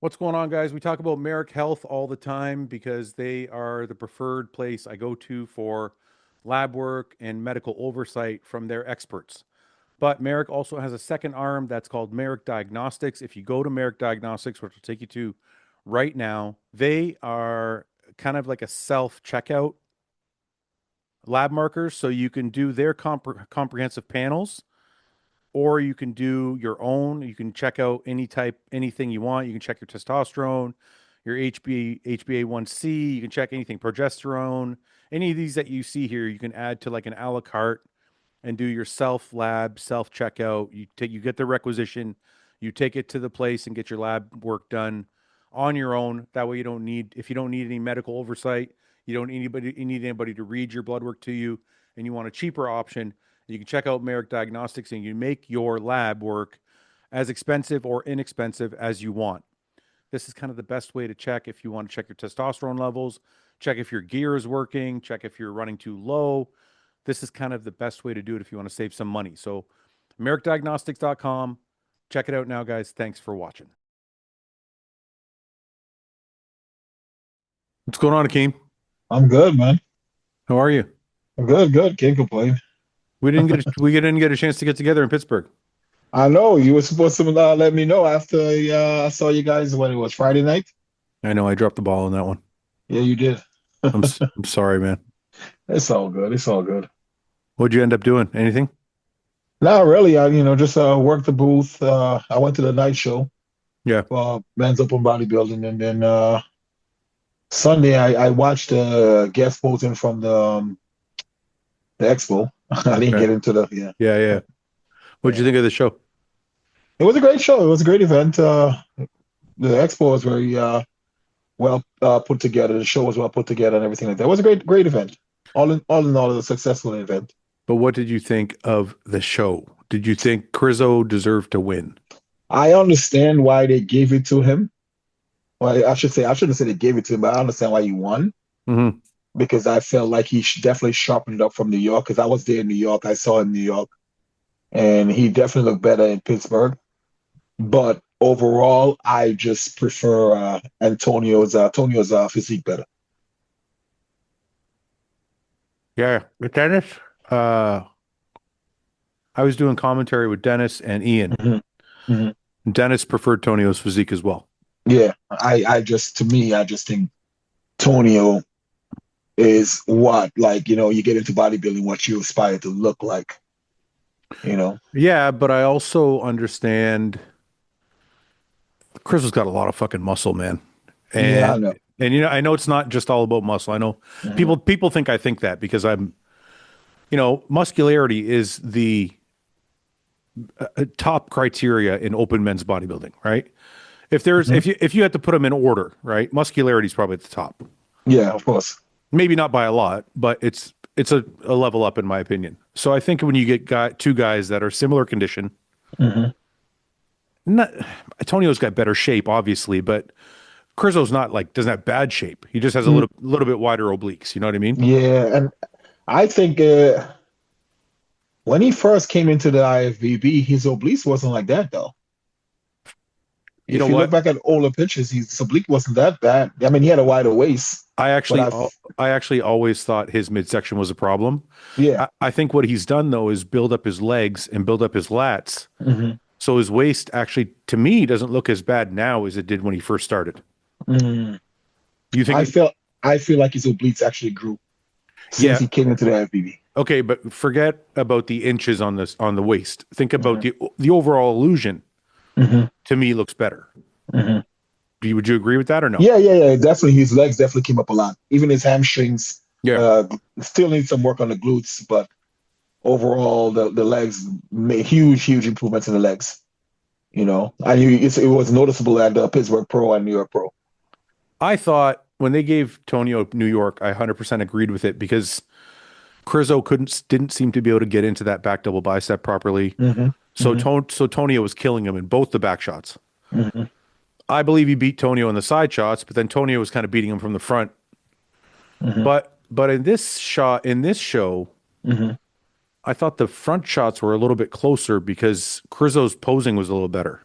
What's going on, guys? We talk about Merrick Health all the time because they are the preferred place I go to for lab work and medical oversight from their experts. But Merrick also has a second arm that's called Merrick Diagnostics. If you go to Merrick Diagnostics, which will take you to right now, they are kind of like a self checkout lab markers. So you can do their comprehensive panels or you can do your own. You can check out anything you want. You can check your testosterone, your HbA1c. You can check anything, progesterone, any of these that you see here. You can add to like an a la carte and do your self lab, self checkout. You get the requisition, you take it to the place and get your lab work done on your own. That way, if you don't need any medical oversight, you don't need anybody to read your blood work to you, and you want a cheaper option. You can check out Merrick Diagnostics and you make your lab work as expensive or inexpensive as you want. This is kind of the best way to check if you want to check your testosterone levels, check if your gear is working, check if you're running too low. This is kind of the best way to do it if you want to save some money. So, merrickdiagnostics.com. Check it out now, guys. Thanks for watching. What's going on, Akeem? I'm good, man. How are you? I'm good, good. Can't complain. We didn't get a chance to get together in Pittsburgh. I know you were supposed to let me know after I saw you guys when it was Friday night. I know I dropped the ball on that one. Yeah, you did. I'm sorry, man. It's all good. It's all good. What'd you end up doing? Anything? Not really. I just worked the booth. I went to the night show Yeah. for men's open bodybuilding, and then Sunday I watched guest posing from the expo. I didn't get into Yeah. What'd you think of the show? It was a great show. It was a great event. The expo was very well put together. The show was well put together and everything like that. It was a great event. All in all, it was a successful event. But what did you think of the show? Did you think Krizo deserved to win? I understand why they gave it to him. Well, I shouldn't say they gave it to him, but I understand why he won. Mm-hmm. Because I felt like he definitely sharpened it up from New York. Because I was there in New York. I saw him in New York. And he definitely looked better in Pittsburgh. But overall, I just prefer Tonio's physique better. Yeah, with Dennis, I was doing commentary with Dennis and Ian. Mm-hmm. Mm-hmm. Dennis preferred Tonio's physique as well. Yeah, I just think Tonio is you get into bodybuilding, what you aspire to look like. Yeah, but I also understand Chris has got a lot of fucking muscle, man. And yeah, I know. and I know it's not just all about muscle. I know people think I think that because I'm muscularity is the top criteria in open men's bodybuilding, right? If you had to put them in order, right? Muscularity is probably at the top. Yeah, of course. Maybe not by a lot, but it's a level up in my opinion. So I think when you get two guys that are similar condition, Tonio's got better shape, obviously, but Krizo's doesn't have bad shape. He just has a little bit wider obliques. You know what I mean? Yeah, and I think when he first came into the IFBB, his obliques wasn't like that though. You If know you look what? back at older pictures, his oblique wasn't that bad. I mean, he had a wider waist, I but actually always thought his midsection was a problem. yeah. I think what he's done though is build up his legs and build up his lats. So his waist actually, to me, doesn't look as bad now as it did when he first started. Mm. You think? I feel like his obliques actually grew Yeah. since he came into the IFBB. Okay, but forget about the inches on the waist. Think about the overall illusion. To me, looks better. Would you agree with that or no? Yeah. Definitely, his legs definitely came up a lot. Even his hamstrings. Yeah. Still need some work on the glutes, but overall, the legs made huge improvements in the legs. And it was noticeable at the Pittsburgh Pro and New York Pro. I thought when they gave Tonio New York, I 100% agreed with it because Krizo didn't seem to be able to get into that back double bicep properly. So Tonio was killing him in both the back shots. I believe he beat Tonio in the side shots, but then Tonio was kind of beating him from the front. But in this show, I thought the front shots were a little bit closer because Krizo's posing was a little better.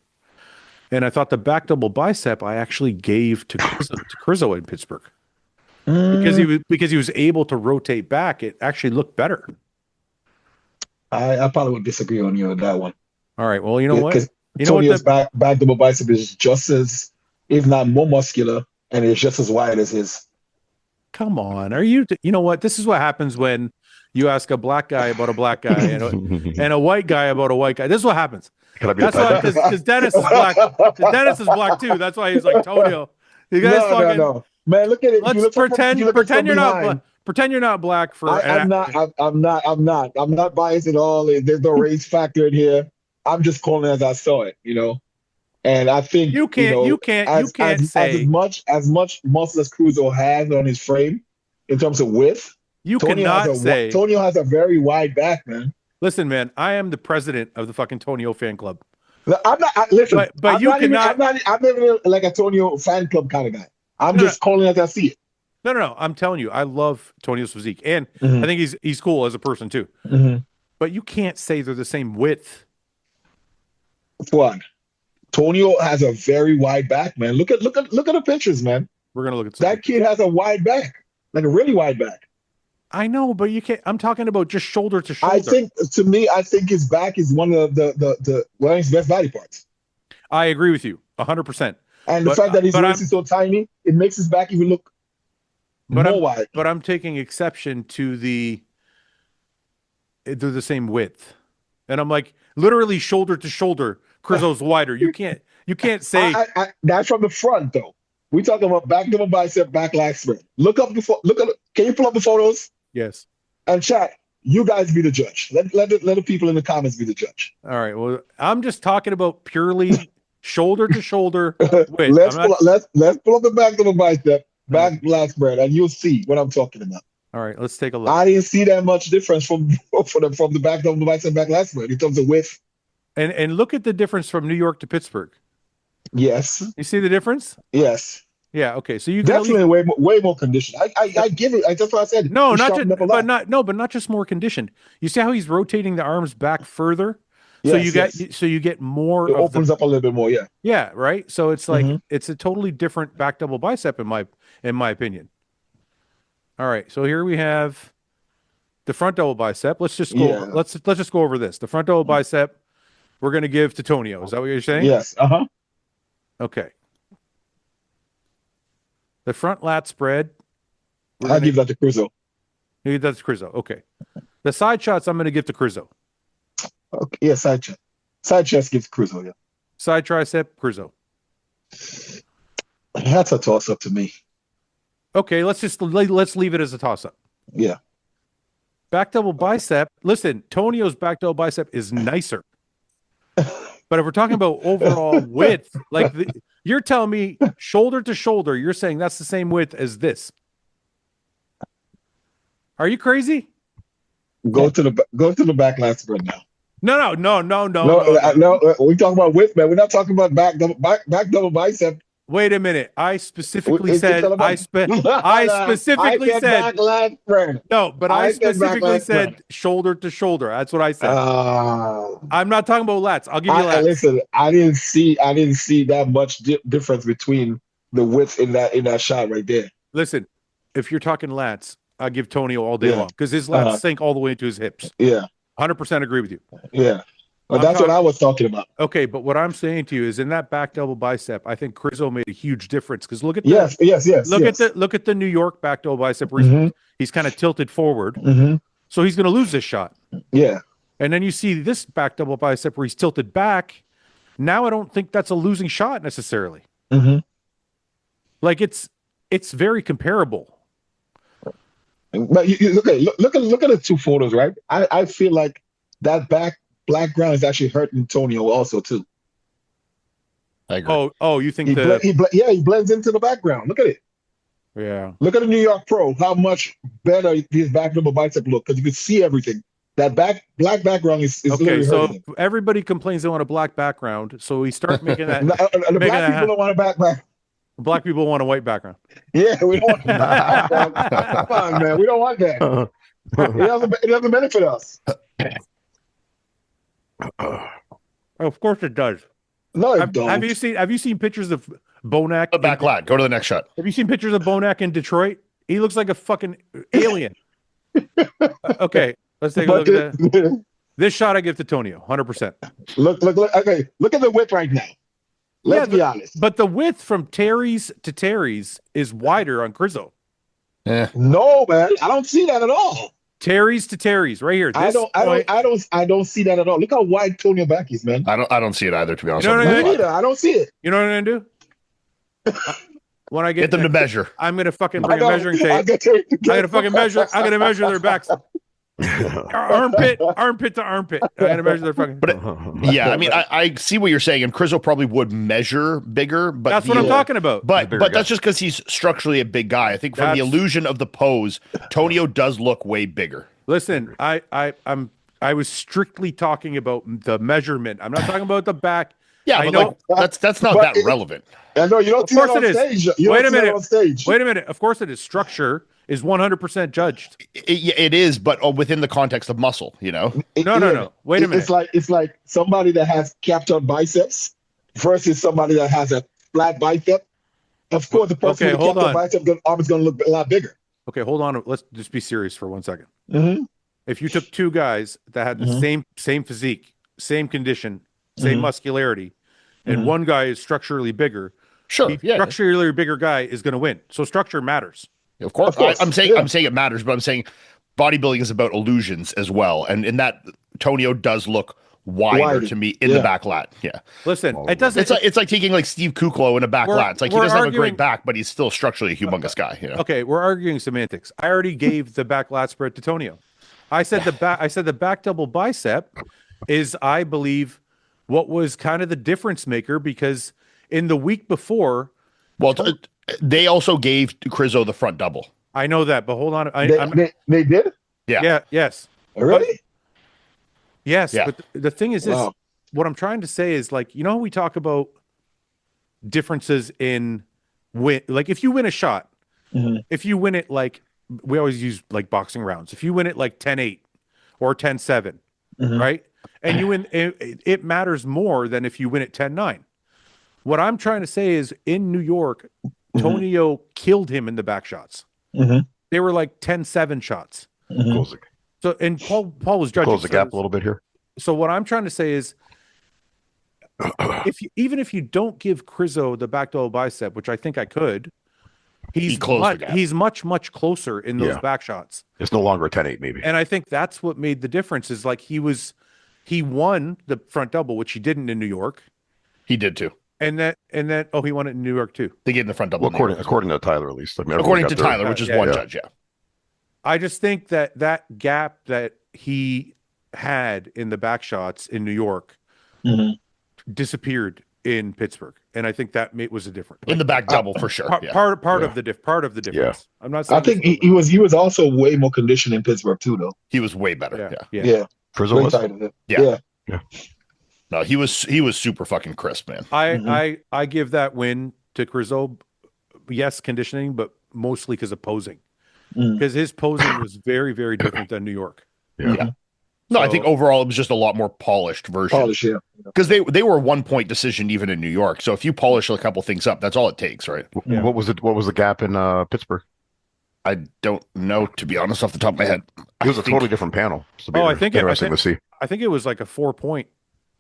And I thought the back double bicep I actually gave to Krizo in Pittsburgh Mm, because he was able to rotate back. It actually looked better. I probably would disagree on you on that one. All right. Well, you know what? Because You know what? Tonio's back double bicep is just as, if not more muscular, and it's just as wide as his. Come on. Are you? You know what? This is what happens when you ask a black guy about a black guy and a white guy about a white guy. This is what happens. Can I be That's the why, type? because Dennis is black. 'Cause Dennis is black too. That's why he's like Tonio. You guys No, fucking. no. Man, look at it. If you Let's look from- if you look at pretend from you're not behind, pretend you're not black for. I'm not biased at all. There's no race factor in here. I'm just calling it as I saw it, And I think You can't say as much muscle as Krizo has on his frame in terms of width. you cannot say. Tonio has a very wide back, man. Listen, man, I am the president of the fucking Tonio fan club. I'm not. Listen, But I'm you not even- cannot. I'm not even like a Tonio fan club kind of guy. I'm just calling it as I see it. No. I'm telling you, I love Tonio's physique, and Mhm. I think he's cool as a person too. Mhm. But you can't say they're the same width. Fouad, Tonio has a very wide back, man. Look at the pictures, man. We're gonna look at That kid has a wide back, like a really wide back. I know, but you can't. I'm talking about just shoulder to shoulder. I think his back is one of one of his best body parts. I agree with you 100%. And the fact that his waist is so tiny, it makes his back even look more wide. But I'm taking exception to they're the same width, and I'm like literally shoulder to shoulder. Krizo's wider. You can't say that's from the front though. We talking about back double bicep, back lag spread. Can you pull up the photos? yes. And chat, you guys be the judge. Let the people in the comments be the judge. All right. Well, I'm just talking about purely shoulder to shoulder width. Let's pull up the back double bicep, back lag spread, and you'll see what I'm talking about. All right, let's take a look. I didn't see that much difference from the back double bicep, back lag spread in terms of width. And look at the difference from New York to Pittsburgh. Yes. You see the difference? Yes. Yeah. Okay. So you can definitely way more conditioned. I give it. That's what I said. No, not just more conditioned. You see how he's rotating the arms back further. Yes, so you get more. It opens up a little bit more. Yeah. Yeah. Right. So it's like it's a totally different back double bicep in my opinion. All right. So here we have the front double bicep. Let's just go. Let's just go over this. The front double bicep. We're going to give to Tonio. Is that what you're saying? Yes. Okay. The front lat spread. I'll give that to Krizo. You give that to Krizo. Okay. The side shots I'm going to give to Krizo. Okay. Yeah, side chest. Side chest gives Krizo, yeah. Side tricep, Krizo. That's a toss up to me. Okay, let's leave it as a toss up. Yeah. Back double bicep. Listen, Tonio's back double bicep is nicer. But if we're talking about overall width, like you're telling me shoulder to shoulder, you're saying that's the same width as this. Are you crazy? Go to the back lat spread now. No. We talking about width, man. We're not talking about back double bicep. Wait a minute. I specifically said no, but I specifically said shoulder to shoulder. That's what I said. I'm not talking about lats. I'll give you lats. Listen, I didn't see that much difference between the width in that shot right there. Listen, if you're talking lats, I'll give Tonio all day long because his lats sink all the way to his hips. Yeah. 100% agree with you. Yeah. But that's what I was talking about. Okay, but what I'm saying to you is in that back double bicep, I think Krizo made a huge difference because look at look at the New York back double bicep where he's kind of tilted forward. So he's going to lose this shot. Yeah. And then you see this back double bicep where he's tilted back. Now I don't think that's a losing shot necessarily. Like it's very comparable. But look at the two photos, right? I feel like that black ground is actually hurting Tonio also too. I agree. Oh, you think he blends into the background. Look at it. Yeah. Look at the New York Pro. How much better his back double bicep look because you can see everything. That black background is okay. So everybody complains they want a black background, so we start making that. The black people don't want a background. Black people want a white background. Yeah, we don't want that. Come on, man. We don't want that. It doesn't benefit us. Of course it does. No, I Have don't. you seen pictures of Bonac? A back lat. Go to the next shot. Have you seen pictures of Bonac in Detroit? He looks like a fucking alien. Okay, let's take a But look at this shot. I give to Tonio, 100%. look. Okay, look at the width right now. Let's be honest. But the width from Terry's to Terry's is wider on Krizo. Yeah. No, man, I don't see that at all. Terry's to Terry's, right here. I don't see that at all. Look how wide Tonio back is, man. I don't see it either, to be honest. You know what I Me mean? neither. I don't see it. You know what I'm gonna do? When I Get them to measure. I'm gonna fucking bring a measuring tape. I'm gonna fucking measure. I'm gonna measure their backs. armpit to armpit. I'm gonna measure their fucking. But yeah, I mean, I see what you're saying, and Krizo probably would measure bigger, but that's what I'm talking about. But that's just because he's structurally a big guy. I think from the illusion of the pose, Tonio does look way bigger. Listen, I was strictly talking about the measurement. I'm not talking about the back. Yeah, I but know that's not that relevant. I know you don't see that on stage. Wait a minute. Wait a minute. Of course it is. Structure is 100% judged. It is, but within the context of muscle, you know. No. Wait a minute. It's like somebody that has capped on biceps versus somebody that has a flat bicep. Of course, the person with capped on bicep arm is going to look a lot bigger. Okay, hold on. Let's just be serious for 1 second. Mm-hmm. If you took two guys that had the same physique, same condition, same muscularity, and one guy is structurally bigger, structurally bigger guy is going to win. So structure matters. Of course. I'm saying it matters, but I'm saying bodybuilding is about illusions as well, and in that Tonio does look wider to me in the back lat. Yeah. Listen, it doesn't. It's like taking like Steve Kuklo in a back lat. It's like he doesn't have a great back, but he's still structurally a humongous guy. You know? Okay, we're arguing semantics. I already gave the back lat spread to Tonio. I said the back double bicep is, I believe, what was kind of the difference maker, because in the week before, they also gave Krizo the front double. I know that, but hold on. They did? Yeah. Yes. Really? Yes. Yeah. But the thing is this, what I'm trying to say is, like, you know, we talk about differences in win. Like, if you win a shot, if you win it, like, we always use like boxing rounds. If you win it like 10-8 or 10-7, right? And you win, it matters more than if you win it 10-9. What I'm trying to say is, in New York, Tonio killed him in the back shots. They were like 10-7 shots. So, and Paul was judging. Close the gap a little bit here. So what I'm trying to say is, even if you don't give Krizo the back double bicep, which I think I could, he's much closer in those back shots. It's no longer a 10-8 maybe. And I think that's what made the difference, is like he won the front double, which he didn't in New York. He did too. And then he won it in New York too. They gave him the front double. Well, according to Tyler, at least. I mean, according to Tyler, which is one judge, I just think that gap that he had in the back shots in New York disappeared in Pittsburgh, and I think that was a difference in the back double for sure. Part of the difference. Yeah. I'm not saying. I think he was also way more conditioned in Pittsburgh too, though. He was way better. Yeah. Krizo was. Yeah. No, he was super fucking crisp, man. I give that win to Krizo. Yes, conditioning, but mostly because of posing. Because his posing was very, very different than New York. Yeah. No, I think overall it was just a lot more polished version. Because they were a 1-point decision even in New York. So if you polish a couple things up, that's all it takes, right? Yeah. What was the gap in Pittsburgh? I don't know, to be honest, off the top of my head. It was a totally different panel. So I think interesting to see. I think it was like a 4-point.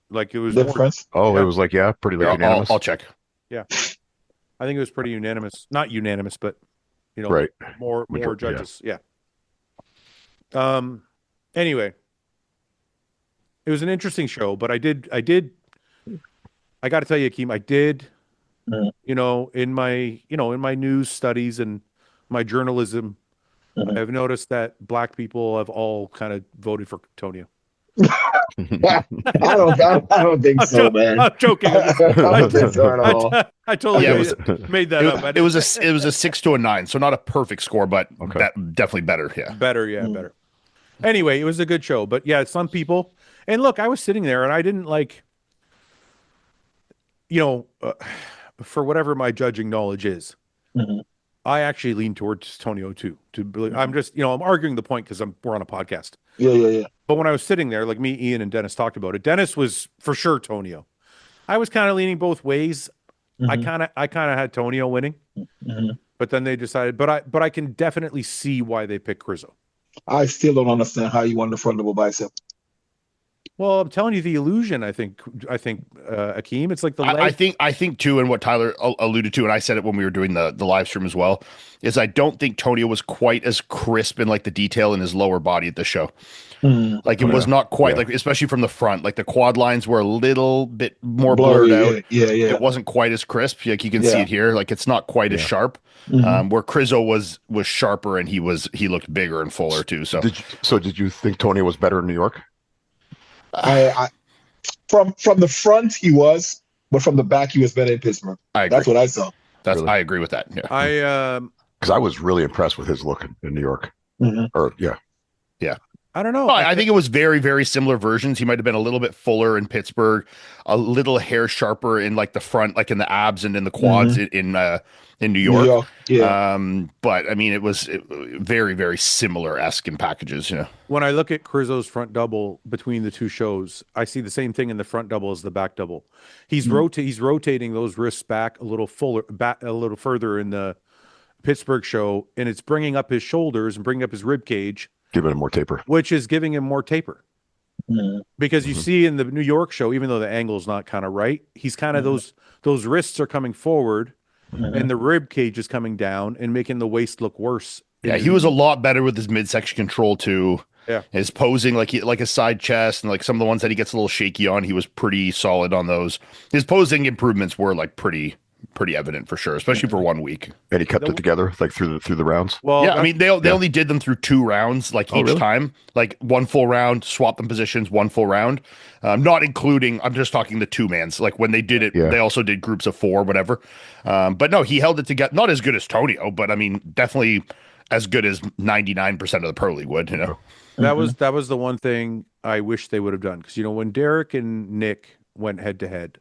Like it was difference. It was like pretty unanimous. I'll check. Yeah, I think it was pretty unanimous. Not unanimous, but more judges. Yeah. Anyway, it was an interesting show, but I got to tell you, Akeem, I did, in my news studies and my journalism, I've noticed that Black people have all kind of voted for Tonio. I don't think so, man. I'm joking. I totally made that up. It was a 6 to a 9, so not a perfect score, but definitely better. Yeah, better. Anyway, it was a good show, but yeah, some people. And look, I was sitting there, and I didn't like, for whatever my judging knowledge is, I actually lean towards Tonio too. To believe, I'm just, I'm arguing the point because we're on a podcast. Yeah. But when I was sitting there, like me, Ian, and Dennis talked about it, Dennis was for sure Tonio. I was kind of leaning both ways. Mhm. I kind of had Tonio winning, but then they decided. But I can definitely see why they picked Krizo. I still don't understand how you won the front double bicep. Well, I'm telling you, the illusion. I think Akeem. It's like the leg. I think too, and what Tyler alluded to, and I said it when we were doing the live stream as well, is I don't think Tonio was quite as crisp in like the detail in his lower body at the show. Like it was not quite like, especially from the front, like the quad lines were a little bit more blurred out. Yeah. It wasn't quite as crisp. Like you can see it here. Like it's not quite as sharp. Where Krizo was sharper and he looked bigger and fuller too. So did you think Tonio was better in New York? I from the front he was, but from the back he was better in Pittsburgh. That's what I saw. Really? I agree with that. Yeah. Because I was really impressed with his look in New York. I don't know. Oh, I think it was very, very similar versions. He might have been a little bit fuller in Pittsburgh, a little hair sharper in like the front, like in the abs and in the quads in New York. Yeah. But I mean, it was very, very similar-esque in packages. When I look at Krizo's front double between the two shows, I see the same thing in the front double as the back double. He's rotating those wrists back a little further in the Pittsburgh show, and it's bringing up his shoulders and bringing up his rib cage. Giving him more taper. Which is giving him more taper. Because you see in the New York show, even though the angle is not kind of right, he's kind of those wrists are coming forward and the rib cage is coming down and making the waist look worse. Yeah, he was a lot better with his midsection control too. Yeah. His posing, like a side chest and like some of the ones that he gets a little shaky on, he was pretty solid on those. His posing improvements were like pretty evident for sure, especially for 1 week. And he kept it together like through the rounds. Well, yeah, I mean they only did them through 2 rounds, like each time, like 1 full round, swap them positions, 1 full round, not including. I'm just talking the 2-mans. Like when they did it, they also did groups of 4, whatever. But no, he held it together. Not as good as Tonio, but I mean definitely as good as 99% of the pro league would. That was the one thing I wish they would have done, because when Derek and Nick went head to head,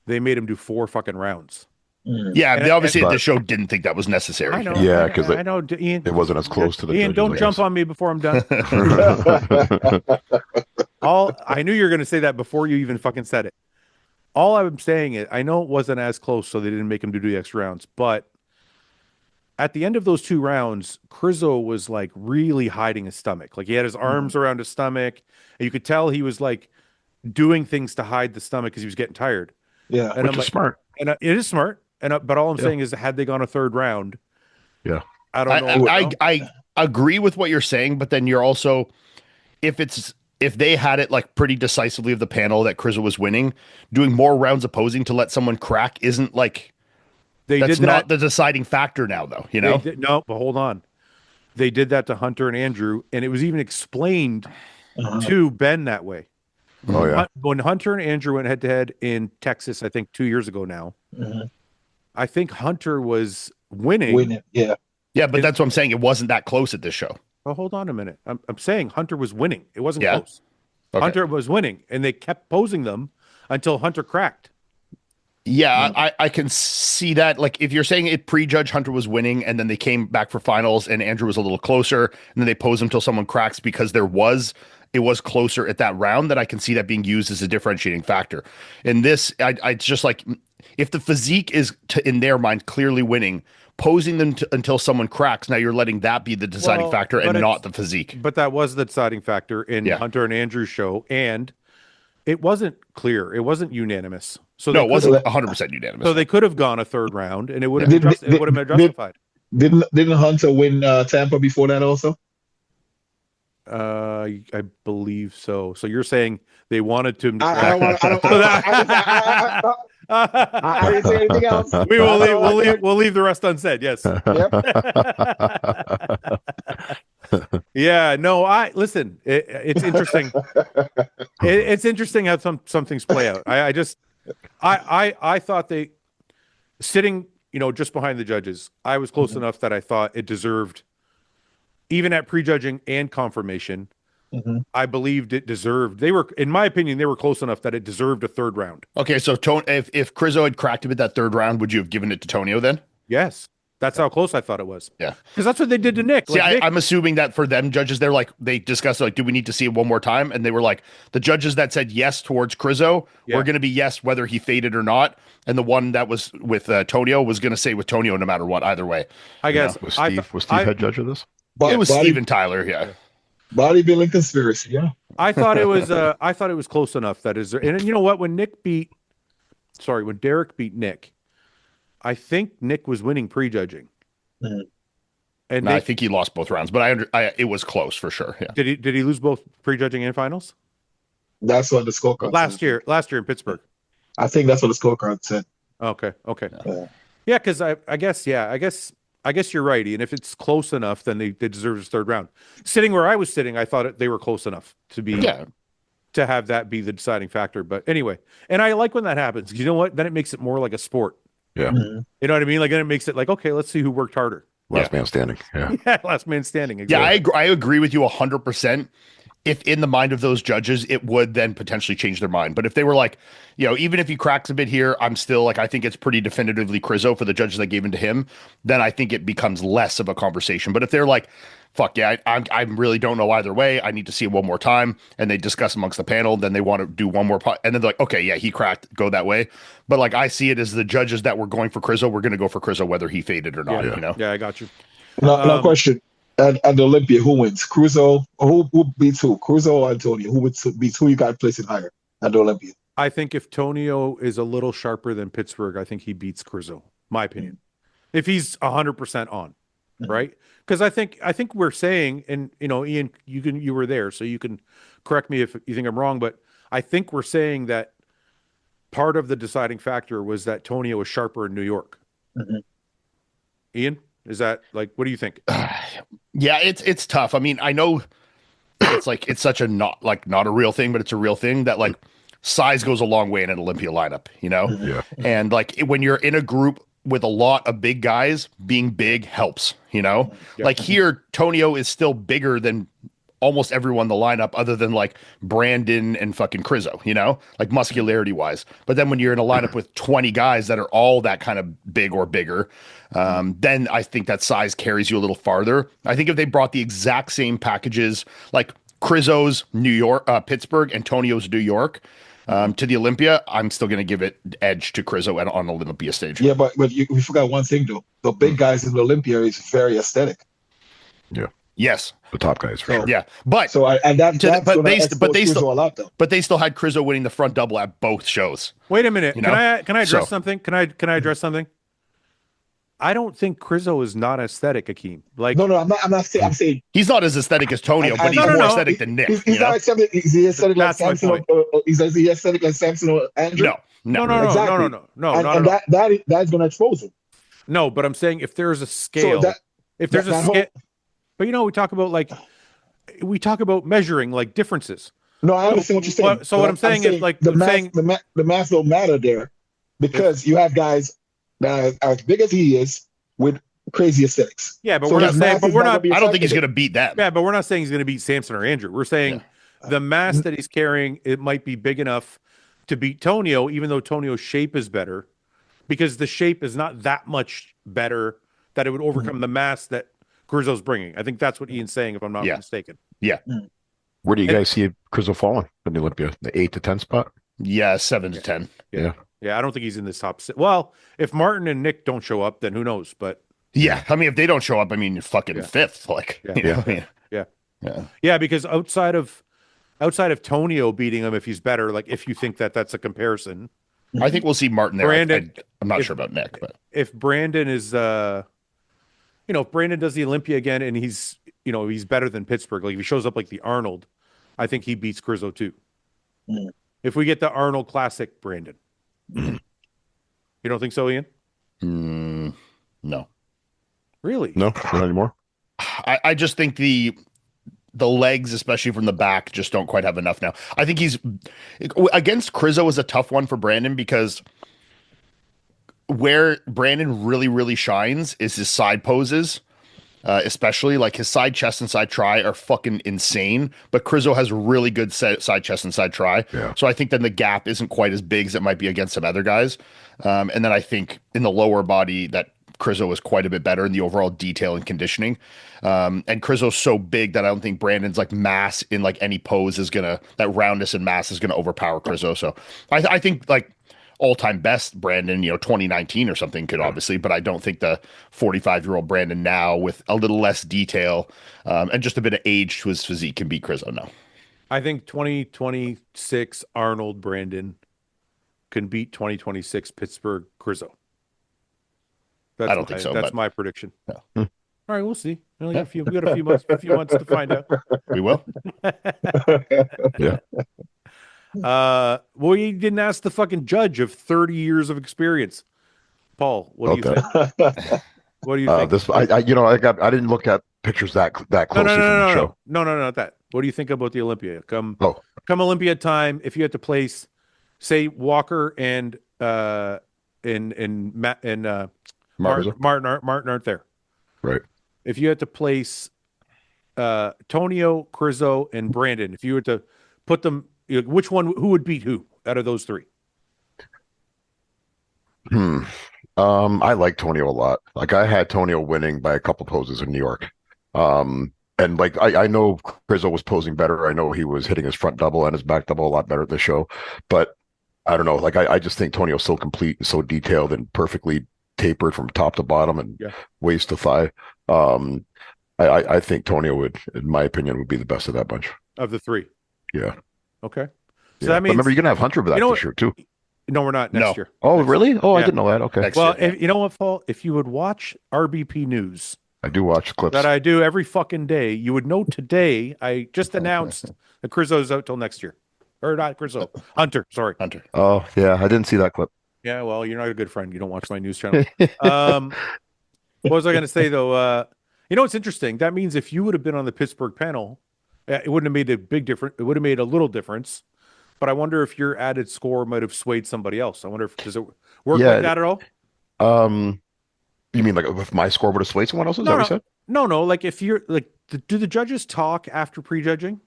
they made him do 4 fucking rounds. Yeah, they obviously the show didn't think that was necessary. I know. Yeah, because I know. Ian, it wasn't as close to the. Ian, don't jump on me before I'm done. I knew you were going to say that before you even fucking said it. All I'm saying is, I know it wasn't as close, so they didn't make him do the extra rounds. But at the end of those 2 rounds, Krizo was like really hiding his stomach. Like he had his arms around his stomach, and you could tell he was like doing things to hide the stomach because he was getting tired. Yeah, and which is smart. And it is smart. But all I'm saying is, had they gone a 3rd round, I don't know. I agree with what you're saying, but then you're also, if they had it like pretty decisively of the panel that Krizo was winning, doing more rounds opposing to let someone crack isn't like that's not the deciding factor now, though. No, but hold on. They did that to Hunter and Andrew, and it was even explained to Ben that way. Oh yeah. When Hunter and Andrew went head to head in Texas, I think 2 years ago now, I think Hunter was winning. Yeah, but that's what I'm saying. It wasn't that close at this show. Oh, hold on a minute. I'm saying Hunter was winning. It wasn't close. Okay. Hunter was winning, and they kept posing them until Hunter cracked. Yeah, I can see that. Like if you're saying it prejudged Hunter was winning, and then they came back for finals, and Andrew was a little closer, and then they posed him until someone cracks because it was closer at that round, that I can see that being used as a differentiating factor. In this, I just like, if the physique is in their mind clearly winning, posing them until someone cracks, now you're letting that be the deciding factor and not the physique. But that was the deciding factor in Hunter and Andrew's show, and it wasn't clear. It wasn't unanimous. So no, it wasn't 100% unanimous. So they could have gone a 3rd round, and it would have been justified. Didn't Hunter win Tampa before that also? I believe so. So you're saying they wanted to. I didn't say anything else. We'll leave the rest unsaid. Yes. Yeah. No. Listen. It's interesting. It's interesting how some things play out. I thought they sitting, just behind the judges. I was close enough that I thought it deserved. Even at prejudging and confirmation, I believed it deserved. They were, in my opinion, they were close enough that it deserved a 3rd round. Okay, so if Krizo had cracked him at that 3rd round, would you have given it to Tonio then? Yes. That's how close I thought it was. Yeah. Because that's what they did to Nick. See, Like, Nick, I'm assuming that for them judges, they're like, they discussed like, do we need to see it one more time? And they were like, the judges that said yes towards Krizo were going to be yes, whether he faded or not. And the one that was with Tonio was going to say with Tonio no matter what, either way. I guess. Was Steve head judge of this? It was Steve and Tyler, yeah. Bodybuilding conspiracy, yeah. I thought it was close enough that is there. And you know what? When Derek beat Nick, I think Nick was winning prejudging. Mhm. And I think he lost both rounds, but it was close for sure. Yeah. did he lose both prejudging and finals? That's what the scorecard said. Last year in Pittsburgh. I think that's what the scorecard said. Okay. Yeah. Because I guess you're right, Ian. If it's close enough, then they deserve this third round. Sitting where I was sitting, I thought they were close enough to have that be the deciding factor. But anyway, and I like when that happens. You know what? Then it makes it more like a sport. Yeah. Mm-hmm. You know what I mean? Like then it makes it like, okay, let's see who worked harder. Last man standing. Yeah. Yeah, last man standing. Exactly. Yeah, I agree with you 100%. If in the mind of those judges, it would then potentially change their mind. But if they were like, even if he cracks a bit here, I'm still like, I think it's pretty definitively Krizo for the judges that gave in to him, then I think it becomes less of a conversation. But if they're like, fuck yeah, I really don't know either way, I need to see it one more time, and they discuss amongst the panel, then they want to do one more and then they're like, okay, yeah, he cracked, go that way. But like, I see it as the judges that were going for Krizo, we're going to go for Krizo whether he faded or not, Yeah, I got you. Now question. At Olympia, who wins? Krizo? Who beats who? Krizo or Antonio? Who beats who you got placing higher at the Olympia? I think if Tonio is a little sharper than Pittsburgh, I think he beats Krizo. My opinion. If he's 100% on, right? Because I think we're saying, and Ian, you were there, so you can correct me if you think I'm wrong, but I think we're saying that part of the deciding factor was that Tonio was sharper in New York. Mm-hmm. Ian, is that like, what do you think? Yeah, it's tough. I mean, I know it's like it's such a not a real thing, but it's a real thing that like size goes a long way in an Olympia lineup, Yeah. And like when you're in a group with a lot of big guys, being big helps, Yeah. Like here, Tonio is still bigger than almost everyone in the lineup other than like Brandon and fucking Krizo, like muscularity wise. But then when you're in a lineup with 20 guys that are all that kind of big or bigger, then I think that size carries you a little farther. I think if they brought the exact same packages, like Krizo's New York, Pittsburgh, and Tonio's New York, to the Olympia, I'm still going to give it edge to Krizo on the Olympia stage. Yeah, but we forgot one thing though. The big guys in the Olympia is very aesthetic. Yeah. Yes. The top guys. For sure. Yeah. But So but they still had Krizo winning the front double at both shows. Wait a minute. Can I address something? Can I address something? I don't think Krizo is not aesthetic, Akeem. Like no, I'm not saying. I'm saying he's not as aesthetic as Tonio, but he's more aesthetic than Nick. He's not aesthetic. Is he aesthetic like SAMSON? Is he aesthetic like SAMSON or Andrew? No. Exactly. No. And that's going to expose him. No, but I'm saying if there's a scale, if there's a scale, but we talk about measuring like differences. No, I understand what you're saying. So what I'm saying is like the math don't matter there because you have guys that are as big as he is with crazy aesthetics. Yeah, but we're not saying. But we're not. I don't think he's going to beat that. Yeah, but we're not saying he's going to beat Samson or Andrew. We're saying the mass that he's carrying, it might be big enough to beat Tonio, even though Tonio's shape is better, because the shape is not that much better that it would overcome the mass that Krizo's bringing. I think that's what Ian's saying, if I'm not mistaken. Yeah. Where do you guys see Krizo falling in the Olympia? The 8 to 10 spot? Yeah, 7 to 10. Yeah. Yeah, I don't think he's in this top six. Well, if Martin and Nick don't show up, then who knows? But yeah, I mean, if they don't show up, I mean, you're fucking fifth. Like, yeah, because outside of Tonio beating him, if he's better, like if you think that's a comparison, I think we'll see Martin there. Brandon, I'm not sure about Nick, but if Brandon is, if Brandon does the Olympia again and he's better than Pittsburgh, like if he shows up like the Arnold, I think he beats Krizo too. If we get the Arnold Classic Brandon. You don't think so, Ian? No. Really? No, not anymore. I just think the legs, especially from the back, just don't quite have enough now. I think he's against Krizo is a tough one for Brandon because where Brandon really, really shines is his side poses. Especially like his side chest and side try are fucking insane, but Krizo has really good side chest and side try. Yeah. So I think then the gap isn't quite as big as it might be against some other guys. And then I think in the lower body that Krizo was quite a bit better in the overall detail and conditioning. And Krizo's so big that I don't think Brandon's like mass in like any pose is that roundness and mass is gonna overpower Krizo. So I think like all-time best Brandon, 2019 or something could obviously, but I don't think the 45-year-old Brandon now with a little less detail and just a bit of age to his physique can beat Krizo. No. I think 2026 Arnold Brandon can beat 2026 Pittsburgh Krizo. I don't think so. That's my prediction. No. All right, we'll see. We got a few months to find out. We will. Yeah. Well, you didn't ask the fucking judge of 30 years of experience. Paul, what do you think? What do you think? I didn't look at pictures that closely from the show. No, not that. What do you think about the Olympia? Come Olympia time, if you had to place, say Walker and Matt and Martin aren't there. Right. If you had to place Tonio, Krizo, and Brandon, if you were to put them, who would beat who out of those three? I like Tonio a lot. Like I had Tonio winning by a couple poses in New York. And like I know Krizo was posing better. I know he was hitting his front double and his back double a lot better at the show. But I don't know. Like I just think Tonio's so complete and so detailed and perfectly tapered from top to bottom and waist to thigh. I think Tonio would, in my opinion, would be the best of that bunch. Of the three. Yeah. Okay. So that means, but remember, you're gonna have Hunter for that this year too. No, we're not next year. Oh, really? Oh, I didn't know that. Okay. Well, you know what, Paul? If you would watch RBP News, I do watch clips that I do every fucking day. You would know today. I just announced that Krizo's out till next year, or not Krizo, Hunter. Sorry, Hunter. Oh yeah, I didn't see that clip. Yeah, well, you're not a good friend. You don't watch my news channel. What was I going to say though? It's interesting. That means if you would have been on the Pittsburgh panel, it wouldn't have made a big difference. It would have made a little difference. But I wonder if your added score might have swayed somebody else. I wonder does it work like that at all? You mean like if my score would have swayed someone else's? No. Like if you're like, do the judges talk after prejudging?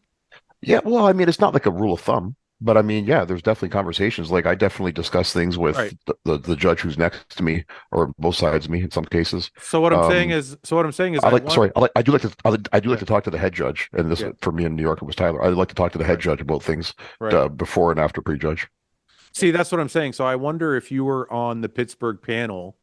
Yeah, well, I mean, it's not like a rule of thumb, but I mean, yeah, there's definitely conversations. Like I definitely discuss things with the judge who's next to me or both sides of me in some cases. So what I'm saying is, I do like to talk to the head judge, and this for me in New York it was Tyler. I'd like to talk to the head judge about things before and after prejudge. See, that's what I'm saying. So I wonder if you were on the Pittsburgh panel,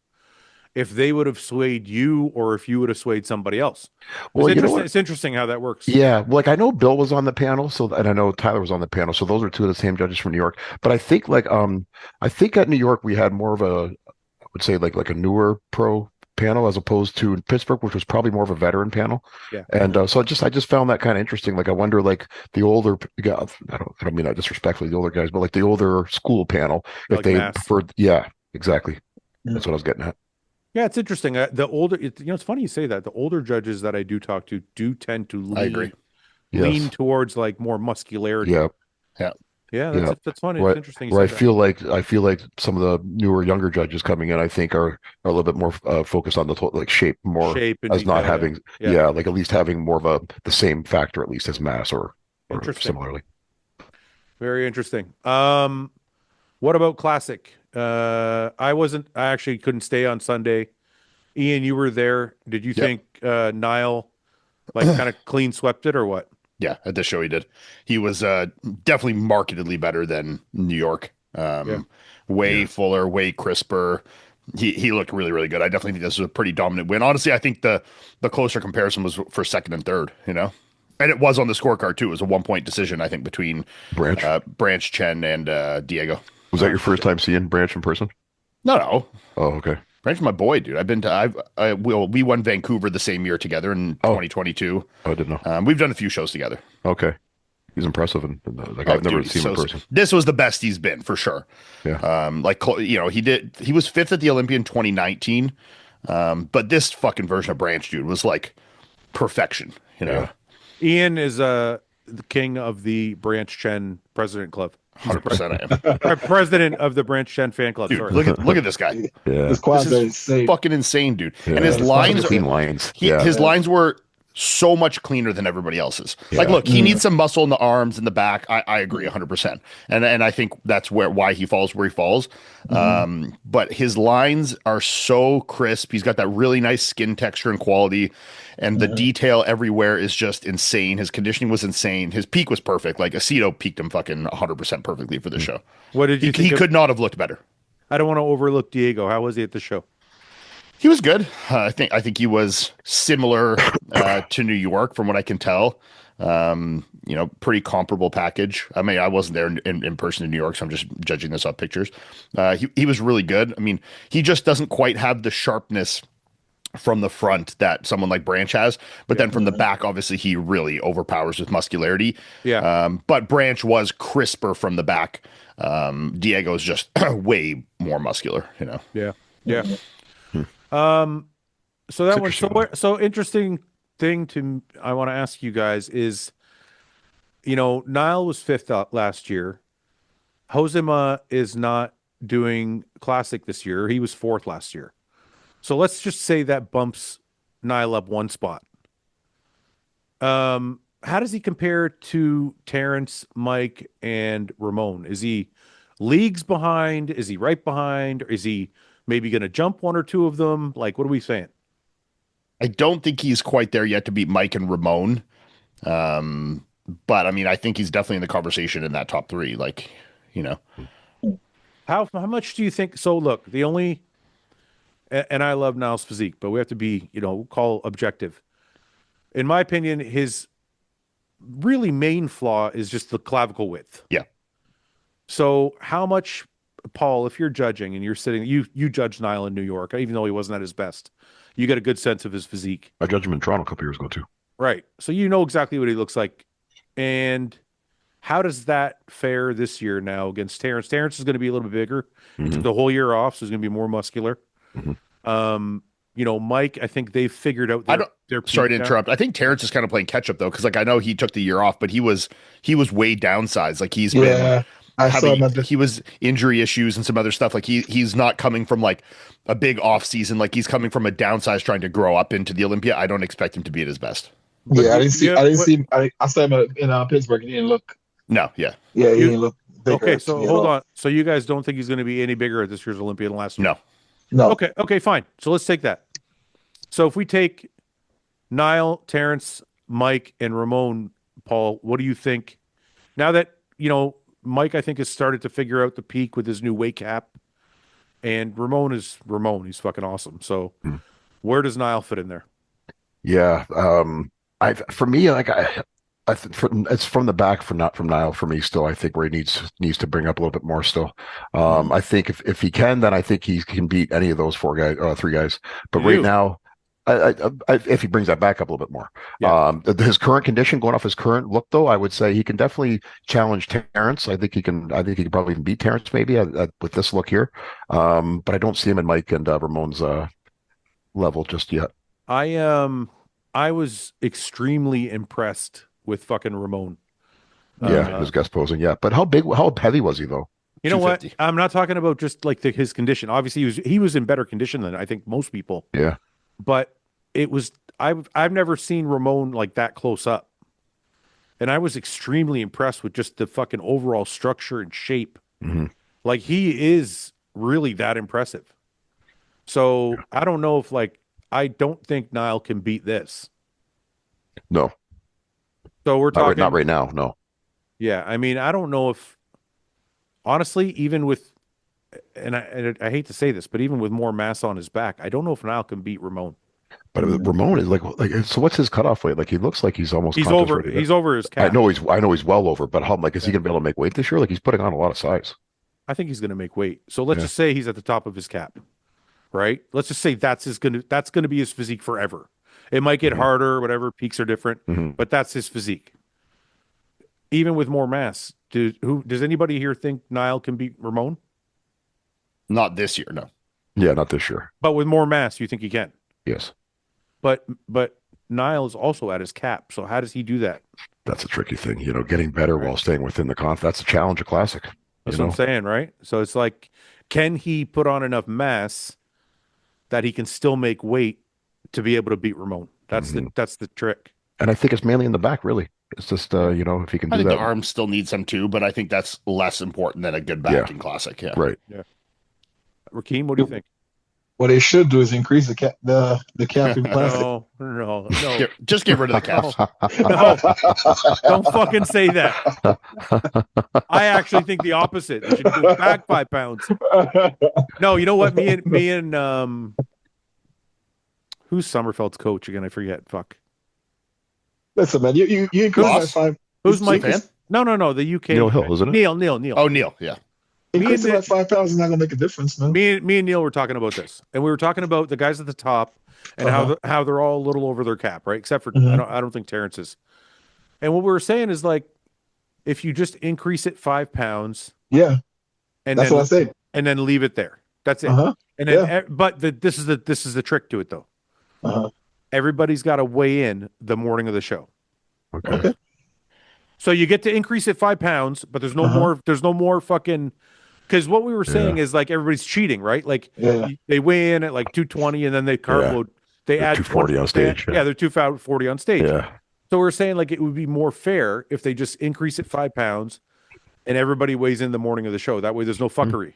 if they would have swayed you or if you would have swayed somebody else. Well, it's interesting how that works. Yeah. Like I know Bill was on the panel, and I know Tyler was on the panel. So those are two of the same judges from New York. But I think I think at New York we had more of I would say like a newer pro panel as opposed to in Pittsburgh, which was probably more of a veteran panel. Yeah. And so I just found that kind of interesting. Like I wonder like the older guys, I don't mean that disrespectfully, the older guys, but like the older school panel, if they preferred. Yeah, exactly. That's what I was getting at. Yeah, it's interesting. The older, it's funny you say that. The older judges that I do talk to do tend to lean towards like more muscularity. Yeah, that's funny. It's interesting. Where I feel like some of the newer, younger judges coming in, I think are a little bit more focused on the shape more as not having like at least having more of the same factor at least as mass or similarly. Very interesting. What about classic? I actually couldn't stay on Sunday. Ian, you were there. Did you think Niall like kind of clean swept it or what? Yeah, at this show he did. He was definitely markedly better than New York. Way fuller, way crisper. He looked really, really good. I definitely think this was a pretty dominant win. Honestly, I think the closer comparison was for second and third, And it was on the scorecard too. It was a 1-point decision, I think, between Branch, Chen, and Diego. Was that your first time seeing Branch in person? No. Oh, okay. Branch is my boy, dude. We won Vancouver the same year together in 2022. Oh, I didn't know. We've done a few shows together. Okay. He's impressive, and I've never seen him in person. This was the best he's been for sure. Yeah. He was fifth at the Olympia in 2019. But this fucking version of Branch, dude, was like perfection. Yeah. Ian is the king of the Branch Chen President Club. 100% I am. President of the Branch Chen fan club. Dude, sorry. look at this guy. Yeah. This is insane, dude. Yeah. And his lines clean lines. His lines were so much cleaner than everybody else's. Yeah. Like, look, he needs some muscle in the arms and the back. I agree 100%. And I think that's why he falls where he falls. But his lines are so crisp. He's got that really nice skin texture and quality, and the detail everywhere is just insane. His conditioning was insane. His peak was perfect. Like, Aceto peaked him fucking 100% perfectly for the show. What did you think? He could not have looked better. I don't want to overlook Diego. How was he at the show? He was good. I think he was similar to New York from what I can tell. Pretty comparable package. I mean, I wasn't there in person in New York, so I'm just judging this off pictures. He was really good. I mean, he just doesn't quite have the sharpness from the front that someone like Branch has, but then from the back, obviously, he really overpowers with muscularity. Yeah. But Branch was crisper from the back. Diego's just way more muscular, Yeah. Yeah. So that one, so interesting thing I want to ask you guys is, Niall was fifth up last year. Josema is not doing classic this year. He was fourth last year. So let's just say that bumps Niall up one spot. How does he compare to Terrence, Mike, and Ramon? Is he leagues behind? Is he right behind? Or is he maybe going to jump one or two of them? Like, what are we saying? I don't think he's quite there yet to beat Mike and Ramon. But I mean, I think he's definitely in the conversation in that top three. Like, How much do you think? So look, and I love Niall's physique, but we have to be, call objective. In my opinion, his really main flaw is just the clavicle width. Yeah. So how much, Paul, if you're judging and you're sitting, you judge Niall in New York, even though he wasn't at his best, you get a good sense of his physique. I judged him in Toronto a couple years ago too. Right. So you know exactly what he looks like. And how does that fare this year now against Terrence? Terrence is going to be a little bit bigger. Took the whole year off, so he's going to be more muscular. Mike, I think they've figured out their sorry to interrupt. I think Terrence is kind of playing catch up though, because I know he took the year off, but he was way downsized. Like he's been he was injury issues and some other stuff. Like he's not coming from like a big off season. Like he's coming from a downsize trying to grow up into the Olympia. I don't expect him to be at his best. Yeah, I didn't see him. I saw him in Pittsburgh. He didn't look. No, yeah. Yeah, he didn't look bigger. Okay, so hold on. So you guys don't think he's going to be any bigger at this year's Olympia than last year? No. Okay, fine. So let's take that. So if we take Niall, Terrence, Mike, and Ramon, Paul, what do you think? Now that, Mike, I think, has started to figure out the peak with his new weight cap, and Ramon is Ramon. He's fucking awesome. So where does Niall fit in there? Yeah. For me, I think it's from the back, not from Niall for me still. I think where he needs to bring up a little bit more still. I think if he can, then I think he can beat any of those three guys. But right now, if he brings that back up a little bit more, his current condition, going off his current look, though, I would say he can definitely challenge Terrence. I think he can probably even beat Terrence maybe with this look here. But I don't see him in Mike and Ramon's level just yet. I was extremely impressed with fucking Ramon. Yeah, his guest posing. Yeah, but how heavy was he though? You know what? I'm not talking about just like his condition. Obviously, he was in better condition than I think most people. Yeah, but it was I've never seen Ramon like that close up, and I was extremely impressed with just the fucking overall structure and shape. Like he is really that impressive. So I don't know if I don't think Niall can beat this. No. So we're talking not right now. No. Yeah, I mean, I don't know if honestly, even with, and I hate to say this, but even with more mass on his back, I don't know if Niall can beat Ramon. But Ramon is like so. What's his cutoff weight? Like he looks like he's almost over. He's over his cap. I know he's well over. But how is he gonna be able to make weight this year? Like he's putting on a lot of size. I think he's gonna make weight. So let's just say he's at the top of his cap. Right? Let's just say that's gonna be his physique forever. It might get harder, whatever, peaks are different, but that's his physique. Even with more mass, does anybody here think Niall can beat Ramon? Not this year, no. Yeah, not this year. But with more mass, you think he can? Yes. But Niall is also at his cap, so how does he do that? That's a tricky thing, getting better while staying within the conf. That's a challenge of classic. That's what I'm saying, right? So it's like, can he put on enough mass that he can still make weight to be able to beat Ramon? That's the trick. And I think it's mainly in the back, really. It's just you know, if you can I do think that. the arms still need some too, but I think that's less important than a good back in classic. Yeah. Right. Rakeem, what do you think? What they should do is increase the cap in plastic. No. Just get rid of the caps. No, don't fucking say that. I actually think the opposite. They should go back 5 pounds. No, you know what? Me and who's Sommerfeld's coach again? I forget. Fuck. Listen, man, you increase by 5. Who's Mike? fan? No, the UK. Neil Hill, isn't it? Neil. Oh, Neil. Yeah. Increase it by 5 pounds is not gonna make a difference, man. Me and Neil were talking about this, and we were talking about the guys at the top and how they're all a little over their cap, right? Except for I don't think Terrence is. And what we were saying is like, if you just increase it 5 pounds, Yeah, and that's then, what I said. and then leave it there. That's it. And then, but this is the trick to it though. Everybody's got to weigh in the morning of the show. Okay. So you get to increase it 5 pounds, but there's no more. There's no more fucking. Because what we were saying is like everybody's cheating, right? Like they weigh in at like 220, and then they carb load. They add 240 on stage. They're 240 on stage. Yeah. So we're saying like it would be more fair if they just increase it 5 pounds, and everybody weighs in the morning of the show. That way, there's no fuckery.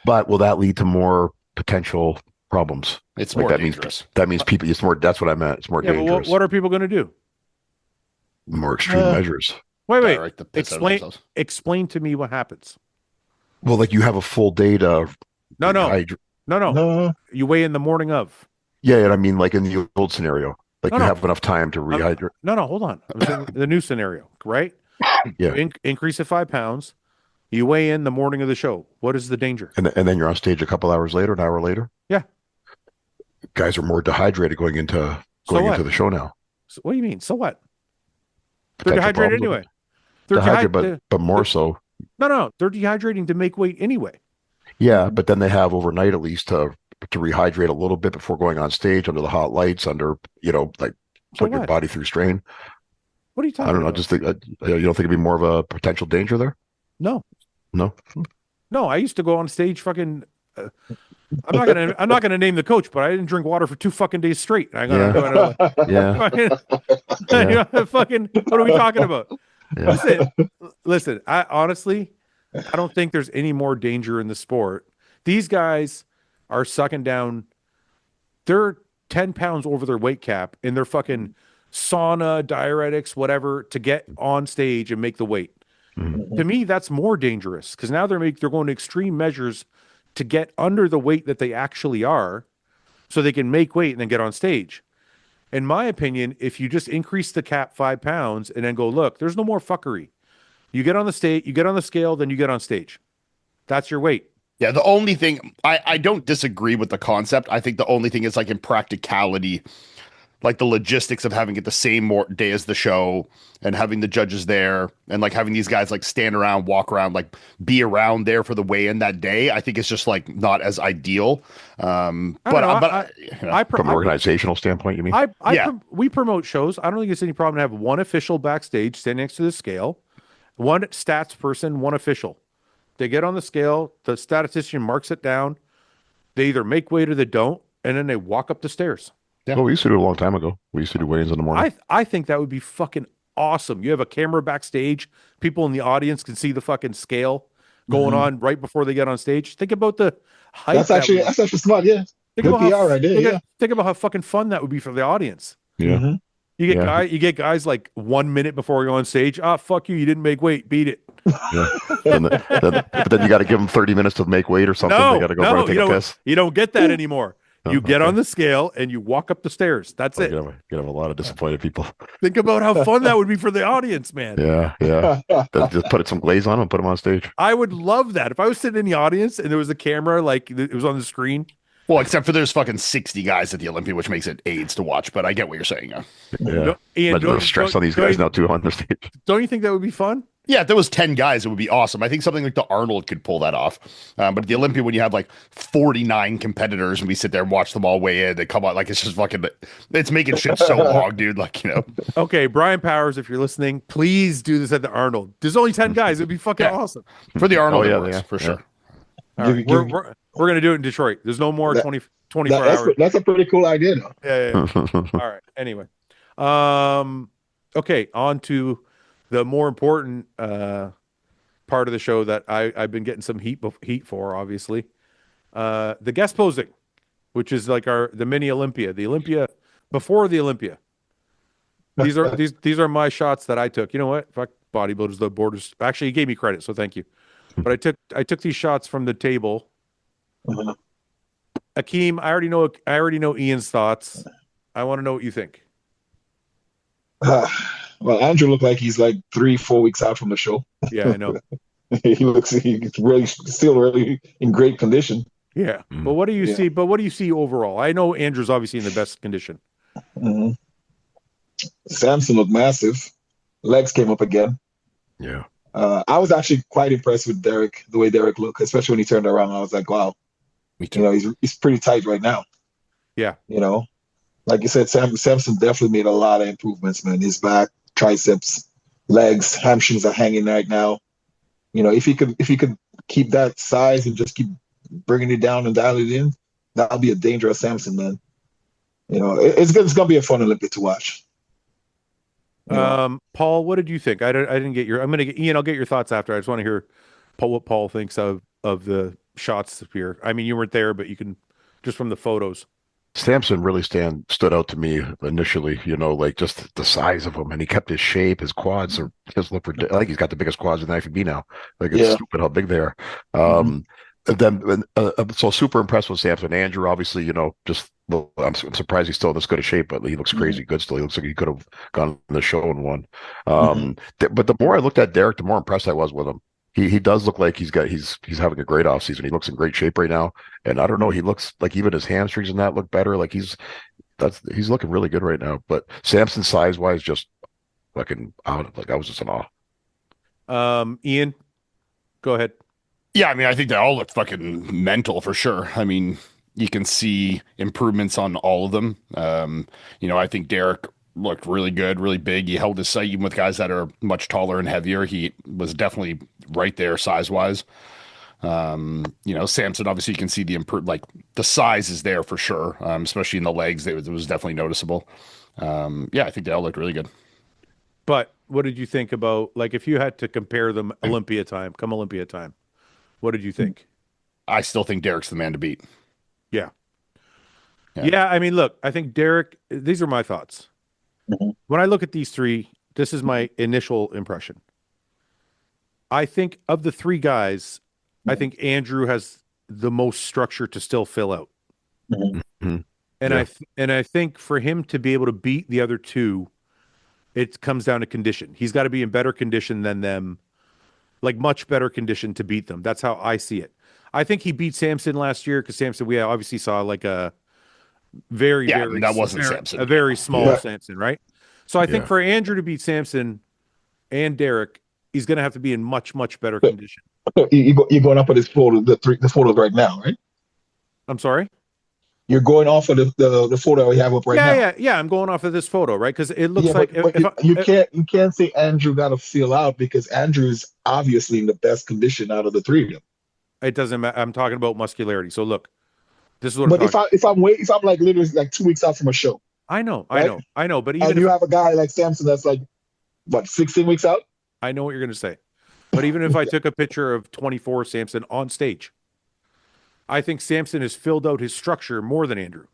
But will that lead to more potential problems? It's Like, more that dangerous. That means people. It's more. That's what I meant. It's more Yeah, but dangerous. what are people going to do? More extreme measures. Wait. Direct the piss out of themselves. Explain to me what happens. Well, like you have a full day to. No. You weigh in the morning of. Yeah, and I mean, like in the old scenario, like No, you no. have enough time to rehydrate. No, hold on. I'm saying the new scenario, right? Yeah. You increase it 5 pounds. You weigh in the morning of the show. What is the danger? And then you're on stage a couple hours later, an hour later. Yeah. Guys are more dehydrated going into the show now. So what do you mean? So what? They're Potential dehydrated problems anyway. They're Dehydrated, but more so. No. They're dehydrating to make weight anyway. Yeah, but then they have overnight at least to rehydrate a little bit before going on stage under the hot lights, under like So putting your what? body through strain. What are you talking I don't know. about? Just think you don't think it'd be more of a potential danger there? No. No. I used to go on stage fucking. I'm not gonna name the coach, but I didn't drink water for 2 fucking days straight. Yeah. Fucking. What are we talking about? Yeah. Listen. I honestly don't think there's any more danger in the sport. These guys are sucking down. They're 10 pounds over their weight cap, and they're fucking sauna, diuretics, whatever, to get on stage and make the weight. To me, that's more dangerous because now they're going to extreme measures to get under the weight that they actually are, so they can make weight and then get on stage. In my opinion, if you just increase the cap 5 pounds and then go, look, there's no more fuckery. You get on the stage, you get on the scale, then you get on stage. That's your weight. Yeah, the only thing I don't disagree with the concept. I think the only thing is like in practicality, like the logistics of having it the same day as the show and having the judges there and like having these guys like stand around, walk around, like be around there for the weigh-in that day. I think it's just like not as ideal. From an organizational standpoint, you mean? We promote shows. I don't think it's any problem to have one official backstage standing next to the scale, one stats person, one official. They get on the scale, the statistician marks it down. They either make weight or they don't, and then they walk up the stairs. Yeah. Well, we used to do it a long time ago. We used to do weigh-ins in the morning. I think that would be fucking awesome. You have a camera backstage. People in the audience can see the fucking scale going on right before they get on stage. Think about the hype. That's actually smart. Yeah. Think Good about PR right there. Think about how fucking fun that would be for the audience. Yeah. You get guys like 1 minute before we go on stage. Fuck you! You didn't make weight. Beat it. Yeah. But then you got to give them 30 minutes to make weight or something. They got to go run and take a piss. You don't get that anymore. You get on the scale and you walk up the stairs. That's it. You have a lot of disappointed people. Think about how fun that would be for the audience, man. Yeah. Just put some glaze on them and put them on stage. I would love that. If I was sitting in the audience and there was a camera, like it was on the screen. Well, except for there's fucking 60 guys at the Olympia, which makes it AIDS to watch, but I get what you're saying. Yeah. Ian, There's stress on these guys now too on the stage. Don't you think that would be fun? Yeah, if there was 10 guys, it would be awesome. I think something like the Arnold could pull that off. But at the Olympia, when you have like 49 competitors and we sit there and watch them all weigh in, they come out like it's just fucking, it's making shit so long, dude. Like, Okay, Brian Powers, if you're listening, please do this at the Arnold. There's only 10 guys. It'd be fucking awesome. For the Arnold, it works, for sure. All right, we're going to do it in Detroit. There's no more 20. 24 hours. That's a pretty cool idea, though. Yeah. All right. Anyway, okay, on to the more important part of the show that I've been getting some heat for, obviously. The guest posing, which is like the mini Olympia, the Olympia before the Olympia. These are my shots that I took. You know what? Fuck bodybuilders, the borders. Actually, he gave me credit, so thank you. But I took these shots from the table. Uh-huh. Akeem, I already know Ian's thoughts. I want to know what you think. Well, Andrew looked like he's like 3-4 weeks out from the show. Yeah, I know. He's really still really in great condition. Yeah, but what do you see? But what do you see overall? I know Andrew's obviously in the best condition. Mm-hmm. SAMSON looked massive. Legs came up again. Yeah. I was actually quite impressed with Derek, the way Derek looked, especially when he turned around. I was like, wow, Me too. you know, he's pretty tight right now. Yeah. You know, like you said, SAMSON definitely made a lot of improvements, man. His back, triceps, legs, hamstrings are hanging right now. You know, if he could keep that size and just keep bringing it down and dialing it in, that'll be a dangerous SAMSON, man. You know, it's gonna be a fun Olympic to watch. Paul, what did you think? I didn't get your. I'm gonna get Ian. I'll get your thoughts after. I just want to hear what Paul thinks of the shots here. I mean, you weren't there, but you can just from the photos. SAMSON really stood out to me initially, you know, like just the size of him, and he kept his shape. His quads are just look ridiculous. I think he's got the biggest quads in the IFBB now. Like it's stupid how big they are. So super impressed with SAMSON. Andrew, obviously, you know, just I'm surprised he's still in this good a shape, but he looks crazy good still. He looks like he could have gone on the show and won. But the more I looked at Derek, the more impressed I was with him. He does look like he's having a great offseason. He looks in great shape right now. And I don't know, he looks like even his hamstrings and that look better. Like he's looking really good right now. But SAMSON size wise, just fucking out. Like I was just in awe. Ian, go ahead. Yeah, I mean, I think they all look fucking mental for sure. I mean, you can see improvements on all of them. You know, I think Derek looked really good, really big. He held his sight even with guys that are much taller and heavier. He was definitely right there size-wise. You know, SAMSON, obviously you can see like the size is there for sure, especially in the legs. It was definitely noticeable. Yeah, I think they all looked really good. But what did you think about, like, if you had to compare them Olympia time, what did you think? I still think Derek's the man to beat. Yeah. I mean, look, I think Derek, these are my thoughts. When I look at these three, this is my initial impression. I think of the three guys, I think Andrew has the most structure to still fill out. And I think for him to be able to beat the other two, it comes down to condition. He's got to be in better condition than them, like much better condition to beat them. That's how I see it. I think he beat SAMSON last year because SAMSON, we obviously saw like a very that wasn't SAMSON. A very small SAMSON, right? So I think for Andrew to beat SAMSON and Derek, he's going to have to be in much better condition. You're going off of this photo, the photos right now, right? I'm sorry? You're going off of the photo we have up right now. Yeah. I'm going off of this photo, right? Because it looks like you can't say Andrew got to feel out because Andrew's obviously in the best condition out of the three of them. It doesn't matter. I'm talking about muscularity. So look, this is what. But if I'm like literally like 2 weeks out from a show, I know. But even and you have a guy like SAMSON that's like what 16 weeks out. I know what you're going to say, but even if I took a picture of 24 SAMSON on stage, I think SAMSON has filled out his structure more than Andrew.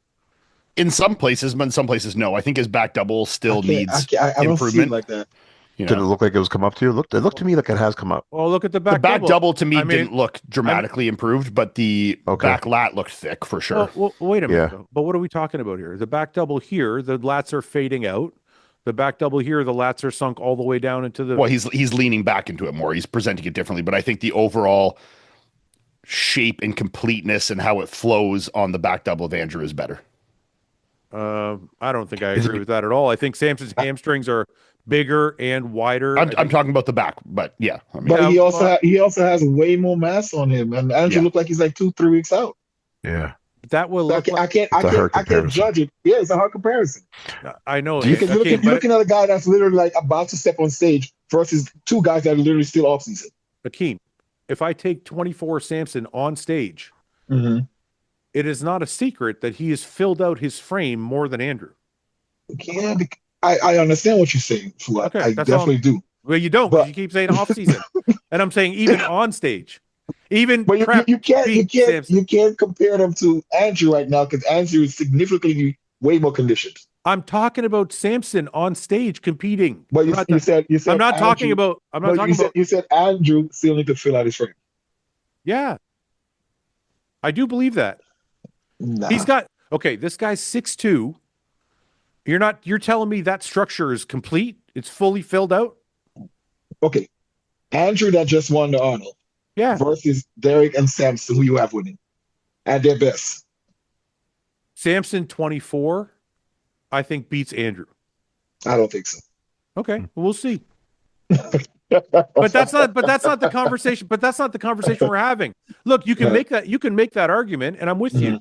In some places, but in some places, no. I think his back double still needs I don't see it improvement. like that. Did it look like it was come up to you? It looked to me like it has come up. Well, look at the back. The back double to me didn't look dramatically improved, but the back lat looked thick for sure. Well, wait a minute. Though. But what are we talking about here? The back double here, the lats are fading out. The back double here, the lats are sunk all the way down into the. Well, he's leaning back into it more. He's presenting it differently, but I think the overall shape and completeness and how it flows on the back double of Andrew is better. I don't think I agree with that at all. I think SAMSON's hamstrings are bigger and wider. I'm talking about the back, but yeah. I mean, but he also has way more mass on him, and Andrew looked like he's like 2-3 weeks out. Yeah, that will. So I can't judge it. Yeah, it's a hard comparison. I know. You're looking at a guy that's literally like about to step on stage versus two guys that are literally still off season. Akeem, if I take 24 SAMSON on stage, it is not a secret that he has filled out his frame more than Andrew. Yeah, I understand what you're saying, Fouad. Okay, I that's all. definitely do. Well, you don't, because But you keep saying off season, and I'm saying even on stage, even but prep. you beat Samson. you can't compare them to Andrew right now because Andrew is significantly way more conditioned. I'm talking about Samson on stage competing. But you said I'm not talking Andrew, about. I'm not no, talking about. you said Andrew still need to fill out his frame. Yeah, I do believe that. Nah. He's got okay. This guy's 6'2". You're telling me that structure is complete? It's fully filled out? Okay. Andrew that just won the Arnold Yeah. versus Derek and Samson, who you have winning at their best. Samson 24, I think beats Andrew. I don't think so. Okay, well, we'll see. But that's not the conversation. But that's not the conversation we're having. Look, you can make that argument, and I'm with you.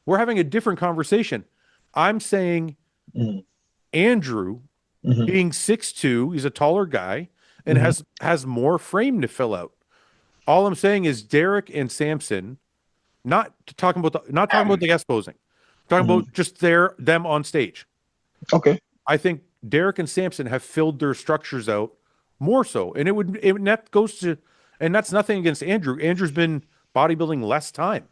We're having a different conversation. I'm saying Andrew being 6'2", he's a taller guy and has more frame to fill out. All I'm saying is Derek and Samson, not talking about the guest posing, talking about just them on stage. Okay. I think Derek and Samson have filled their structures out more so, and that's nothing against Andrew. Andrew's been bodybuilding less time,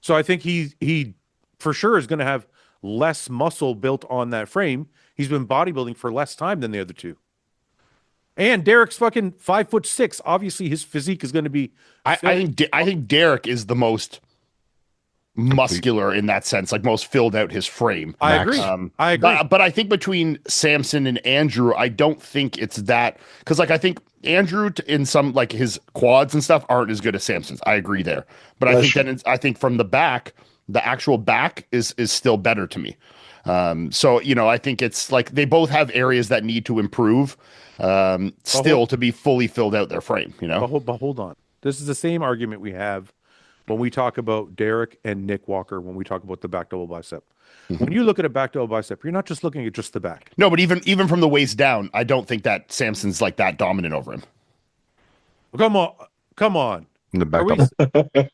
so I think he for sure is going to have less muscle built on that frame. He's been bodybuilding for less time than the other two. And Derek's fucking 5'6". Obviously, his physique is going to be. I think Derek is the most muscular in that sense, like most filled out his frame. I agree. I agree. But I think between Samson and Andrew, I don't think it's that, because like I think Andrew in some like his quads and stuff aren't as good as Samson's. I agree there, but I think I think from the back, the actual back is still better to me. So I think it's like they both have areas that need to improve to be fully filled out their frame. But hold on, this is the same argument we have when we talk about Derek and Nick Walker, when we talk about the back double bicep. When you look at a back double bicep, you're not just looking at just the back. No, but even from the waist down, I don't think that Samson's like that dominant over him. Come on. In the back double.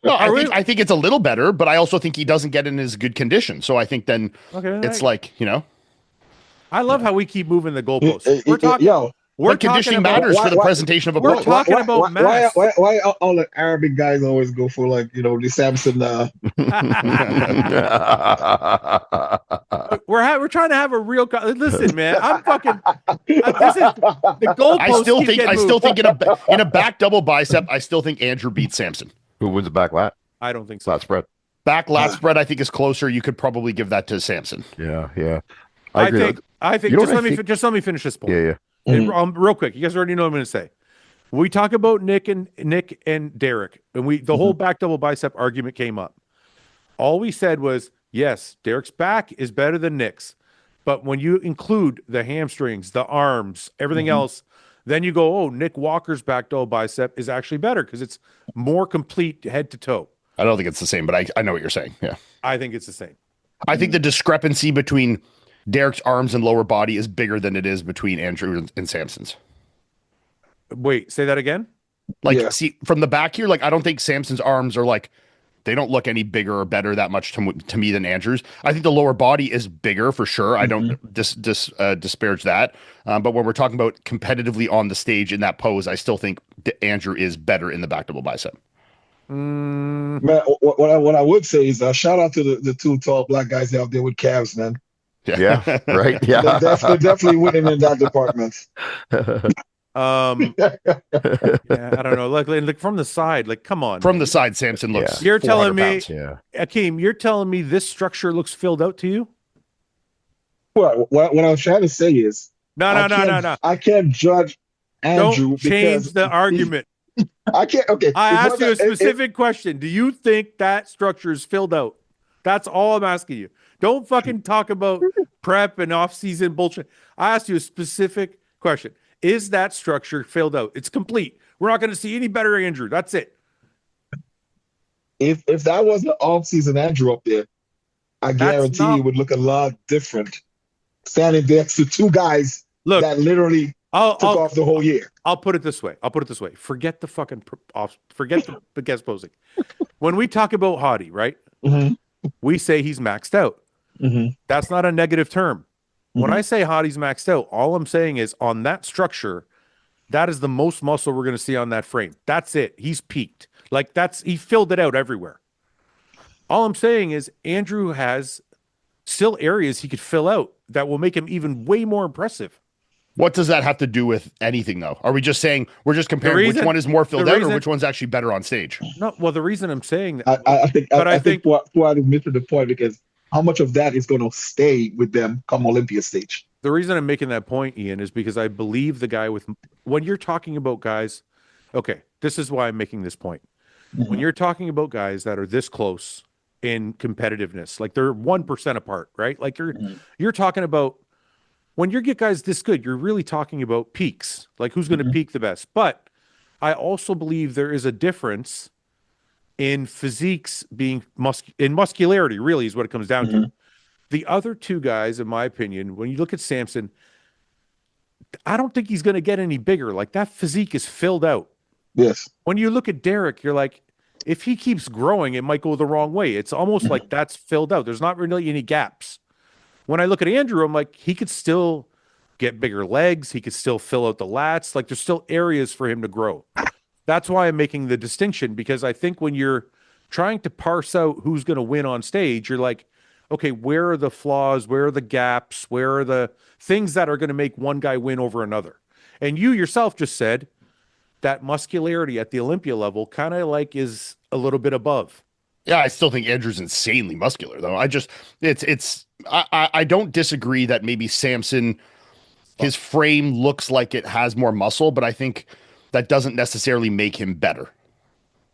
No, I think it's a little better, but I also think he doesn't get in as good condition. So I think then it's like, I love how we keep moving the goalposts. We're talking. But conditioning matters for the presentation of a We're pose. talking about mass. Why all the Arabic guys always go for the Samson? We're trying to have a real. Listen, man, I'm fucking. This is the goalpost. I still think in a back double bicep, I still think Andrew beats Samson. Who wins the back lat? I don't think so. Lat spread. Back lat spread, I think is closer. You could probably give that to Samson. Yeah. I think. Just let me finish this point. Yeah. And, real quick, you guys already know what I'm going to say. We talk about Nick and Derek, and the whole back double bicep argument came up. All we said was, yes, Derek's back is better than Nick's, but when you include the hamstrings, the arms, everything else, then you go, oh, Nick Walker's back double bicep is actually better because it's more complete head to toe. I don't think it's the same, but I know what you're saying. Yeah, I think it's the same. I think the discrepancy between Derek's arms and lower body is bigger than it is between Andrew and Samson's. Wait, say that again? See, from the back here, I don't think Samson's arms are they don't look any bigger or better that much to me than Andrew's. I think the lower body is bigger for sure. I don't disparage that. But when we're talking about competitively on the stage in that pose, I still think Andrew is better in the back double bicep. Man, what I would say is shout out to the two tall black guys out there with calves, man. Yeah, right. Yeah, they're definitely winning in that department. I don't know. Like from the side, come on. From the side, Samson looks. You're telling me, Akeem, you're telling me this structure looks filled out to you? Well, what I was trying to say is, no. I can't judge Andrew. Don't change the argument. I can't. Okay. I asked you a specific question. Do you think that structure is filled out? That's all I'm asking you. Don't fucking talk about prep and off-season bullshit. I asked you a specific question. Is that structure filled out? It's complete. We're not going to see any better Andrew. That's it. If that wasn't an off-season Andrew up there, I guarantee you would look a lot different standing next to two guys that literally took off the whole year. I'll put it this way. Forget the fucking forget the guest posing. when we talk about Hottie, right? Mm-hmm. We say he's maxed out. Mm-hmm. That's not a negative term. When Mhm. I say Hottie's maxed out, all I'm saying is on that structure, that is the most muscle we're going to see on that frame. That's it. He's peaked. Like he filled it out everywhere. All I'm saying is Andrew has still areas he could fill out that will make him even way more impressive. What does that have to do with anything, though? Are we just saying we're just comparing which one is more filled out or which one's actually better on stage? No, well, the reason I'm saying that, I think Fouad is missing the point, because how much of that is going to stay with them come Olympia stage? the reason I'm making that point, Ian, is because I believe the guy when you're talking about guys, okay, this is why I'm making this point. Mm-hmm. When you're talking about guys that are this close in competitiveness, like they're 1% apart, right? Like you're talking about when you get guys this good, you're really talking about peaks, like who's going to peak the best. But I also believe there is a difference in physiques being in muscularity, really is what it comes down to. The other two guys, in my opinion, when you look at Samson, I don't think he's going to get any bigger. Like that physique is filled out. Yes. When you look at Derek, you're like, if he keeps growing, it might go the wrong way. It's almost like that's filled out. There's not really any gaps. When I look at Andrew, I'm like, he could still get bigger legs. He could still fill out the lats. Like there's still areas for him to grow. That's why I'm making the distinction, because I think when you're trying to parse out who's going to win on stage, you're like, okay, where are the flaws? Where are the gaps? Where are the things that are going to make one guy win over another? And you yourself just said that muscularity at the Olympia level kind of like is a little bit above. Yeah, I still think Andrew's insanely muscular, though. I don't disagree that maybe Samson, his frame looks like it has more muscle, but I think that doesn't necessarily make him better.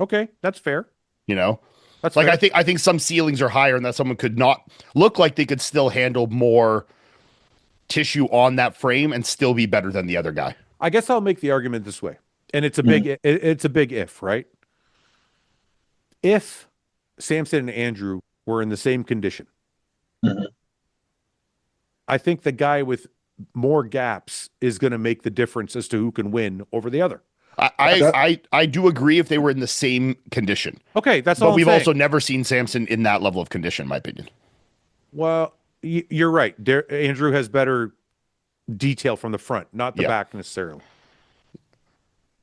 Okay, that's fair. You know? That's like fair. I think some ceilings are higher and that someone could not look like they could still handle more tissue on that frame and still be better than the other guy. I guess I'll make the argument this way. And it's a big it's a big if, right? If Samson and Andrew were in the same condition, I think the guy with more gaps is going to make the difference as to who can win over the other. I do agree if they were in the same condition. Okay, that's all. But we've saying. also never seen Samson in that level of condition, in my opinion. Well, you're right. Andrew has better detail from the front, not the back necessarily.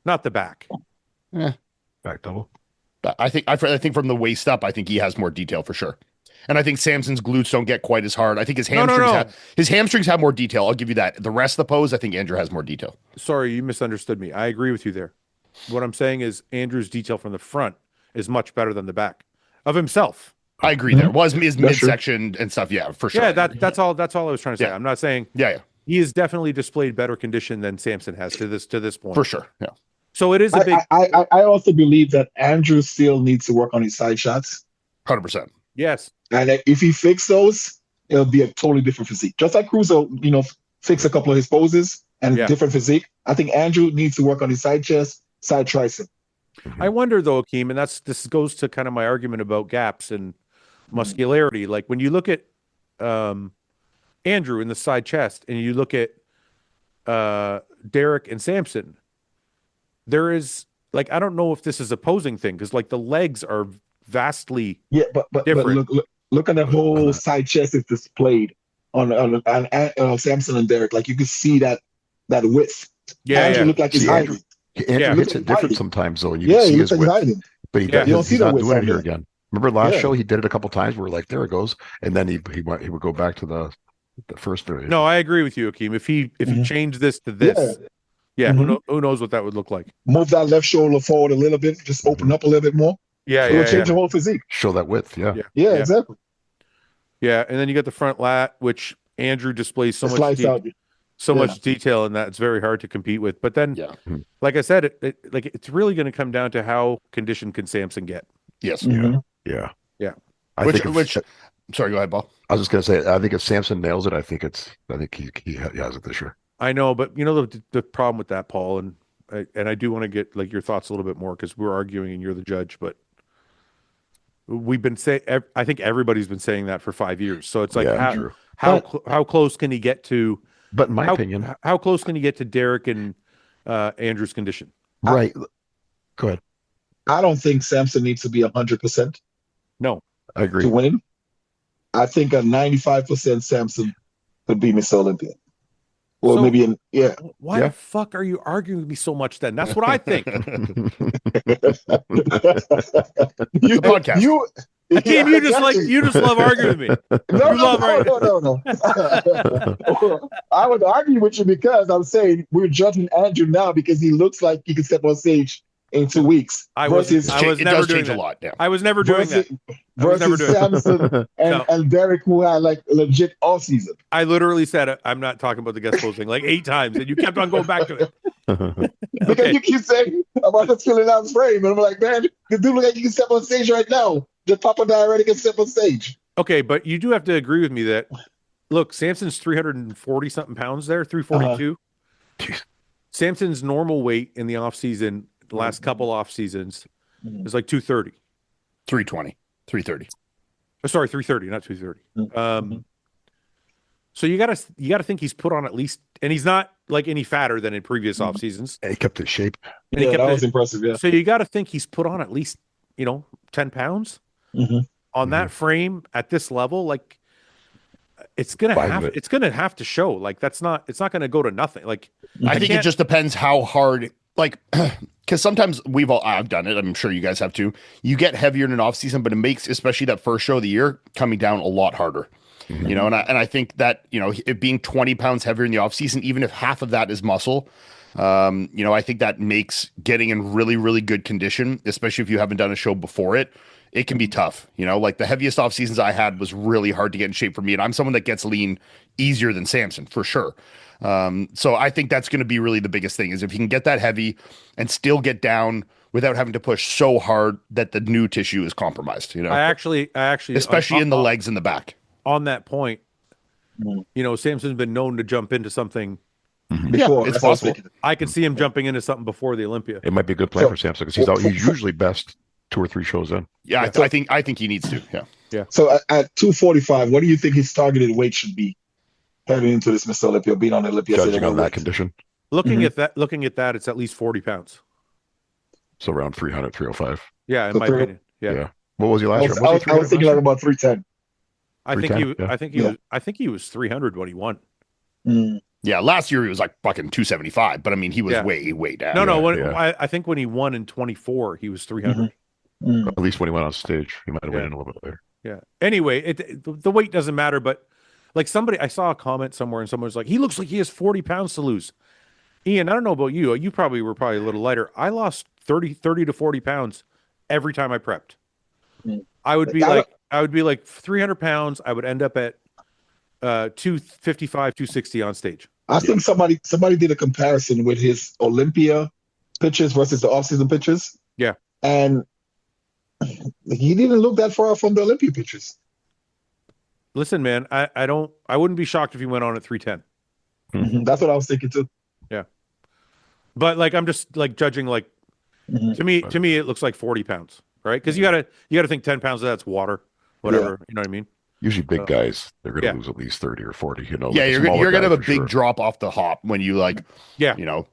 Not the back. Back double. I think from the waist up, I think he has more detail for sure. And I think Samson's glutes don't get quite as hard. I think his hamstrings have more detail. I'll give you that. The rest of the pose, I think Andrew has more detail. Sorry, you misunderstood me. I agree with you there. What I'm saying is Andrew's detail from the front is much better than the back of himself. I agree there. Was his midsection and stuff, yeah, for sure. Yeah, that's all I was trying to say. Yeah. I'm not saying he has definitely displayed better condition than Samson has to this point. For sure. Yeah. So it is a big I also believe that Andrew still needs to work on his side shots. 100%. Yes. And if he fixes those, it'll be a totally different physique. Just like Krizo, fix a couple of his poses and different physique. I think Andrew needs to work on his side chest, side tricep. I wonder though, Akeem, and this goes to kind of my argument about gaps and muscularity. Like when you look at Andrew in the side chest and you look at Derek and Samson, there is like, I don't know if this is a posing thing because like the legs are vastly but different. Look at the whole side chest is displayed on Samson and Derek. Like you can see that width. Andrew look like he's hiding. Andrew hits it different sometimes though. You can see his width, but he's not doing it here again. Remember last show he did it a couple times. We were like, there it goes, and then he would go back to the first variation. No, I agree with you, Akeem. If he changed this to this, who knows what that would look like? Move that left shoulder forward a little bit, just open up a little bit more. It'll change the whole physique. Show that width, yeah, exactly. Yeah, and then you got the front lat, which Andrew displays so much detail in that it's very hard to compete with. But then, like I said, it's really going to come down to how conditioned can Samson get. Yes. Yeah. Sorry, go ahead, Paul. I was just going to say, I think if Samson nails it, I think he has it this year. I know, but the problem with that, Paul, and I do want to get like your thoughts a little bit more because we're arguing and you're the judge, but we've been saying, I think everybody's been saying that for 5 years. So it's like, how close can he get to? But in my opinion, how close can he get to Derek and Andrew's condition? Right. Go ahead. I don't think Samson needs to be 100% No. I agree. to win. I think a 95% Samson could be Mr. Olympia. Or So- maybe yeah. Why Yeah. the fuck are you arguing with me so much then? That's what I think. you, podcast. Akeem, you just love arguing with me. No, You love no. I would argue with you because I'm saying we're judging Andrew now because he looks like he can step on stage in 2 weeks. I was It never does doing change a that. lot. Yeah. I was never doing that. I was never Versus doing Samson No. and Derek, who had like legit all season. I literally said it. I'm not talking about the guest posting like 8 times, and you kept on going back to it. Because Okay. you keep saying about us filling out his frame, and I'm like, man, the dude look like he can step on stage right now. The Papa already can step on stage. Okay, but you do have to agree with me that look, Samson's 340 something pounds there, 342. Jeez. Samson's normal weight in the off season, the last couple off seasons, is like 230. 320, 330. Oh, sorry, 330, not 230. So you gotta think he's put on at least, and he's not like any fatter than in previous off seasons. He kept his shape. And he Yeah, kept that it- was impressive. Yeah. So you got to think he's put on at least 10 pounds Mhm. on that frame at this level. Like it's gonna Five have of it. it's gonna have to show. Like it's not gonna go to nothing. Like I think it can't- just depends how hard, like, because sometimes I've done it. I'm sure you guys have too. You get heavier in an off season, but it makes, especially that first show of the year, coming down a lot harder. You know, and I think that, it being 20 pounds heavier in the off season, even if half of that is muscle, I think that makes getting in really, really good condition, especially if you haven't done a show before it can be tough. Like the heaviest off seasons I had was really hard to get in shape for me. And I'm someone that gets lean easier than Samson for sure. So I think that's going to be really the biggest thing is if you can get that heavy and still get down without having to push so hard that the new tissue is compromised, I actually, especially in the legs and the back. on that point, Samson's been known to jump into something. Before, it's that's what I was possible. thinking. I could see him jumping into something before the Olympia. It might be a good plan for Samson because he's usually best 2 or 3 shows in. Yeah, I think he needs to. Yeah. So at 245, what do you think his targeted weight should be heading into this Mr. Olympia, being on Olympia? Judging on that condition. Looking at that, it's at least 40 pounds. So around 300, 305. Yeah, in So my three- opinion. Yeah. Yeah. What was he last year? I was thinking like about 310. I think 310, I think he was 300 when he won. Yeah, last year he was like fucking 275, but I mean he was way down. No. yeah. I think when he won in 24, he was 300. At least when he went on stage, he might have went in a little bit later. Yeah. Anyway, the weight doesn't matter, but like I saw a comment somewhere and someone was like, he looks like he has 40 pounds to lose. Ian, I don't know about you. You probably were a little lighter. I lost 30 to 40 pounds every time I prepped. I would be like 300 pounds. I would end up at 255, 260 on stage. I think somebody did a comparison with his Olympia pictures versus the off-season pictures. Yeah. And he didn't look that far from the Olympia pictures. Listen, man, I wouldn't be shocked if he went on at 310. That's what I was thinking too. But like I'm just like judging like to me it looks like 40 pounds, right? Because you gotta think 10 pounds of that's water, whatever. You know what I mean? Usually big guys, they're going to yeah. lose at least 30 or 40. Yeah, like you're smaller gonna have guy a for big sure. drop off the hop when you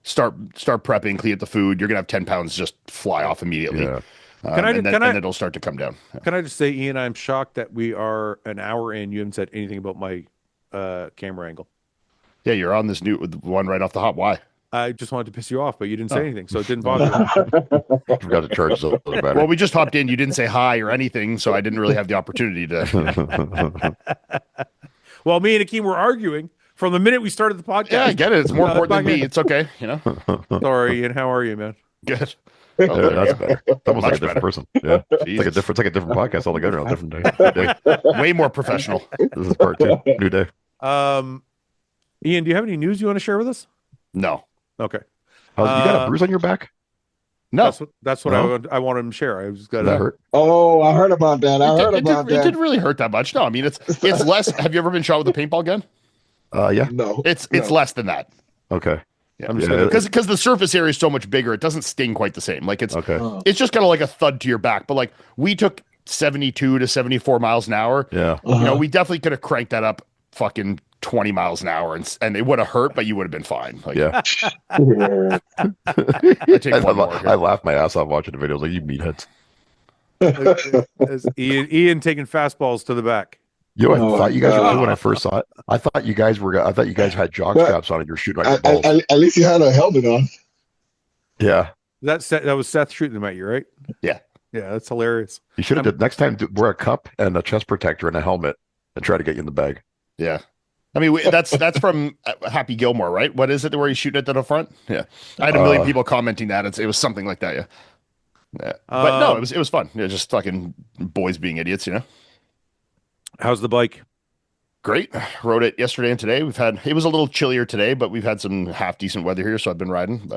start prepping, clean up the food. You're gonna have 10 pounds just fly off immediately. Yeah. And then it'll start to come down. Can I just say, Ian, I'm shocked that we are an hour in. You haven't said anything about my camera angle. Yeah, you're on this new one right off the hop. Why? I just wanted to piss you off, but you didn't say anything, so it didn't bother me. Forgot to charge a little better. Well, we just hopped in. You didn't say hi or anything, so I didn't really have the opportunity to. Well, me and Akeem were arguing from the minute we started the podcast. Yeah, I get it. It's more important than back me. in. It's okay. Sorry, Ian. How are you, man? Good. Yeah, that's better. That was like a Much different better. person. Yeah. Jesus. It's like a different podcast altogether on a different day. Way more professional. This is part 2. New day. Ian, do you have any news you want to share with us? No. Okay. You got a bruise on your back? No. That's what No? I wanted him to share. I was got Does that hurt? Oh, I heard about that. It didn't really hurt that much. No, I mean it's less. Have you ever been shot with a paintball gun? Yeah. No. It's no. less than that. Okay. Yeah, I'm just Yeah. gonna- because the surface area is so much bigger, it doesn't sting quite the same. Like it's Okay. it's just kind of like a thud to your back. But like we took 72 to 74 miles an hour. Yeah. You know, we definitely could have cranked that up fucking 20 miles an hour, and it would have hurt, but you would have been fine. Like, Yeah. Yeah. I take one more. I laughed my ass off watching the videos. Like, you meatheads. As Ian taking fastballs to the back. You know, I Oh, thought you guys were God. when I first saw it. I thought you guys had jock But- straps on and you're shooting like balls. At least you had a helmet on. Yeah. That was Seth shooting them at you, right? Yeah. Yeah, that's hilarious. You should have did next time wear a cup and a chest protector and a helmet and try to get you in the bag. Yeah. I mean, that's from Happy Gilmore, right? What is it where he's shooting it to the front? Yeah. I had a million people commenting that. It was something like that, yeah. Yeah. But no, it was fun. Yeah, just fucking boys being idiots, you know? How's the bike? Great. Rode it yesterday and today. It was a little chillier today, but we've had some half decent weather here, so I've been riding.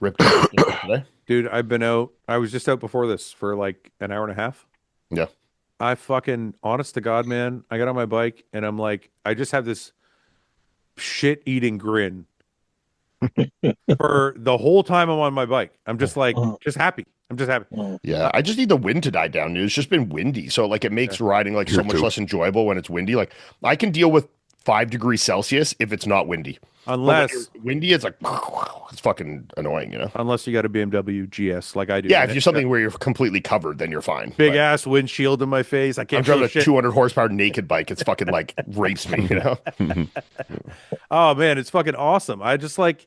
Ripped today. Dude, I've been out. I was just out before this for like an hour and a half. Yeah. I fucking, honest to God, man, I got on my bike and I'm like, I just have this shit eating grin for the whole time I'm on my bike. I'm just like, just happy. I'm just happy. Yeah, I just need the wind to die down. It's just been windy, so like it makes riding like so Here much too. less enjoyable when it's windy. Like I can deal with 5 degrees Celsius if it's not windy. But when Unless you're windy, it's like it's fucking annoying, you know. unless you got a BMW GS like I do. Yeah, And if you're something where you're completely covered, then you're fine. big But ass windshield in my face. I I'm can't driving feel a shit. 200 horsepower naked bike. It's fucking like rapes me, you know. Oh man, it's fucking awesome. I just like,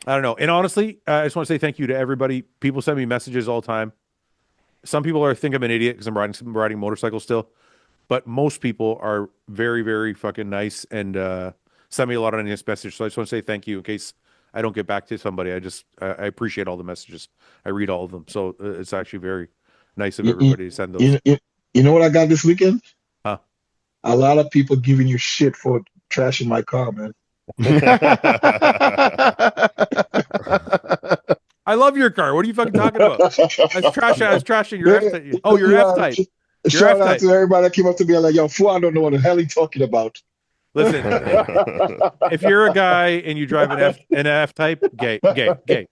I don't know. And honestly, I just want to say thank you to everybody. People send me messages all the time. Some people think I'm an idiot because I'm riding motorcycles still, but most people are very, very fucking nice and send me a lot of nice messages. So I just want to say thank you in case I don't get back to somebody. I appreciate all the messages. I read all of them. So it's actually very nice of everybody to send those. You know what I got this weekend? Huh? A lot of people giving you shit for trashing my car, man. I love your car. What are you fucking talking about? I was trashing your F type. Oh, your Yeah, F type. Shout out F-type. to everybody that came up to me and like, yo, Fouad don't know what the hell he's talking about. Listen, if you're a guy and you drive an F type, gay. Are you gay?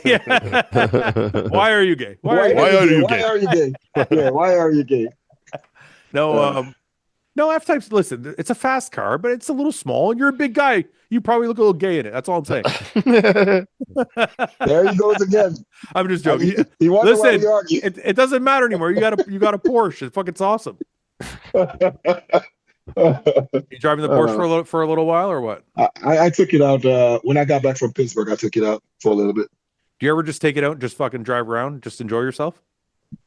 Yeah. Why are you gay? Why are you Why are you Why gay? are you gay? Yeah, why are you gay? No, F types. Listen, it's a fast car, but it's a little small, and you're a big guy. You probably look a little gay in it. That's all I'm saying. There he goes again. I'm just joking. He wonder why Listen, we argue. it doesn't matter anymore. You got a Porsche. It's fucking awesome. You driving the Porsche for a little while or what? I took it out when I got back from Pittsburgh. I took it out for a little bit. Do you ever just take it out and just fucking drive around, just enjoy yourself?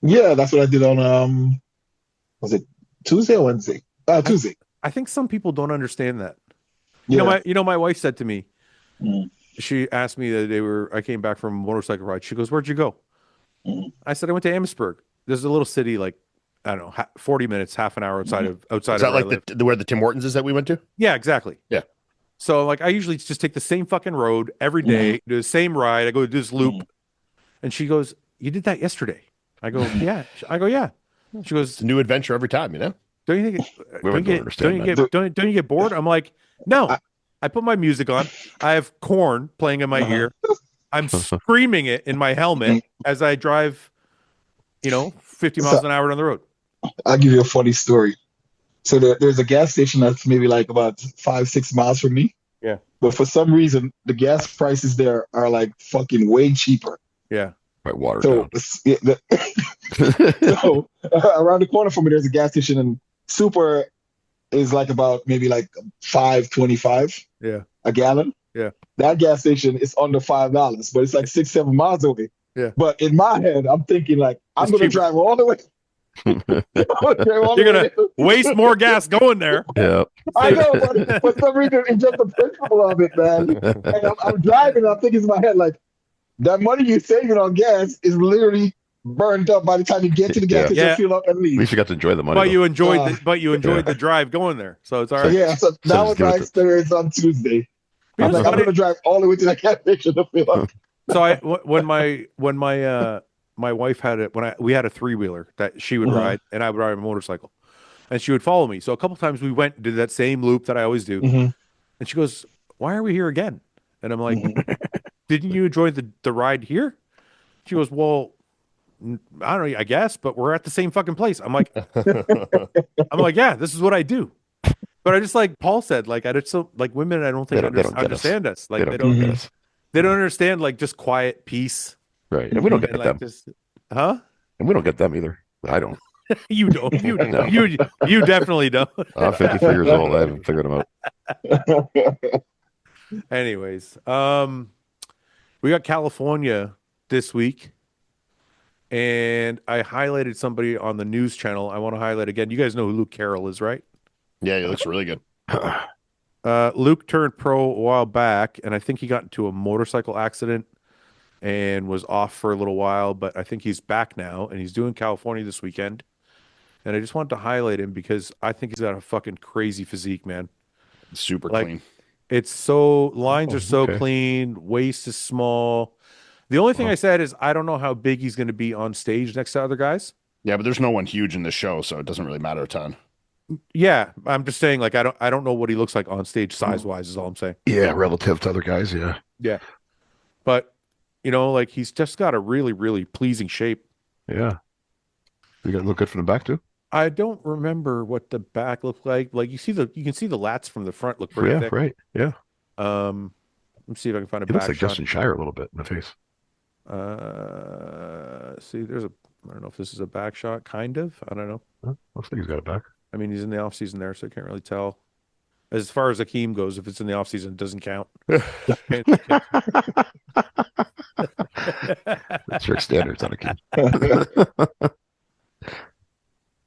Yeah, that's what I did on was it Tuesday or Wednesday? Tuesday. I think some people don't understand that. Yeah. My wife said to me, Mm. she asked me that I came back from a motorcycle ride. She goes, "Where'd you go?" Mm. I said, "I went to Amherstburg. There's a little city like, I don't know, 40 minutes, half an hour outside of Is where that I like live." where the Tim Hortons is that we went to? Yeah, exactly. Yeah. So like I usually just take the same fucking road every day, do the same ride. I go do this loop. And she goes, "You did that yesterday." I go, "Yeah." I go, "Yeah." She goes, It's a new adventure every time, you know. "Don't you think Women don't understand that. don't you get bored?" I'm like, "No." I put my music on. I have Corn playing in my ear. I'm screaming it in my helmet as I drive, 50 miles an hour down the road. I'll give you a funny story. So there's a gas station that's maybe like about 5-6 miles from me. Yeah. But for some reason, the gas prices there are like fucking way cheaper. Yeah. Right, water So, down. so around the corner from me, there's a gas station, and Super is like about maybe like $5.25 Yeah. a gallon. Yeah. That gas station is under $5, but it's like 6-7 miles away. Yeah. But in my head, I'm thinking like I'm It's gonna cheaper. drive all the way. You're gonna waste more gas going there. Yeah. I know, but for some reason, it's just the principle of it, man. And I'm driving, and I'm thinking in my head, like, that money you're saving on gas is literally burned up by the time you get to the gas station, Yeah. fill up, and At leave. least you got to enjoy the money. But though. you enjoyed the drive going there. So it's all So, right. yeah, so that just was give my it to- experience on Tuesday. Here's I'm like, the I'm funny- gonna drive all the way to that gas station to fill up. So when my wife had it, we had a 3-wheeler that she would Uh-huh. ride and I would ride a motorcycle, and she would follow me. So a couple times we went and did that same loop that I always do, Mhm. and she goes, "Why are we here again?" And I'm like, "Didn't you enjoy the ride here?" She goes, "Well, I don't know, I guess, but we're at the same fucking place. I'm like, yeah, this is what I do. But I just like Paul said, like I just so like women, I don't think They don't get us. understand us. Like They don't get us. they don't understand like just quiet peace. Right. And we don't get And like them. just huh? And we don't get them either. I don't. You don't. No. You definitely don't. I'm 53 years old. I haven't figured them out. Anyways, we got California this week, and I highlighted somebody on the news channel. I want to highlight again. You guys know who Luke Carroll is, right? Yeah, he looks really good. Luke turned pro a while back, and I think he got into a motorcycle accident and was off for a little while, but I think he's back now, and he's doing California this weekend. And I just wanted to highlight him because I think he's got a fucking crazy physique, man. Super Like, clean. It's so lines are so okay. clean, waist is small. The only thing I said is I don't know how big he's going to be on stage next to other guys. Yeah, but there's no one huge in the show, so it doesn't really matter a ton. Yeah, I'm just saying like I don't know what he looks like on stage size wise is all I'm saying. Yeah, relative to other guys. Yeah. Yeah. But like he's just got a really, really pleasing shape. Yeah. You got to look good from the back too. I don't remember what the back looked like. Like you can see the lats from the front look pretty thick. Right. Yeah. Let me see if I can find a He back looks like shot. Justin Shire a little bit in the face. See, I don't know if this is a back shot, kind of. I don't know. Huh? Looks like he's got it back. I mean, he's in the off season there, so I can't really tell. As far as Akeem goes, if it's in the off season, it doesn't count. That's your standards on a kid.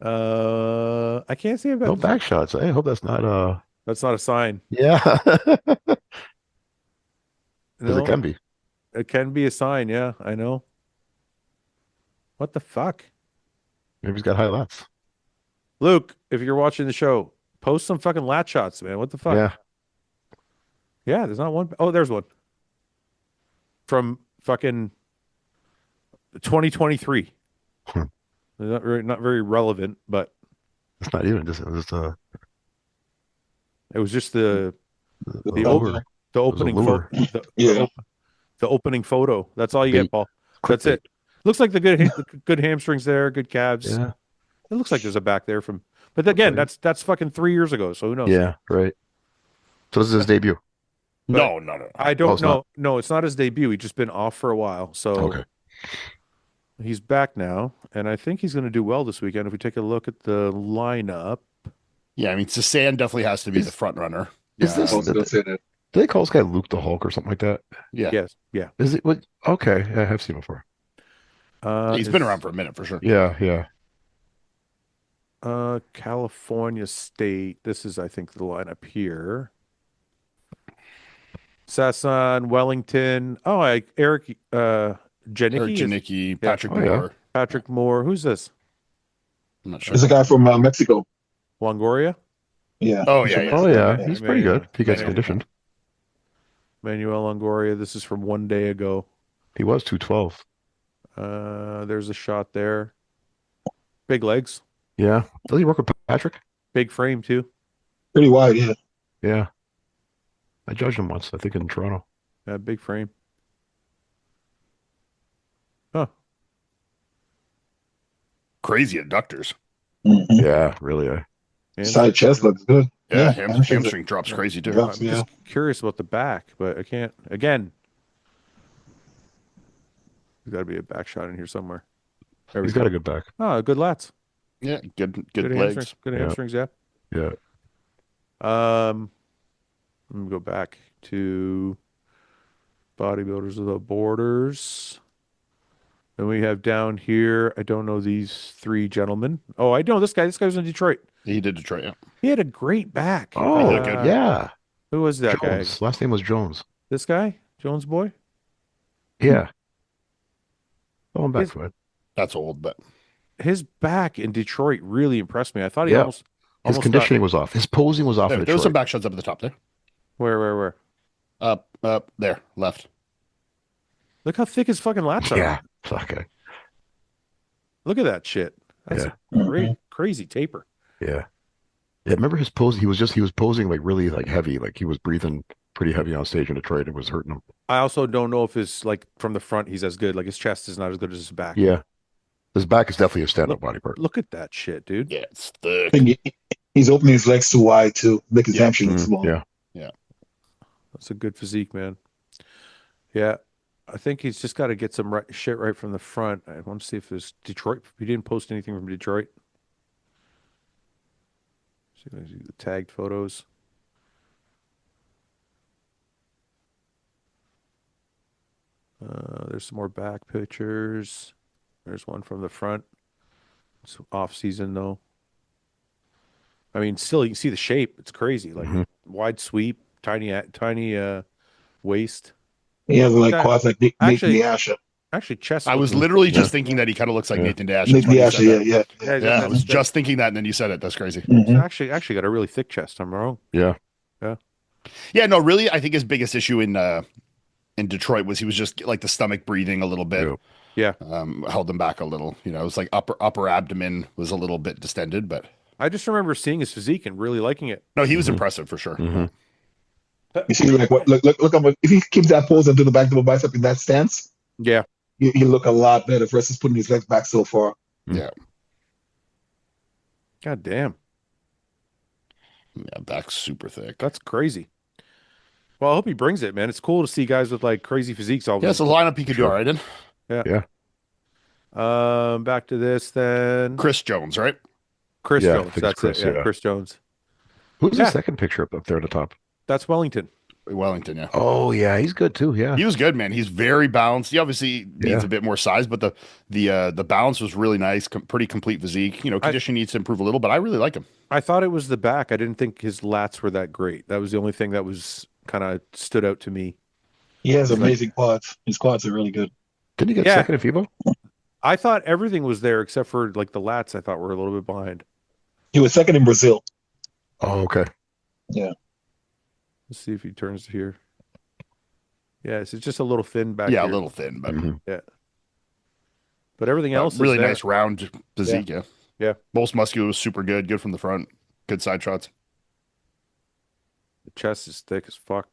I can't see No about back shots. I hope that's not That's not a sign. Yeah. Because No, it can be. it can be a sign. Yeah, I know. What the fuck, Maybe he's got high lats. Luke? If you're watching the show, post some fucking lat shots, man. What the fuck? Yeah. Yeah, there's not one. Oh, there's one from fucking 2023. Hmm. Not very relevant, but It's not even just it was just the lure. opening lure. photo. Yeah. The opening photo. That's all you get, Bait. Paul. That's it. Looks like the good hamstrings there, good calves. Yeah. It looks like there's a back there from. But again, Okay. that's fucking 3 years ago. So who knows? Yeah, right. So this is his debut. No. I don't it's know. not. No, it's not his debut. He's just been off for a while. So Okay. he's back now, and I think he's going to do well this weekend. If we take a look at the lineup, Yeah, I mean, Sasan definitely has to be the front runner. Is Yeah. this- I was gonna say that. Do they call this guy Luke the Hulk or something like that? Yeah. yes, yeah. Is it what? Okay, yeah, I have seen him before. He's been around for a minute for sure. Yeah. California State. This is, I think, the lineup here. Sasan, Wellington. Oh, Eric Eric Janicki, Janicki, Patrick Oh, yeah. Moore. Patrick Moore. Who's this? I'm not sure. There's a guy from Mexico. Longoria, Yeah. Oh, yeah. Oh yeah, Yeah, he's pretty Manuel. good. He gets Manuel. conditioned. Manuel Longoria. This is from one day ago. He was 212. There's a shot there. Big legs, Yeah. Does he work with Patrick? big frame too. Pretty wide, yeah. Yeah. I judged him once, I think in Toronto. Yeah, big frame. Huh. Crazy adductors. Mhm. Yeah, really. And Side chest looks good. Yeah, hamstrings hamstring drops crazy too. drops, I'm yeah. just curious about the back, but I can't. Again, there's got to be a back shot in here somewhere. There we He's go. got a good back. Oh, good lats. Yeah, good Hamstrings. legs. Good Yeah. hamstrings. Yeah. Yeah. Let me go back to Bodybuilders Without Borders. Then we have down here, I don't know these three gentlemen. Oh, I know this guy. This guy was in Detroit. He did Detroit, yeah. He had a great back. Oh, look good. yeah. Who was that Jones. guy? Last name was Jones. This guy? Jones boy? Yeah. Oh, I'm back His- for it. That's old, but His back in Detroit really impressed me. I thought he Yeah. almost His got- conditioning was off. His posing was off in there was some Detroit. back shots up at the top there. Where? Up, there, left. Look how thick his fucking lats are. Yeah. Okay. Look at that shit. That's Yeah. a great, crazy taper. Yeah. Yeah. Remember his pose? He was posing like really like heavy. Like he was breathing pretty heavy on stage in Detroit. It was hurting him. I also don't know if his like from the front he's as good. Like his chest is not as good as his back. Yeah. His back is definitely a stand-up body part. Look at that shit, dude. Yeah, it's thick. I think he's opening his legs too wide too, make his hamstring look Mhm, small. yeah. That's a good physique, man. Yeah. I think he's just got to get some shit right from the front. I want to see if there's Detroit. He didn't post anything from Detroit. See if I see the tagged photos. There's some more back pictures. There's one from the front. It's off season though. I mean, still you can see the shape. It's crazy. Like wide sweep, tiny waist. He has like Yeah. quads like Nathan Actually- Asher. Actually, chest. I was looking- literally just thinking that he kind of looks like Yeah. Nathan Dash. Nathan Asher, yeah. Yeah, Yeah, I was that's- just thinking that, and then you said it. That's crazy. He's Mhm. actually got a really thick chest. I'm wrong. Yeah. Yeah, no, really, I think his biggest issue in Detroit was he was just like the stomach breathing a little bit. Yeah. Held him back a little. You know, it was like upper abdomen was a little bit distended, but I just remember seeing his physique and really liking it. no, he was impressive for sure. Mhm. You see, like what? Look at what, if he keeps that pose and do the back double bicep in that stance, Yeah. he look a lot better versus putting his legs back so far. God damn. Yeah, back's super thick. That's crazy. Well, I hope he brings it, man. It's cool to see guys with like crazy physiques all Yeah, it's a lineup he could do all right in. Back to this then. Chris Jones, right? Chris Yeah, I Jones. think it's That's Chris, it. Yeah, yeah. Chris Jones. Who's Yeah. the second picture up there at the top? That's Wellington. Wellington, yeah. Oh yeah, he's good too. Yeah. He was good, man. He's very balanced. He obviously needs Yeah. a bit more size, but the balance was really nice. Pretty complete physique. You know, condition needs to improve a little, but I really like him. I thought it was the back. I didn't think his lats were that great. That was the only thing that was kind of stood out to me. He has Like- amazing quads. His quads are really good. Didn't he get Yeah. second at FIBO? I thought everything was there except for like the lats. I thought were a little bit behind. He was second in Brazil. Oh, okay. Let's see if he turns here. Yeah, it's just a little thin back Yeah, here. a little thin, but Mhm. But everything else really is there. nice round physique. Yeah. Yeah. Most muscular was super good. Good from the front. Good side shots. The chest is thick as fuck.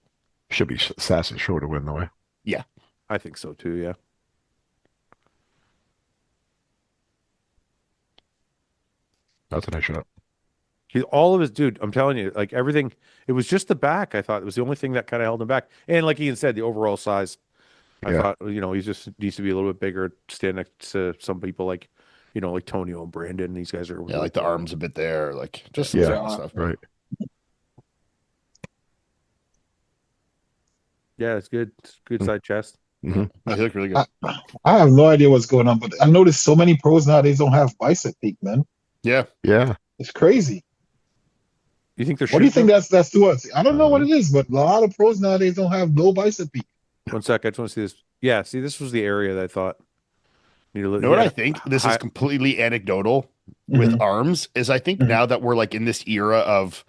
Should be Sass's show to win the way. I think so too, yeah. That's a nice shot. All of his dude, I'm telling you, like everything, it was just the back. I thought it was the only thing that kind of held him back. And like Ian said, the overall size. I Yeah. thought, he just needs to be a little bit bigger, stand next to some people like, like Tonio and Brandon. These guys are Yeah, like the arms a bit there, like just Yeah. that kind of stuff. Right. Yeah, it's good. It's good side chest. No, he looked really good. I have no idea what's going on, but I noticed so many pros nowadays don't have bicep peak, man. Yeah. Yeah. It's crazy. You think they're What do you think that's to us? I don't know what it is, but a lot of pros nowadays don't have no bicep peak. One sec, I just want to see this. Yeah, see, this was the area that I thought. You know what I think? This is completely anecdotal with arms. Is I think now that we're like in this era of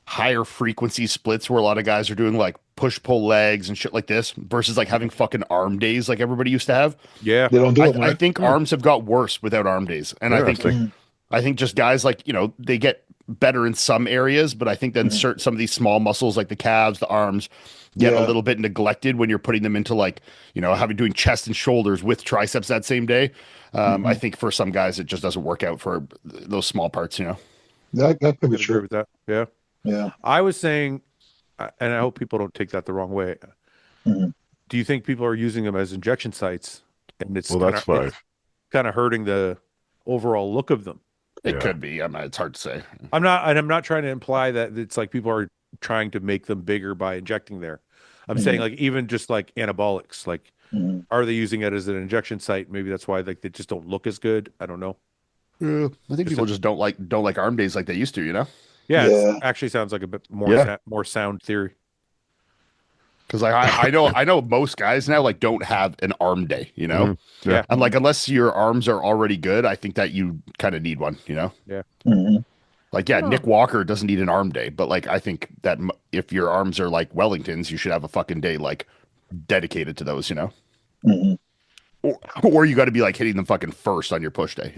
higher frequency splits where a lot of guys are doing like push pull legs and shit like this versus like having fucking arm days like everybody used to have. Yeah. They don't do it. I Right? think arms have got worse without arm days, and I think just guys like they get better in some areas, but I think then some of these small muscles like the calves, the arms get a little bit neglected when you're putting them into like having doing chest and shoulders with triceps that same day. I think for some guys it just doesn't work out for those small parts. That could be I agree true. with that. Yeah. Yeah. I was saying, and I hope people don't take that the wrong way. Mhm. Do you think people are using them as injection sites, and it's Well, that's fine. kind of hurting the overall look of them? It Yeah. could be. I mean, it's hard to say. I'm not trying to imply that it's like people are trying to make them bigger by injecting there. I'm saying like even just like anabolics, like Mhm. are they using it as an injection site? Maybe that's why like they just don't look as good. I don't know. I think people just don't like arm days like they used to. Yeah, Yeah. it actually sounds like a bit more Yeah. more sound theory. Because like I know most guys now like don't have an arm day. Yeah. And like unless your arms are already good, I think that you kind of need one. Mhm. Like, yeah, Nick Walker doesn't need an arm day, but like, I think that if your arms are like Wellingtons, you should have a fucking day like dedicated to those, Mhm. or you got to be like hitting them fucking first on your push day,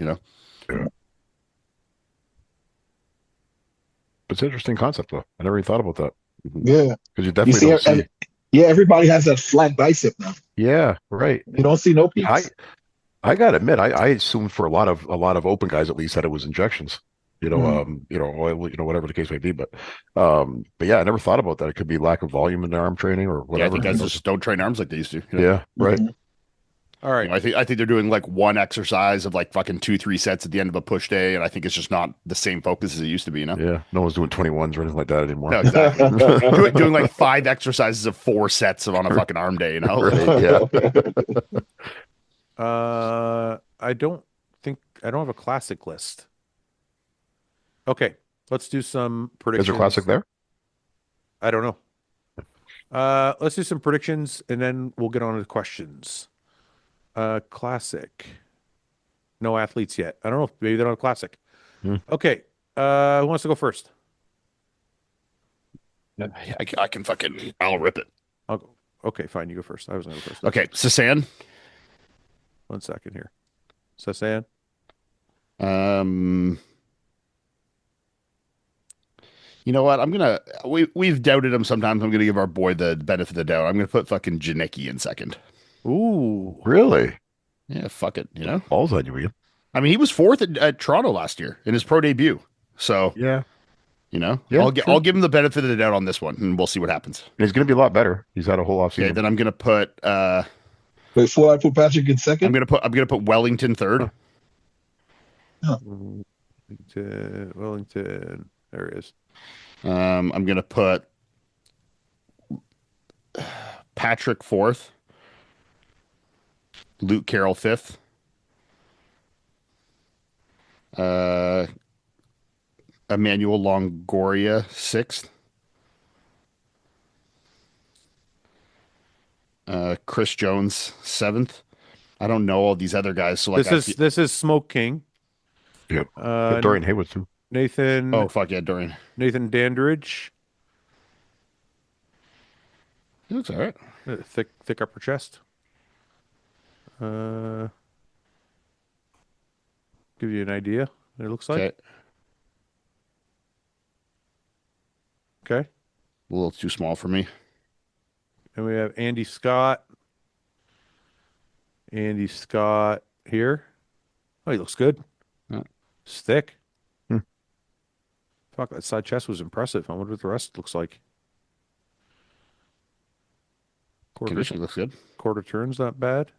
It's an interesting concept though. I never even thought about that. Yeah. Because you You definitely see, don't see. yeah, everybody has that flat bicep now. Yeah. Right. You don't see no peaks. I gotta admit, I assumed for a lot of open guys at least that it was injections. Oil, whatever the case may be. But yeah, I never thought about that. It could be lack of volume in their arm training or Yeah, I whatever. think guys just don't train arms like they used to. Yeah, right. All right. You know, I think they're doing like one exercise of like fucking 2-3 sets at the end of a push day, and I think it's just not the same focus as it used to be. Yeah, no one's doing 21s or anything like that anymore. No, exactly. doing like 5 exercises of 4 sets on a fucking arm day. Right, yeah. I don't have a classic list. Okay, let's do some predictions. Is there classic there? I don't know. Let's do some predictions, and then we'll get on to the questions. Classic. No athletes yet. I don't know. Maybe they're not a classic. Okay. Who wants to go first? I can fucking, I'll rip it. I'll go. Okay, fine. You go first. I was going to go first. Okay, Sasan. 1 second here. Sasan. You know what? We've doubted him sometimes. I'm gonna give our boy the benefit of the doubt. I'm gonna put fucking Janicki in second. Ooh. Really? Yeah, fuck it. You know, Balls on you, Ian. I mean, he was 4th at Toronto last year in his pro debut. So Yeah. you know, Yeah, I'll give him the benefit of the doubt on this one, and we'll see what happens. And he's going to be a lot better. He's had a whole Okay, offseason. then I'm gonna put Before I put Patrick in second. I'm gonna put Wellington 3rd. Wellington. There he is. I'm gonna put Patrick 4th, Luke Carroll 5th, Emmanuel Longoria 6th, Chris Jones 7th. I don't know all these other guys, so like This is Smoke King. Yep. Dorian Haywood too. Nathan. Oh fuck yeah, Dorian. Nathan Dandridge. He looks all right. Thick upper chest. Give you an idea what it looks like. Okay, Okay. a little too small for me. And we have Andy Scott. Andy Scott here. Oh, he looks good. Yeah. It's thick. Fuck, that side chest was impressive. I wonder what the rest looks like. Condition looks good. Quarter turns, not bad.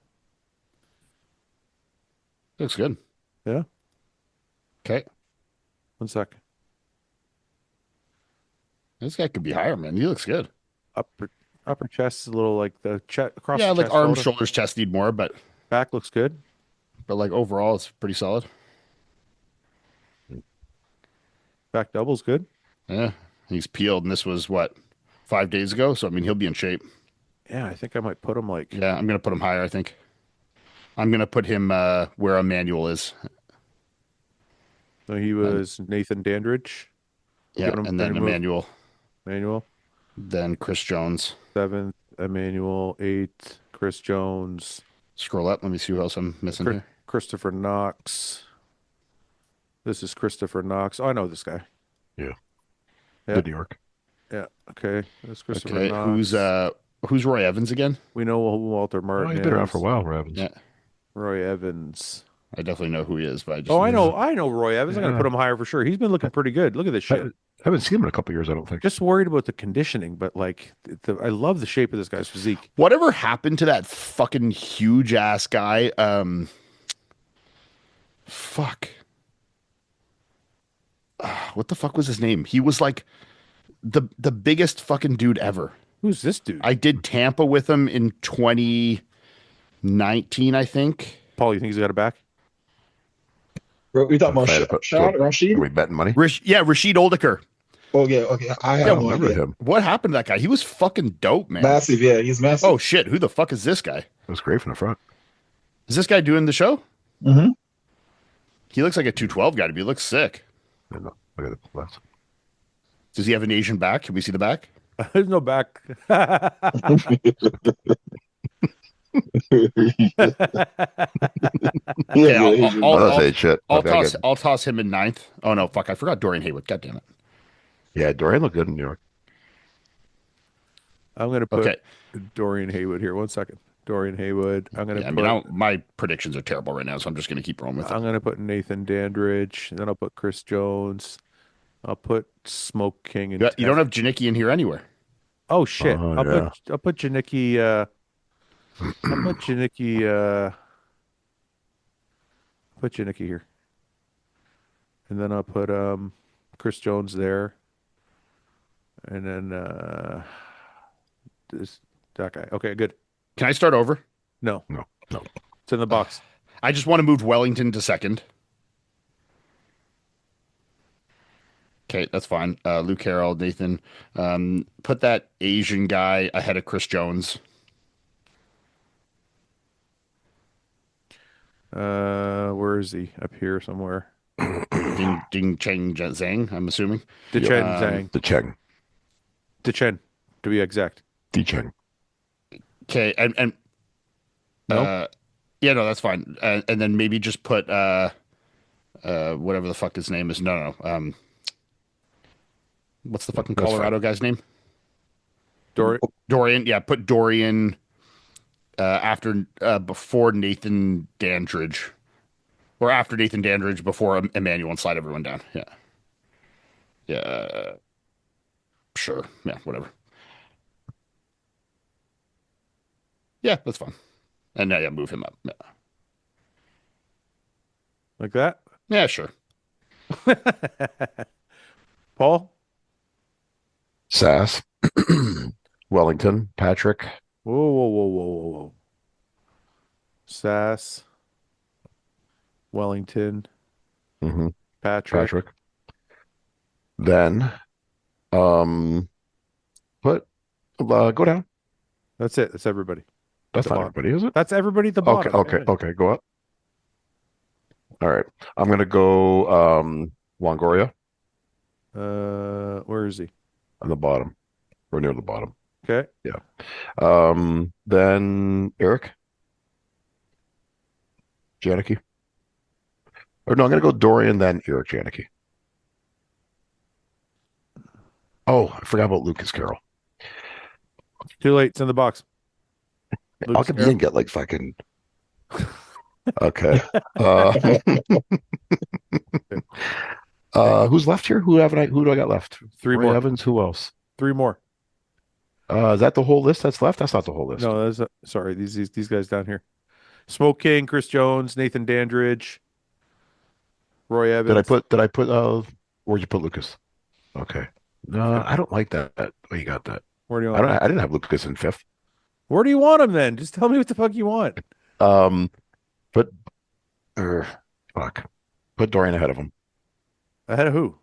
Looks good. Yeah. Okay, 1 sec. this guy could be higher, man. He looks good. Upper chest is a little like the chest across. Yeah, the like chest arms, shoulder. shoulders, chest need more, but Back looks good. like overall, it's pretty solid. Back double's good. Yeah, he's peeled, and this was what 5 days ago. So I mean, he'll be in shape. Yeah, I think I might put him like. Yeah, I'm gonna put him higher. I think I'm gonna put him where Emmanuel is. So he was Nathan Dandridge. Yeah, Gonna- and then gonna move Emmanuel, Emmanuel. then Chris Jones. 7th, Emmanuel. 8th, Chris Jones. Scroll up. Let me see who else I'm missing here. Christopher Knox. This is Christopher Knox. Oh, I know this guy. Yeah. Yeah. Good New York. Yeah. Okay. That's Christopher Okay, Knox. who's Roy Evans again? We know who Walter Oh, Martin he's is. been around for a while, Ravens. Yeah, Roy Evans. I definitely know who he is, but I just Oh, I know Roy Evans. I'm gonna Yeah. put him higher for sure. He's been looking pretty good. Look at this shit. I haven't seen him in a couple years, I don't think. Just worried about the conditioning, but like, I love the shape of this guy's physique. Whatever happened to that fucking huge ass guy? Fuck. What the fuck was his name? He was like the biggest fucking dude ever. Who's this dude? I did Tampa with him in 2019, I think. Paul, you think he's got a back? Bro, we talking about Okay, but- Shad Are Rashid? we betting money? Rashid Oldiker. Oh yeah, okay. I Yeah, have I no remember idea. him. What happened to that guy? He was fucking dope, man. Massive, yeah, he's massive. Oh shit, who the fuck is this guy? It was great from the front. Is this guy doing the show? Mm-hmm. He looks like a 212 guy to me. He looks sick. I know. Look at the last. Does he have an Asian back? Can we see the back? There's no back. Yeah, I'll- Asian. I'll- Oh, that's ain't shit. I'll toss him in 9th. Oh no, fuck! I forgot Dorian Haywood. God damn it. Yeah, Dorian looked good in New York. I'm gonna put Okay. Dorian Haywood here. 1 second. Dorian Haywood. I'm gonna Yeah, I put. mean, my predictions are terrible right now, so I'm just going to keep rolling with I'm it. gonna put Nathan Dandridge. And then I'll put Chris Jones. I'll put Smoke King and You don't have Janicki in here anywhere. Oh shit! Oh, I'll yeah. put Janicki. I'll put Janicki. Put Janicki here, and then I'll put Chris Jones there, and then that guy. Okay, good. Can I start over? No, No. it's in the box. I just want to move Wellington to second. Okay, that's fine. Luke Carroll, Nathan. Put that Asian guy ahead of Chris Jones. Where is he? Up here somewhere. Ding Cheng Zhang, I'm assuming. Dechen Um, Zhang. Dechen. To be exact. Dechen. Okay, and No? yeah, no, that's fine. And then maybe just put whatever the fuck his name is. No. What's the fucking That's Colorado guy's name? Dorian. Dorian. Yeah, put Dorian before Nathan Dandridge, or after Nathan Dandridge before Emmanuel, and slide everyone down. Yeah. Sure. Yeah, whatever. Yeah, that's fine. And yeah, move him up. Yeah, Like that. yeah, sure. Paul. Sass. Wellington. Patrick. Whoa. Sass. Wellington. Mm-hmm. Patrick. Then, go down. That's it. That's everybody. That's The not bottom. everybody, is it? That's everybody at the bottom. Okay. Go up. All right. I'm gonna go Longoria Where is he? on the bottom, or near the bottom. Okay. Then Eric, Janicki. Or no, I'm gonna go Dorian, then Eric Janicki. Oh, I forgot about Lucas Carroll. Too late. It's in the box. How Lucas come you Carroll. didn't get like fucking? Okay. Who's left here? Who do I got left? Three Ray more. Evans. Who else? 3 more. Is that the whole list that's left? That's not the whole list. No, that's sorry. These guys down here. Smoke King, Chris Jones, Nathan Dandridge, Roy Evans. Did I put where'd you put Lucas? Okay. No, I don't like that. Oh, you got that. Where do you want him? I didn't have Lucas in fifth. Where do you want him then? Just tell me what the fuck you want. Put Put Dorian ahead of him. Ahead of who?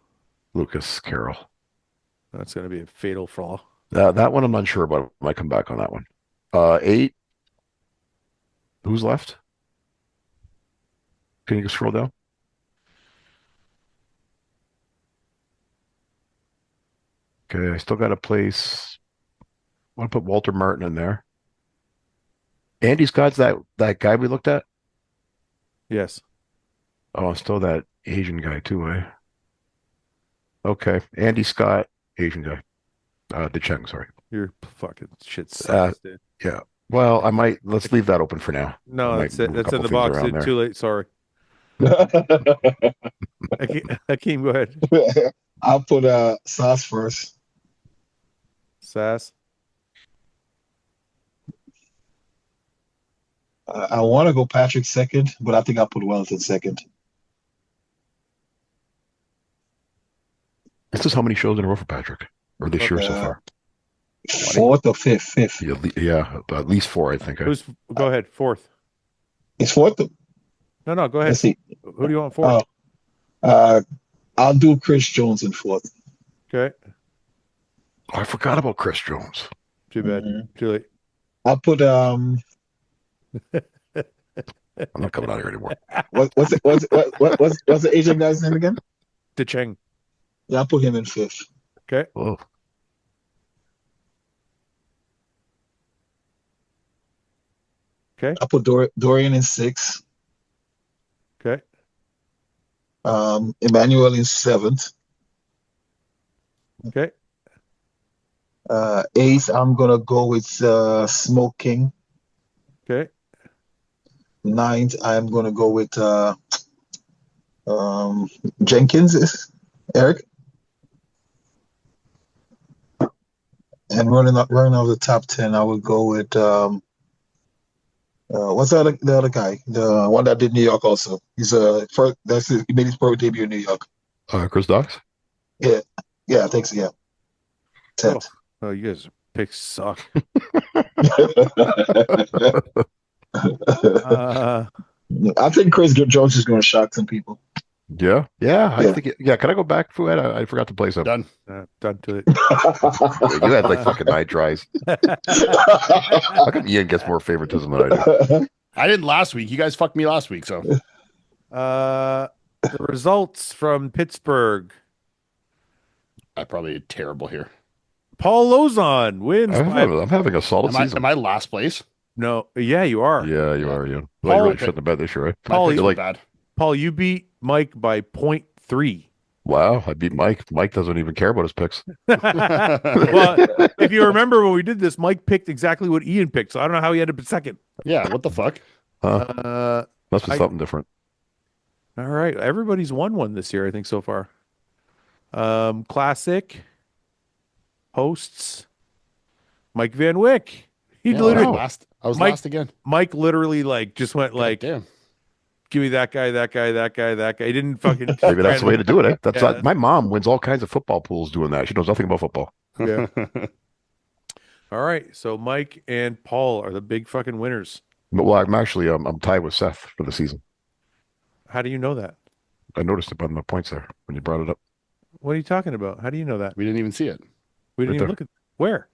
Lucas Carroll. That's going to be a fatal flaw. That one I'm unsure about. I might come back on that one. 8. Who's left? Can you scroll down? Okay, I still got a place. I want to put Walter Martin in there. Andy Scott's that guy we looked at? Yes. Oh, still that Asian guy too, eh? Okay, Andy Scott, Asian guy. DeCheng, sorry. You're fucking shit sucks, dude. Yeah. Well, let's leave that open for now. No, that's it. move a That's in couple the box. things around Too late. Sorry. Hakeem, go ahead. I'll put Sauce first. Sass. I want to go Patrick second, but I think I'll put Wellington second. This is how many shows in a row for Patrick? Or this year so far? Fourth or fifth? Fifth. Yeah, at least 4, I think. Go ahead. Fourth. It's fourth. No, go ahead. Let's see. Who do you want fourth? I'll do Chris Jones in fourth. Okay. Oh, I forgot about Chris Jones. Too bad. Too late. I'll put I'm not coming out here anymore. what's the Asian guy's name again? DeCheng. Yeah, I'll put him in fifth. Okay. Oh. Okay. I'll put Dorian in sixth. Okay. Emmanuel in seventh. Okay. Eighth, I'm gonna go with Smoke King. Okay. 9th, I'm going to go with Jenkins, Eric. And running out the top 10, I would go with what's the other guy? The one that did New York also. He's he made his pro debut in New York. Chris Docks. Yeah, I think so. Yeah, 10th. Oh, you guys picks suck. I think Chris Jones is going to shock some people. Yeah. I think. Can I go back, Fouad? I forgot to play something. Done to it. You had like fucking 9 tries. How come Ian gets more favoritism than I do? I didn't last week. You guys fucked me last week, so. The results from Pittsburgh. I probably did terrible here. Paul Lozon wins. I'm having a solid season. Am I last place? No, yeah, you are. Yeah, you are, Ian. Paul, Well, you really shouldn't have bet this year, right? Paul, you're like bad. Paul, you beat Mike by 0.3. Wow, I beat Mike. Mike doesn't even care about his picks. Well, if you remember when we did this, Mike picked exactly what Ian picked, so I don't know how he ended up in second. Yeah, what the fuck? Must be something different. All right, everybody's won one this year, I think, so far. Classic hosts Mike Van Wyck. He literally I was last again. Mike literally just went damn. Give me that guy. He didn't fucking. Maybe that's the way to do it. Eh? That's Yeah. my mom wins all kinds of football pools doing that. She knows nothing about football. Yeah. All right, so Mike and Paul are the big fucking winners. But, well, I'm actually I'm tied with Seth for the season. How do you know that? I noticed it on the points there when you brought it up. What are you talking about? How do you know that? We didn't even see it. We didn't Right even look at where.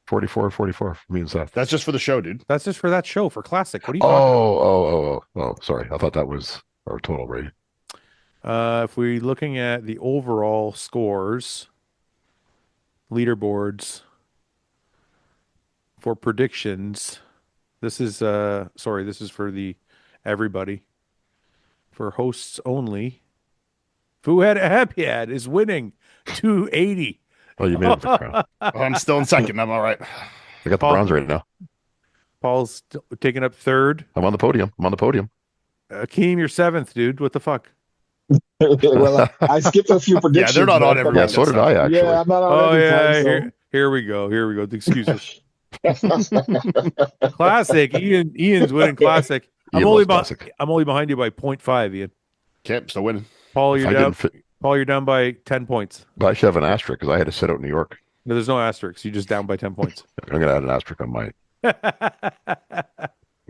44 for me and Seth. That's just for the show, dude. That's just for that show for Classic. What are you talking about? Oh, sorry. I thought that was our total rating. If we're looking at the overall scores, leaderboards for predictions, this is for the everybody. For hosts only, Fouad Abiad is winning 280. Oh, you made it the crown. I'm still in second. I'm all right. I got the bronze right now. Paul's taking up third. I'm on the podium. Akeem, you're seventh, dude. What the fuck? Well, I skipped a few predictions. they're not on every Yeah, so did I actually. Yeah, I'm not on Oh every yeah, time, so. here we go. The excuses. Classic. Ian's winning Classic. I'm Ian only loves Classic. behind you by 0.5, Ian. Okay, still winning. Paul, you're I down. didn't fit. Paul, you're down by 10 points. But I should have an asterisk because I had to sit out in New York. No, there's no asterisks. You're just down by 10 points. I'm gonna add an asterisk on mine. I'm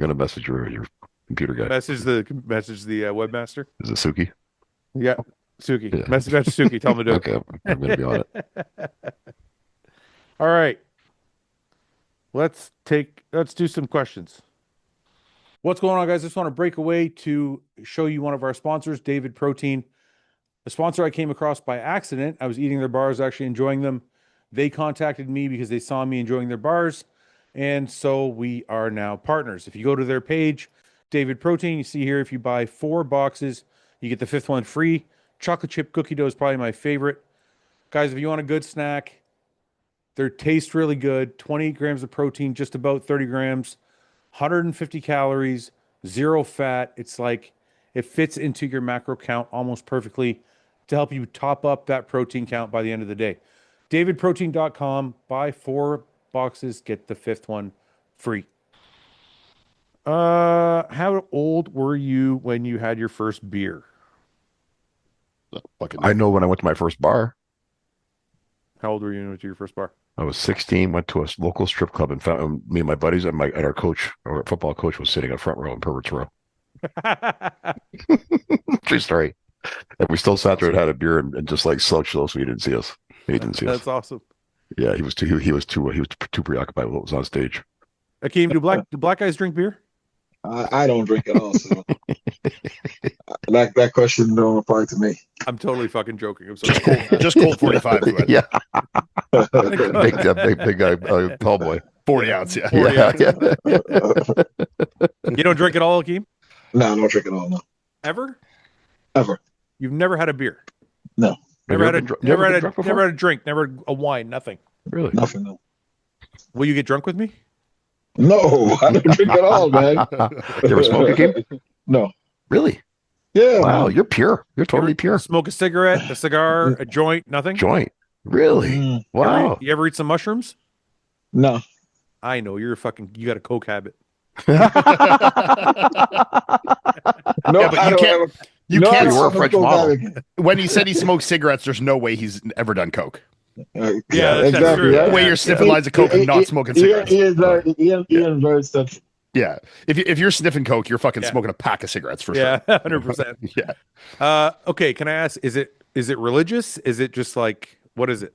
gonna message your computer guy. Message the webmaster. Is it Suki? Yeah, Suki. Yeah. Message Suki. Tell him to do it. Okay, I'm gonna be on it. All right. Let's do some questions. What's going on, guys? I just want to break away to show you one of our sponsors, David Protein. A sponsor I came across by accident. I was eating their bars, actually enjoying them. They contacted me because they saw me enjoying their bars. And so we are now partners. If you go to their page, David Protein, you see here, if you buy 4 boxes, you get the 5th one free. Chocolate chip cookie dough is probably my favorite. Guys, if you want a good snack, they taste really good. 28 grams of protein, just about 30 grams, 150 calories, 0 fat. It's like it fits into your macro count almost perfectly to help you top up that protein count by the end of the day. DavidProtein.com, buy 4 boxes, get the 5th one free. How old were you when you had your first beer? I know when I went to my first bar. How old were you when you went to your first bar? I was 16, went to a local strip club and found me and my buddies and our coach, our football coach, was sitting in front row in Pervert's Row. True story. And we still sat there and had a beer and just like slouched low so he didn't see us. He didn't see us. That's awesome. Yeah, he was too preoccupied with what was on stage. Akeem, do black guys drink beer? I don't drink at all, so that question don't apply to me. I'm totally fucking joking. I'm sorry. Just cold 45. Yeah. big guy, tall boy. 40 ounce, yeah. 40 Yeah, ounce. yeah. You don't drink at all, Akeem? No, I don't drink at all. No, Ever? ever. You've never had a beer? No. Never had a Never had drink, never a wine, nothing. Really? Nothing. No. Will you get drunk with me? No, I don't drink at all, man. You ever smoke a game? No. Really? Yeah. Wow, Man. you're pure. You're totally pure. Smoke a cigarette, a cigar, a joint, nothing? Joint. Really? Mm, Wow. You ever eat some mushrooms? no. I know you got a coke habit. No, Yeah, but I you don't can't. ever- You no, I can't. don't You were a have French coke model. habit. When he said he smoked cigarettes, there's no way he's ever done coke. Yeah, that's true. Yeah. The way you're sniffing lines of coke and not smoking cigarettes. Ian very stuff. Yeah, if you're sniffing coke, you're fucking Yeah. smoking a pack of cigarettes for Yeah, sure. 100%. Yeah. Okay, can I ask, is it religious? Is it just like, what is it?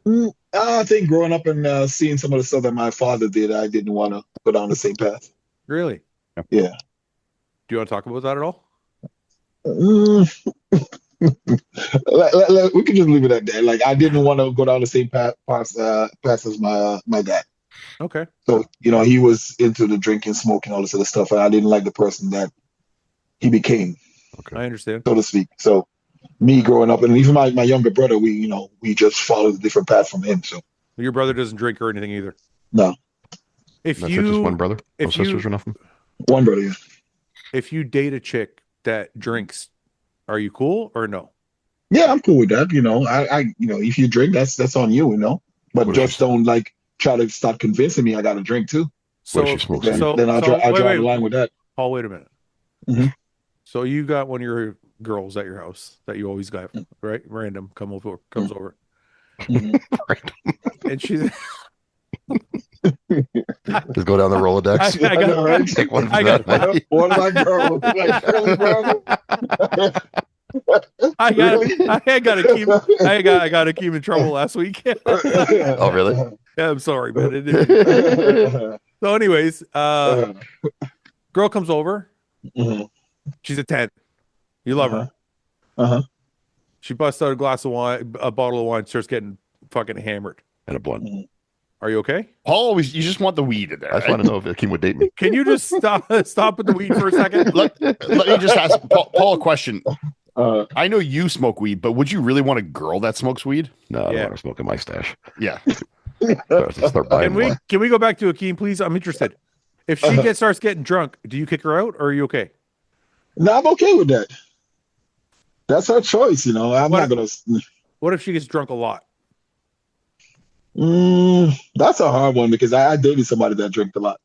I think growing up and seeing some of the stuff that my father did, I didn't want to go down the same path. Really? Yeah. Do you want to talk about that at all? Mm. We can just leave it at that. Like I didn't want to go down the same path as my dad. Okay. So he was into the drinking, smoking, all this other stuff, and I didn't like the person that he became, I understand. so to speak. So me growing up, and even my younger brother, we just followed a different path from him. So Your brother doesn't drink or anything either. no, If That's it, just one you brother? No if you- sisters or nothing? one brother. Yeah. if you date a chick that drinks, are you cool or no? Yeah, I'm cool with that. If you drink, that's on you. But What if just she's- don't like try to start convincing me I got to drink too. So, What if she smokes Then, weed? so- then I'll so- draw wait, the line with that. Paul, wait a minute. Mhm. So you got one of your girls at your house that you always got, right? Random comes over, Mhm. and she's. Just go down the Rolodex. I got- know, right? Take one I for got- that night. One of my girls, like Shirley Brown. I got Really? I got to keep in trouble last week. Oh, really? Yeah, I'm sorry, man. So, anyways, girl comes over. Mhm. She's a 10. You love her. Uh-huh. She busts out a glass of wine, a bottle of wine, starts getting fucking hammered. And a blunt. Are you okay? Paul you just want the weed in there. I just right? want to know if Akeem would date me. Can you just stop with the weed for a second? Let me just ask Paul a question. Uh, I know you smoke weed, but would you really want a girl that smokes weed? No, I don't Yeah. want to smoke in my stash. Yeah. Start buying more. Can we go back to Akeem, please? I'm interested. If she starts getting drunk, do you kick her out or are you okay? no, I'm okay with that. That's her choice, I'm What- not gonna. What if she gets drunk a lot? That's a hard one because I dated somebody that drank a lot.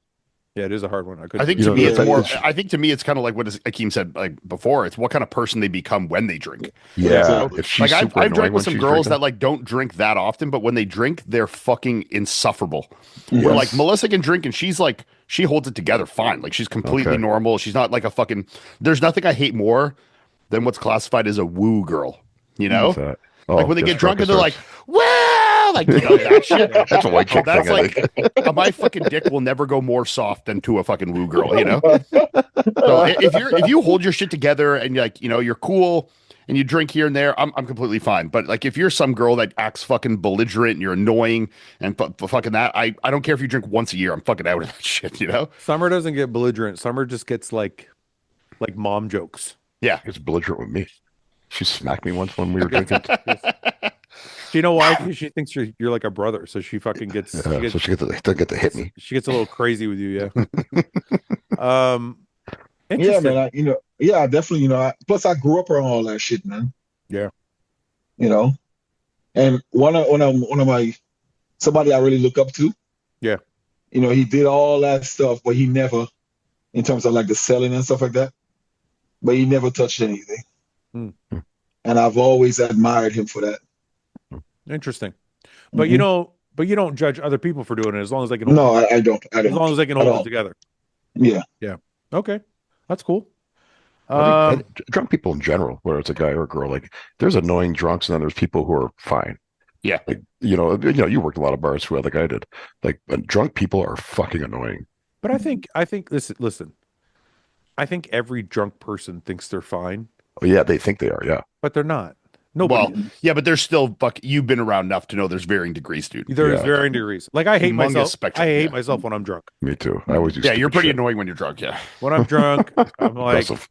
Yeah, it is a hard one. I think You to know, me it's yeah, more. it's- I think to me it's kind of like what Akeem said like before. It's what kind of person they become when they drink. Yeah. Exactly. If she's Like I've super annoying drank with when some she's girls drinking. that like don't drink that often, but when they drink, they're fucking insufferable. Yes. Where like Melissa can drink and she's like she holds it together fine. Like she's completely Okay. normal. She's not like a fucking. There's nothing I hate more than what's classified as a woo girl. You know, What's that? Oh, like when they just get drunk and as they're like, well, like that shit. That's a white chick That's thing, I like think. my fucking dick will never go more soft than to a fucking woo girl, So if you hold your shit together and you're cool and you drink here and there, I'm completely fine. But like if you're some girl that acts fucking belligerent and you're annoying and fucking that, I don't care if you drink once a year. I'm fucking out of that shit, Summer doesn't get belligerent. Summer just gets like mom jokes. Yeah. It's belligerent with me. She smacked me once when we were drinking. Do you know why? Because she thinks you're like a brother, so she fucking gets. So she get to hit me. She gets a little crazy with you, yeah. Yeah, Interesting. man. Yeah, definitely. Plus, I grew up around all that shit, man. Yeah. And one of my somebody I really look up to. Yeah. He did all that stuff, but he never, in terms of like the selling and stuff like that, but he never touched anything. Hmm. And I've always admired him for that. Interesting. But Mhm. you don't judge other people for doing it as long as they can. No, I don't. I as don't. long as they can at hold all. it together. Yeah. Okay, that's cool. I think drunk people in general, whether it's a guy or a girl, like there's annoying drunks and then there's people who are fine. Yeah. Like, you worked a lot of bars too, like I did. Like drunk people are fucking annoying. But I think listen. I think every drunk person thinks they're fine, Oh, yeah, they think they are. Yeah. but they're not. Nobody. Well, yeah, but there's still you've been around enough to know there's varying degrees, dude. There's Yeah. varying degrees. Like I hate Humongous myself. spectrum, I hate yeah. myself when I'm drunk. Me too. I always do. Yeah, you're stupid pretty shit. annoying when you're drunk, yeah. When I'm drunk, I'm like Aggressive.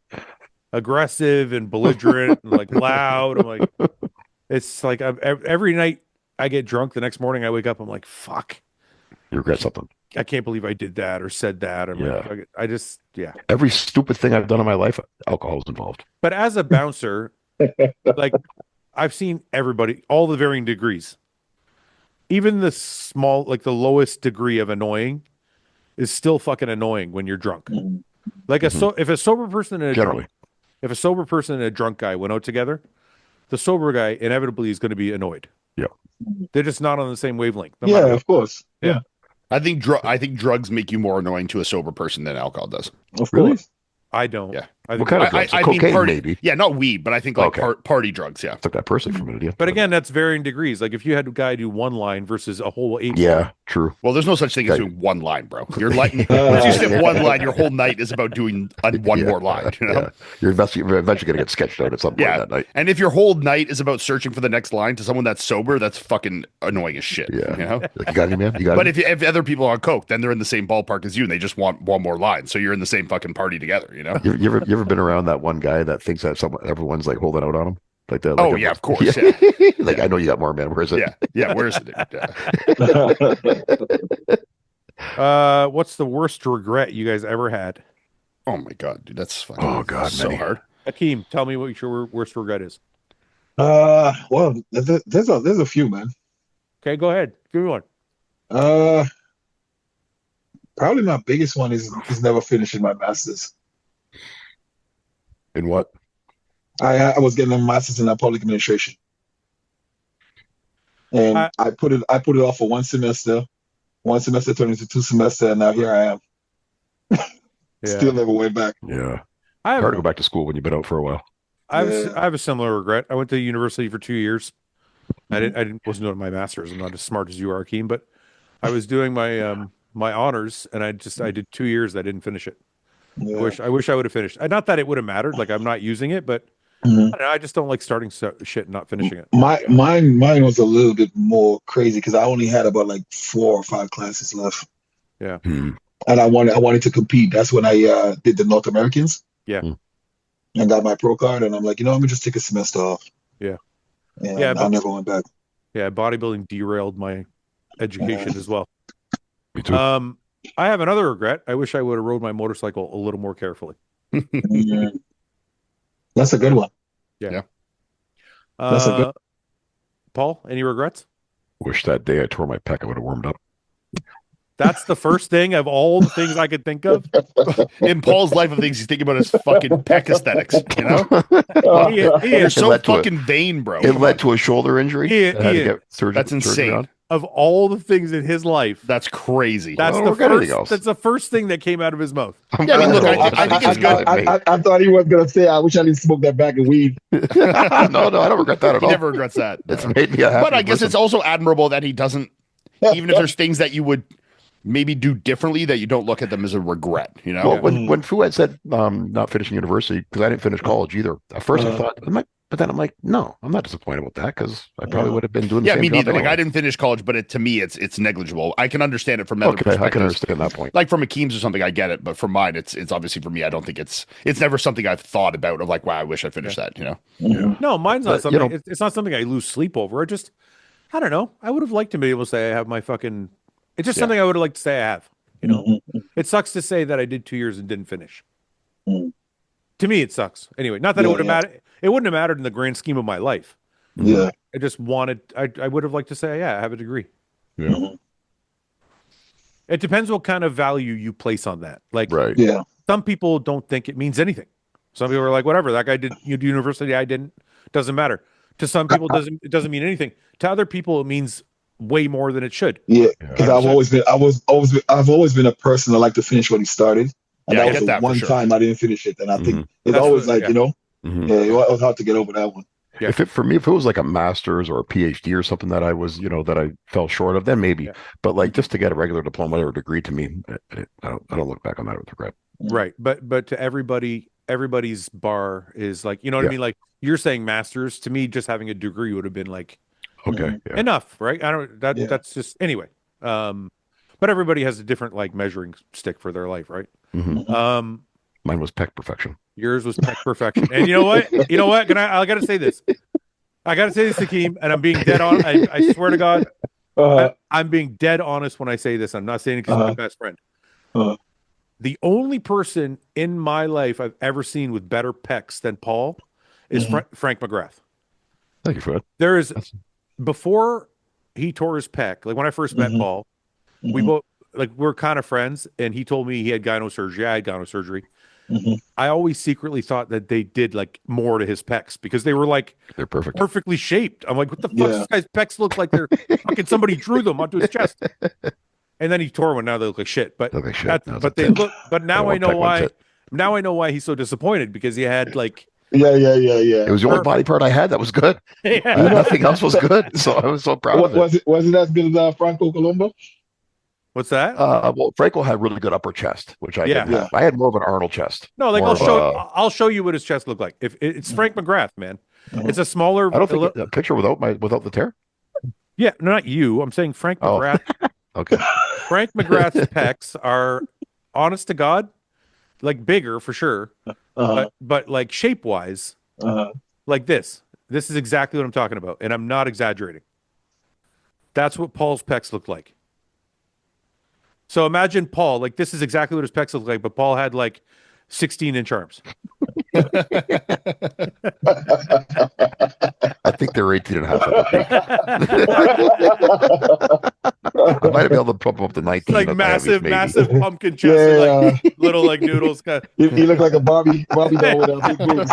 aggressive and belligerent and like loud. I'm like, it's like every night I get drunk. The next morning I wake up, I'm like, fuck. You regret something. I can't believe I did that or said that. I'm like, I just, yeah. Every stupid thing I've done in my life, alcohol is involved. But as a bouncer, like I've seen everybody, all the varying degrees. Even the small, like the lowest degree of annoying is still fucking annoying when you're drunk. Like if a sober person and a drunk guy went out together, the sober guy inevitably is going to be annoyed. Yeah. They're just not on the same wavelength. Of course. Yeah. I think drugs make you more annoying to a sober person than alcohol does. Of course. I don't. Yeah. I What think kind of drugs? I Cocaine, mean party, maybe. Yeah, not weed, but I think like party drugs. Yeah. Took that personally for a minute. Yeah. But again, that's varying degrees. Like if you had a guy do one line versus a whole 8 Yeah, true. Well, there's no such thing as doing one line, bro. You're like once you step one line, your whole night is about doing one more line. You know? You're eventually going to get sketched out at some point that night. And if your whole night is about searching for the next line to someone that's sober, that's fucking annoying as shit. Yeah. You know? Like, you got any, man? You got But any? if other people are on coke, then they're in the same ballpark as you, and they just want one more line. So you're in the same fucking party together. You know? You ever been around that one guy that thinks that everyone's like holding out on him? Like that? Oh, yeah, of course. Yeah. Like, I know you got more, man. Where is it? Yeah. Where is it? Yeah. what's the worst regret you guys ever had? Oh my god, dude, that's fucking so many. hard. Akeem, tell me what your worst regret is. Well, there's a few, man. Okay, go ahead. Give me one. Probably my biggest one is never finishing my master's. In what? I was getting a master's in public administration, and I put it off for one semester. One semester turned into 2 semesters, and now here I am. Still never went back. Yeah, hard to go back to school when you've been out for a while. I have a similar regret. I went to university for 2 years. I wasn't doing my master's. I'm not as smart as you are, Akeem, but I was doing my my honors, and I did 2 years. I didn't finish it. Yeah. I wish I would have finished. Not that it would have mattered. Like I'm not using it, but I don't know, I just don't like starting shit and not finishing it. Mine was a little bit more crazy because I only had about like 4 or 5 classes left. Yeah. And I wanted to compete. That's when I did the North Americans. Yeah. And got my pro card, and I'm like, let me just take a semester off. Yeah. And I never went back. Yeah, bodybuilding derailed my education as well. Me too. I have another regret. I wish I would have rode my motorcycle a little more carefully. That's a good one. Yeah. That's a good. Paul, any regrets? Wish that day I tore my pec, I would have warmed up. That's the first thing of all the things I could think of. In Paul's life of things, he's thinking about his fucking pec aesthetics. You know, you're so fucking vain, bro. It led to a shoulder injury. That's insane. Of all the things in his life, that's crazy. That's the first thing that came out of his mouth. Yeah, I mean, look, I think it's good. I thought he was gonna say, "I wish I didn't smoke that bag of weed." No, I don't regret that at all. He never regrets that. It's made me a happy But I guess it's also admirable that he doesn't, even if there's things that you would maybe do differently, that you don't look at them as a regret. You know, well, when Fouad said not finishing university because I didn't finish college either. At first, I thought, but then I'm like, no, I'm not disappointed with that because I probably would have been doing the same me job neither. anyway. Like I didn't finish college, but to me, it's negligible. I can understand it from other perspectives. I can understand that point. Like from Akeem's or something, I get it, but for mine, it's obviously for me. I don't think it's never something I've thought about of like, wow, I wish I finished that. You know? Yeah. No, mine's not something. It's not something I lose sleep over. I don't know. I would have liked to be able to say I have my fucking. It's just something I would have liked to say I have. You know, it sucks to say that I did 2 years and didn't finish. To me, it sucks. Anyway, not that it would have mattered. It wouldn't have mattered in the grand scheme of my life. Yeah. I just wanted. I would have liked to say, yeah, I have a degree. Yeah. It depends what kind of value you place on that. Like, right. Yeah. Some people don't think it means anything. Some people are like, whatever. That guy did university. I didn't. Doesn't matter. To some people, it doesn't mean anything. To other people, it means way more than it should. Yeah, because I've always been a person that like to finish what he started, and that was the one time I didn't finish it. And I think it's always like it was hard to get over that one. Yeah. If it was like a master's or a PhD or something that I was, that I fell short of, then maybe. Yeah. But like just to get a regular diploma or degree, to me, I don't look back on that with regret. Right, but to everybody's bar is like, you know what I mean? Like you're saying masters. To me, just having a degree would have been like. Okay. Yeah. Enough, right? That's just anyway. But everybody has a different like measuring stick for their life, right? Mm-hmm. Mine was pec perfection. Yours was pec perfection. And you know what? I gotta say this. I gotta say this, Akeem, and I'm being dead on. I swear to God, I'm being dead honest when I say this. I'm not saying it because he's my best friend. uh, The only person in my life I've ever seen with better pecs than Paul is Frank McGrath. Thank you, Fred. There is, before he tore his pec, like when I first met Paul, we both, like, we're kind of friends, and he told me he had gyno surgery. I had gyno surgery. I always secretly thought that they did like more to his pecs because they were like, they're perfect, perfectly shaped. I'm like, what the fuck? This guy's pecs look like they're fucking somebody drew them onto his chest. And then he tore one. Now they look like shit. But they look. But now I know why. Now I know why he's so disappointed, because he had like. Yeah. It was the only body part I had that was good. Nothing else was good, so I was so proud of it. Was it as good as Franco Colombo? What's that? Well, Franco had really good upper chest, which I didn't have. I had more of an Arnold chest. No, like I'll show you what his chest looked like. If it's Frank McGrath, man, it's a smaller. I don't think a picture without the tear. Yeah, no, not you. I'm saying Frank McGrath. Okay. Frank McGrath's pecs are, honest to God, like bigger for sure, but like shape wise, like this. This is exactly what I'm talking about, and I'm not exaggerating. That's what Paul's pecs look like. So imagine Paul, like this is exactly what his pecs look like, but Paul had like 16-inch arms. I think they're 18 and a half at the peak. I might be able to pump them up to 19. Like massive pumpkin chest, and like little like noodles. He looked like a Barbie doll with big boobs.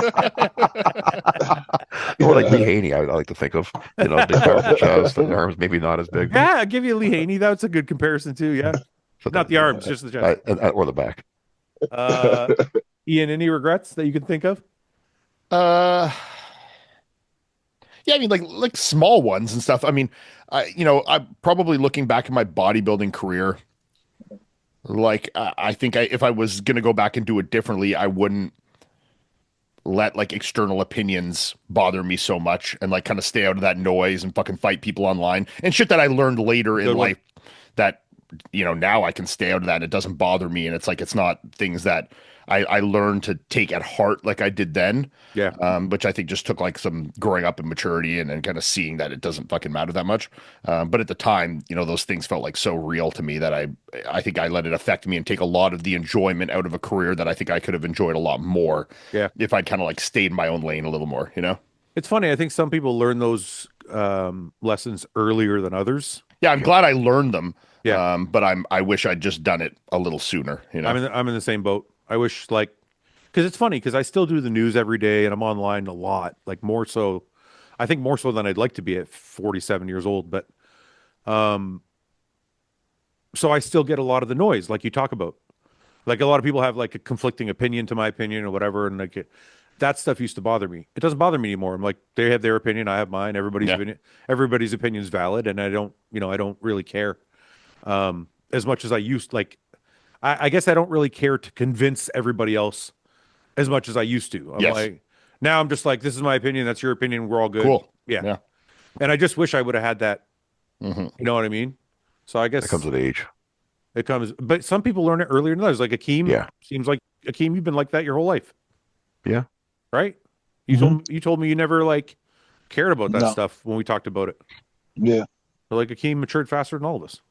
Or like Lee Haney, I like to think of. Big powerful chest, and arms maybe not as big. Yeah, I'll give you Lee Haney. That's a good comparison too. Yeah. Not the arms, just the chest. Or the back. Ian, any regrets that you can think of? Yeah, I mean, like small ones and stuff. I mean, I'm probably looking back at my bodybuilding career. Like, I think if I was going to go back and do it differently, I wouldn't let like external opinions bother me so much, and like kind of stay out of that noise and fucking fight people online and shit that I learned later in life that, now I can stay out of that and it doesn't bother me. And it's like, it's not things that I learned to take at heart like I did then. Yeah. Which I think just took like some growing up and maturity and kind of seeing that it doesn't fucking matter that much. But at the time, those things felt like so real to me that I think I let it affect me and take a lot of the enjoyment out of a career that I think I could have enjoyed a lot more. Yeah. If I'd kind of like stayed in my own lane a little more, It's funny. I think some people learn those lessons earlier than others. Yeah. I'm glad I learned them. Yeah. But I wish I'd just done it a little sooner, I'm in the same boat. I wish, like, because it's funny because I still do the news every day and I'm online a lot, like more so, I think more so than I'd like to be at 47 years old. But so I still get a lot of the noise, like you talk about. Like a lot of people have like a conflicting opinion to my opinion or whatever, and like that stuff used to bother me. It doesn't bother me anymore. I'm like, they have their opinion, I have mine. Everybody's opinion is valid, and I don't really care as much as I used. Like, I guess I don't really care to convince everybody else as much as I used to. I'm like, now I'm just like, this is my opinion, that's your opinion, we're all good. Cool. Yeah. And I just wish I would have had that. You know what I mean? So I guess it comes with age. It comes, but some people learn it earlier than others. Like Akeem, seems like Akeem, you've been like that your whole life. Yeah. Right? You told me you never like cared about that stuff when we talked about it. Yeah. But like Akeem matured faster than all of us.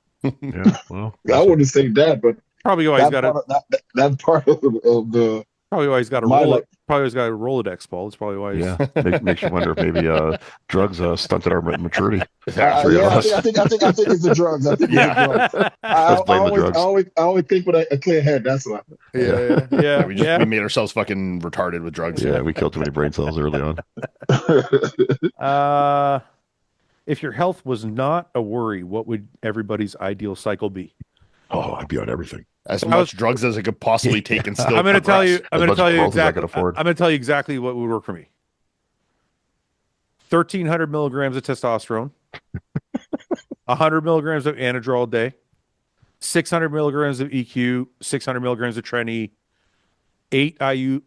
Yeah. Well, I wouldn't say that, but probably why he's got that part of the probably why he's got a Rolodex, Paul. That's probably why he's makes you wonder if maybe drugs stunted our maturity. I think it's the drugs. I think it's the drugs. I always think with a clear head. That's why. Yeah. We made ourselves fucking retarded with drugs. Yeah, we killed too many brain cells early on. If your health was not a worry, what would everybody's ideal cycle be? Oh, I'd be on everything. As much drugs as I could possibly take and still. I'm going to tell you exactly. I'm going to tell you exactly what would work for me. 1,300 milligrams of testosterone, 100 milligrams of anadrol a day, 600 milligrams of EQ, 600 milligrams of Tren-E, 8 IU,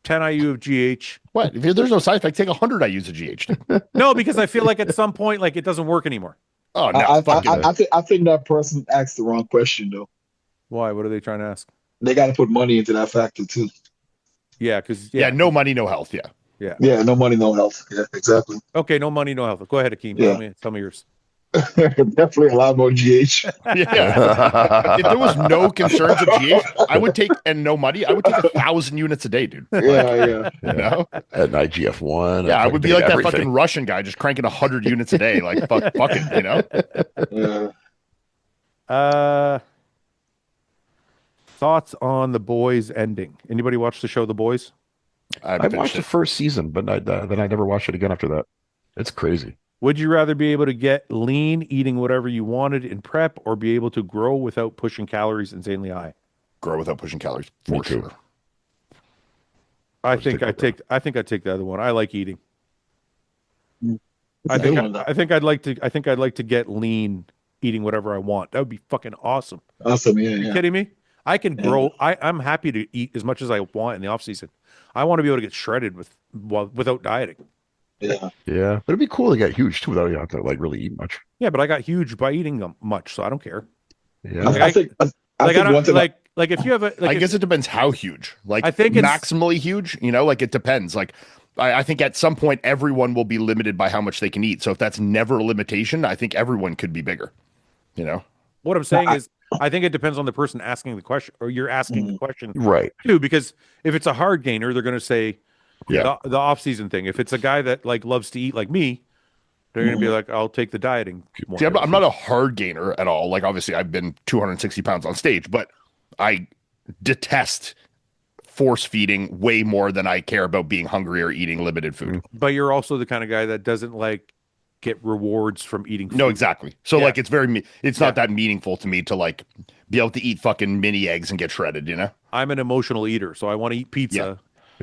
10 IU of GH. What? If there's no side effect, take 100 IUs of GH. No, because I feel like at some point, like it doesn't work anymore. Oh, no. I think that person asked the wrong question, though. Why? What are they trying to ask? They got to put money into that factor, too. Yeah, because... Yeah, no money, no health, Yeah, no money, no health. Yeah, exactly. Okay, no money, no health. Go ahead, Akeem. Tell me yours. Definitely a lot more GH. Yeah. If there was no concerns of GH, I would take, and no money, I would take 1,000 units a day, dude. Yeah. You know? An IGF-1. Yeah, I would be like that everything. fucking Russian guy just cranking 100 units a day. Like, fuck it, you know? Thoughts on The Boys ending? Anybody watch the show The Boys? I I watched the first season, but then I never watched it again after that. It's crazy. Would you rather be able to get lean eating whatever you wanted in prep, or be able to grow without pushing calories insanely high? Grow without pushing calories, Me for too. sure. I think I take the other one. I like eating. I think I'd like to get lean eating whatever I want. That would be fucking awesome. Awesome, Are you kidding me? I can grow. I'm happy to eat as much as I want in the off season. I want to be able to get shredded without dieting. Yeah. But it'd be cool to get huge too, without you have to like really eat much. Yeah, but I got huge by eating them much, so I don't care. Yeah. I think Like if you have I guess it depends how huge. Like, I think it's maximally huge, you know, like it depends. Like, I think at some point everyone will be limited by how much they can eat. So if that's never a limitation, I think everyone could be bigger. You know, what I'm saying is, I think it depends on the person asking the question, or you're asking the question Right. too. Because if it's a hard gainer, they're going to say Yeah. the off season thing. If it's a guy that like loves to eat like me, they're going to be like, I'll take the dieting. More. See, I'm not a hard gainer at all. Like, obviously, I've been 260 pounds on stage, but I detest force feeding way more than I care about being hungry or eating limited food. But you're also the kind of guy that doesn't like get rewards from eating food. No, exactly. So Yeah. like, it's not that meaningful to me to like be able to eat fucking mini eggs and get shredded, you know? I'm an emotional eater, so I want to eat pizza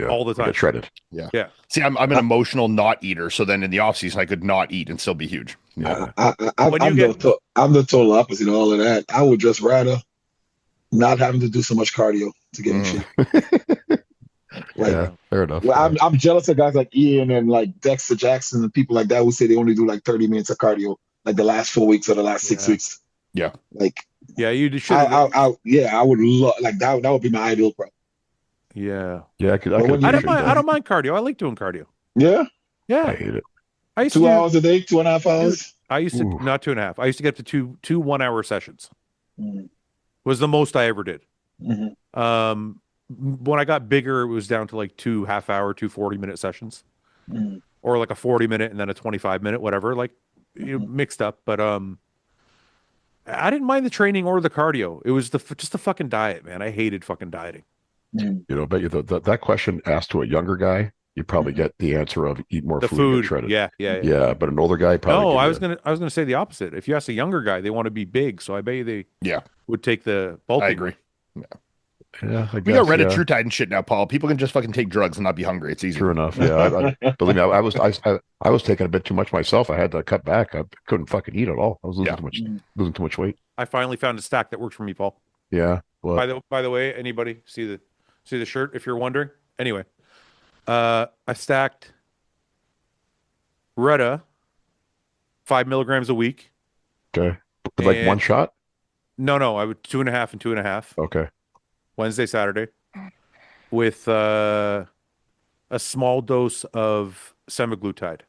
all the time. Get shredded. Yeah. See, I'm an emotional not eater. So then in the off season, I could not eat and still be huge. Yeah. I'm the total opposite of all of that. I would just rather not having to do so much cardio to get in shape. Yeah, fair enough. Well, I'm jealous of guys like Ian and like Dexter Jackson and people like that who say they only do like 30 minutes of cardio like the last 4 weeks or the last 6 weeks. Yeah. Like, you should. I would love like that. That would be my ideal problem. Yeah. I don't mind. I don't mind cardio. I like doing cardio. Yeah. Yeah. I hate it. I used 2 hours a day, 2.5 hours. I used to not 2.5. I used to get up to two 1 hour sessions. Mhm. Was the most I ever did. Mhm. When I got bigger, it was down to like 2 half-hour, 2 40-minute sessions, or like a 40-minute and then a 25-minute, whatever, like mixed up. But I didn't mind the training or the cardio. It was just the fucking diet, man. I hated fucking dieting. You know, bet you that question asked to a younger guy, you probably get the answer of eat more The food, food, and get shredded. yeah. But an older guy probably. No, I was gonna say the opposite. If you ask a younger guy, they want to be big, so I bet you they would take the bulk. I agree. Yeah, We got Reddit True Tide and shit now, Paul. People can just fucking take drugs and not be hungry. It's easy. True enough. Yeah, believe me, I was taking a bit too much myself. I had to cut back. I couldn't fucking eat at all. I was losing too much weight. I finally found a stack that worked for me, Paul. Yeah. Well, By the way, anybody see the shirt? If you're wondering, anyway, I stacked Retta 5 milligrams a week. okay. Like one shot. No, I would 2.5 and 2.5. Okay. Wednesday, Saturday, with a small dose of semaglutide,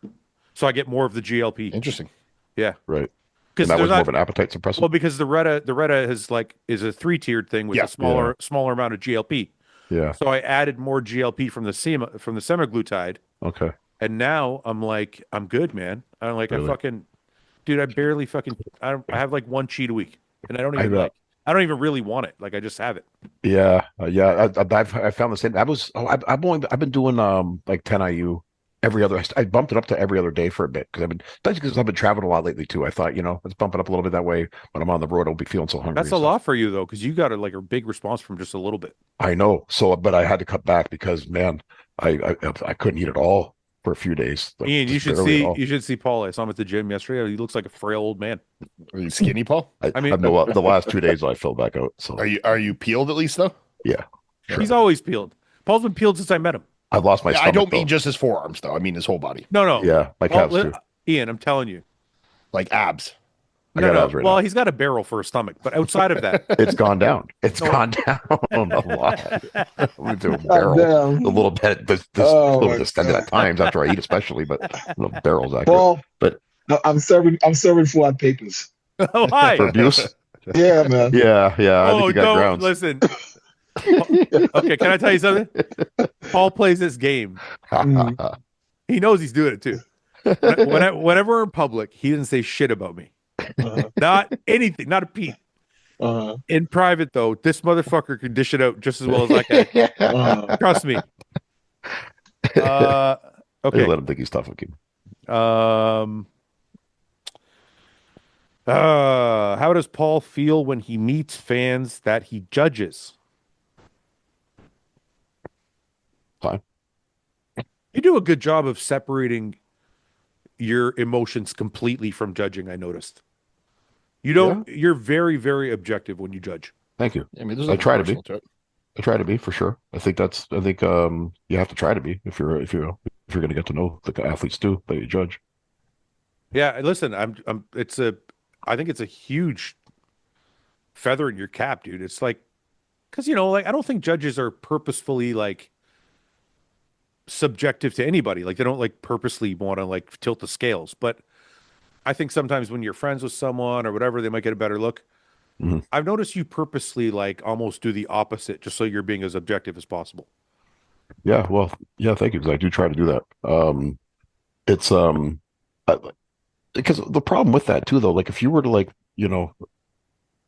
so I get more of the GLP. Interesting. Yeah, Right. because that was more of an appetite suppressant. Well, because the Retta is a 3-tiered thing with a smaller amount of GLP. Yeah. So I added more GLP from the semaglutide. Okay. And now I'm like, I'm good, man. I'm like, Really? I barely I have like one cheat a week, and I don't even really want it. Like I just have it. Yeah. I found the same. I've been doing like 10 IU every other. I bumped it up to every other day for a bit because I've been traveling a lot lately too. I thought, let's bump it up a little bit that way. When I'm on the road, I won't be feeling so hungry. That's a lot for you though, because you got a big response from just a little bit. I know. So, but I had to cut back because man, I couldn't eat at all for a few days. Like, Ian, you should see Paul. I saw him at the gym yesterday. He looks like a frail old man. Are you skinny, Paul? I mean, the last 2 days I fell back out. So Are you peeled at least though? yeah, sure. He's always peeled. Paul's been peeled since I met him. I've lost my stomach. I don't mean though. just his forearms though. I mean his whole body. No. Yeah, my calves too. Ian, I'm telling you. Like abs. I got abs right well, now. he's got a barrel for a stomach, but outside of that, It's gone down. It's gone down a lot. I'm into a barrel. Damn. A little bit, this Oh, little my distended God. at times after I eat, especially, but barrels accurate. Paul, But I'm serving Fouad papers. Oh, hi. For abuse? Yeah, man. Yeah. I think Oh, you got don't grounds. listen. Okay, can I tell you something? Paul plays this game. He knows he's doing it too. Whenever we're in public, he doesn't say shit about me. Uh-huh. Not anything, not a peep. Uh-huh. In private, though, this motherfucker can dish it out just as well as I can. Uh-huh. Trust me. Okay. Okay. Let him think he's tough. Okay. How does Paul feel when he meets fans that he judges? Fine. You do a good job of separating your emotions completely from judging, I noticed. You don't, you're very, very objective when you judge. Thank you. I mean, there's I nothing try to be. personal to it. I try to be for sure. I think you have to try to be if you're going to get to know the athletes too that you judge. Yeah, listen, I think it's a huge feather in your cap, dude. It's like, because like I don't think judges are purposefully like subjective to anybody. Like they don't like purposely want to like tilt the scales. But I think sometimes when you're friends with someone or whatever, they might get a better look. Mm-hmm. I've noticed you purposely like almost do the opposite just so you're being as objective as possible. Yeah, well, yeah, thank you, because I do try to do that. It's because the problem with that too, though, like if you were to like